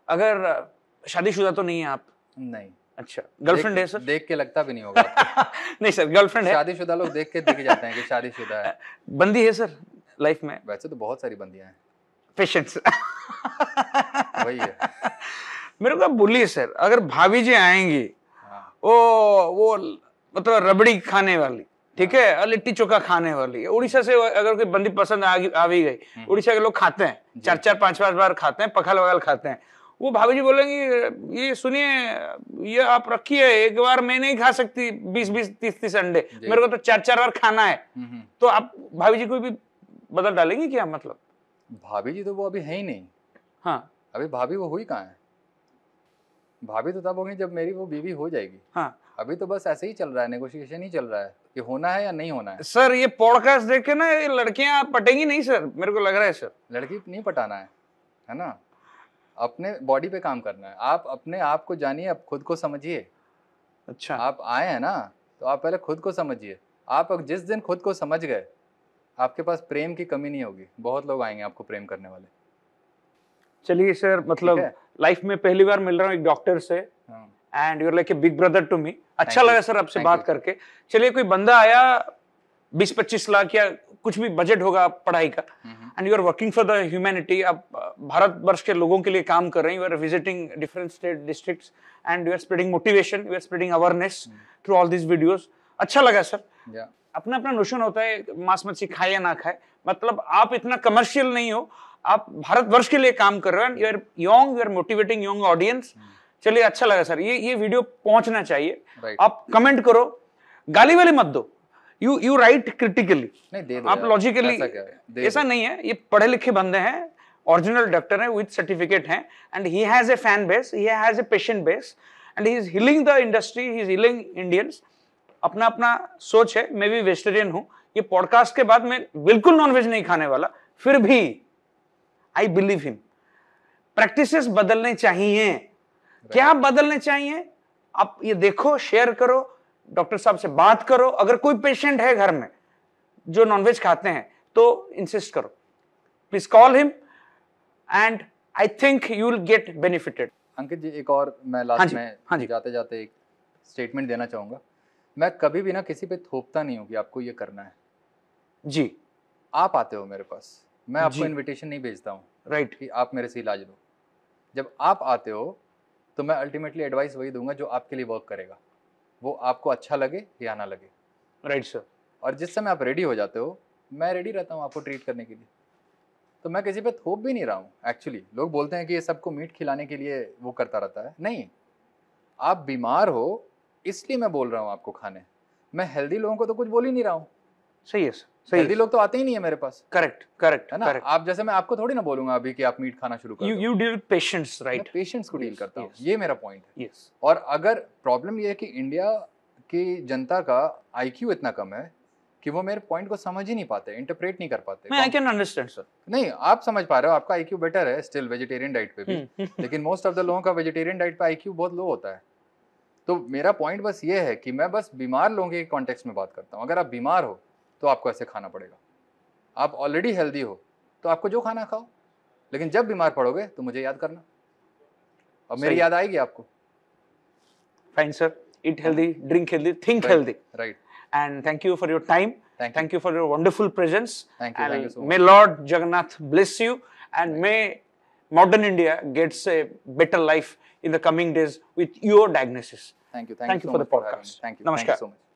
अगर शादीशुदा तो नहीं है आप? नहीं। अच्छा, गर्लफ्रेंड है सर? देख के लगता भी नहीं होगा आपको। नहीं सर, गर्लफ्रेंड है। शादीशुदा लोग देख के दिख जाते हैं कि शादीशुदा है। बंदी है सर लाइफ में? वैसे तो बहुत सारी बंदियां हैं। पेशेंस वही है। मेरे को बोलिए सर, अगर भाभी जी आएंगी, हाँ। वो मतलब रबड़ी खाने वाली, ठीक है, और लिट्टी चोखा खाने वाली, उड़ीसा से अगर कोई बंदी पसंद आ भी गई, उड़ीसा के लोग खाते हैं, 4-4 5-5 बार खाते हैं, पखाल वखाल खाते हैं, वो भाभी जी बोलेंगी ये सुनिए, ये आप रखिए, एक बार मैं नहीं खा सकती 20-20 30-30 अंडे, मेरे को तो 4-4 बार खाना है। तो आप भाभी जी को भी बदल डालेंगे क्या? मतलब भाभी जी तो वो अभी है ही नहीं। हाँ, अभी भाभी वो हुई कहाँ है? भाभी तो तब होगी जब मेरी वो बीवी हो जाएगी। हाँ अभी तो बस ऐसे ही चल रहा है, नेगोशिएशन ही चल रहा है कि होना है या नहीं होना है। सर, ये पॉडकास्ट देख के ना ये लड़कियां पटेंगी नहीं सर, मेरे को लग रहा है सर। लड़की नहीं पटाना है ना, अपने बॉडी पे काम करना है। आप अपने आप को जानिए, आप खुद को समझिए। अच्छा, आप आए हैं ना, तो आप पहले खुद को समझिए। आप जिस दिन खुद को समझ गए, आपके पास प्रेम की कमी नहीं होगी। बहुत लोग आएंगे आपको प्रेम करने वाले। चलिए सर, मतलब लाइफ में पहली बार मिल रहा हूँ एक डॉक्टर से, and you are like a big brother to me. अच्छा लगा सर आपसे बात करके। चलिए, कोई बंदा आया 20-25 लाख या कुछ भी बजट होगा पढ़ाई का, and you are working for the humanity, आप भारतवर्ष के लोगों के लिए काम कर रहे हैं, you are visiting different state districts and you are spreading motivation, you are spreading awareness through all this videos. अच्छा लगा सर। अपना अपना नोशन होता है, मांस मच्छी खाए या ना खाए, मतलब आप इतना कमर्शियल नहीं हो, आप भारतवर्ष के लिए काम कर रहे हो, you are young, you are motivating young audience. चलिए, अच्छा लगा सर। ये वीडियो पहुंचना चाहिए। आप कमेंट करो, गाली वाली मत दो, यू राइट क्रिटिकली, आप लॉजिकली। ऐसा नहीं है, ये पढ़े लिखे बंदे हैं, ओरिजिनल डॉक्टर हैं, विद सर्टिफिकेट हैं, and he has a fan base, he has a patient base, and he is healing the industry, he is healing Indians. अपना अपना सोच है, मैं भी वेजिटेरियन हूं। ये पॉडकास्ट के बाद मैं बिल्कुल नॉनवेज नहीं खाने वाला, फिर भी आई बिलीव हिम। प्रैक्टिसेस बदलने चाहिए। क्या बदलने चाहिए? आप ये देखो, शेयर करो, डॉक्टर साहब से बात करो। अगर कोई पेशेंट है घर में जो नॉनवेज खाते हैं तो इंसिस्ट करो, please call him, and I think you will get benefited. अंकित जी, एक और मैं लास्ट में जाते जाते एक स्टेटमेंट देना चाहूंगा। मैं कभी भी ना किसी पे थोपता नहीं हूँ कि आपको ये करना है जी। आप आते हो मेरे पास, मैं आपको इनविटेशन नहीं भेजता हूँ राइट कि आप मेरे से इलाज लो। जब आप आते हो तो मैं अल्टीमेटली एडवाइस वही दूंगा जो आपके लिए वर्क करेगा, वो आपको अच्छा लगे या ना लगे। Right sir. और जिस समय आप रेडी हो जाते हो, मैं रेडी रहता हूँ आपको ट्रीट करने के लिए। तो मैं किसी पे थोप भी नहीं रहा हूँ। एक्चुअली लोग बोलते हैं कि ये सबको मीट खिलाने के लिए वो करता रहता है, नहीं। आप बीमार हो इसलिए मैं बोल रहा हूँ आपको खाने। मैं हेल्दी लोगों को तो कुछ बोल ही नहीं रहा हूँ। सही है सर। हेल्दी लोग तो आते ही नहीं है मेरे पास। करेक्ट करेक्ट है ना। आप जैसे मैं आपको थोड़ी ना बोलूंगा अभी कि आप मीट खाना शुरू करो। You deal with patients, right? मैं पेशेंट्स को डील करता हूँ, ये मेरा पॉइंट है। यस। और अगर प्रॉब्लम ये है कि इंडिया की जनता का आईक्यू इतना कम है कि वो मेरे पॉइंट को समझ ही नहीं पाते, इंटरप्रेट नहीं कर पाते। I can understand sir. नहीं, आप समझ पा रहे हो, आपका आईक्यू बेटर है स्टिल वेजिटेरियन डाइट पे भी। लेकिन मोस्ट ऑफ द लोगों का वेजिटेरियन डाइट पे आईक्यू बहुत लो होता है। तो मेरा पॉइंट बस ये है कि मैं बस बीमार लोगों के कॉन्टेक्स्ट में बात करता हूँ। अगर आप बीमार हो तो आपको ऐसे खाना पड़ेगा। आप ऑलरेडी हेल्दी हो तो आपको जो खाना खाओ, लेकिन जब बीमार पड़ोगे तो मुझे याद करना और मेरी याद आएगी आपको। Fine sir. Eat healthy, drink healthy, think healthy. Right. And thank you for your time. Thank you for your wonderful presence. Thank you so much. May Lord Jagannath bless you, and may modern India gets a better life in the coming days with your diagnosis. Thank you. Thank you for the podcast. Thank you so much.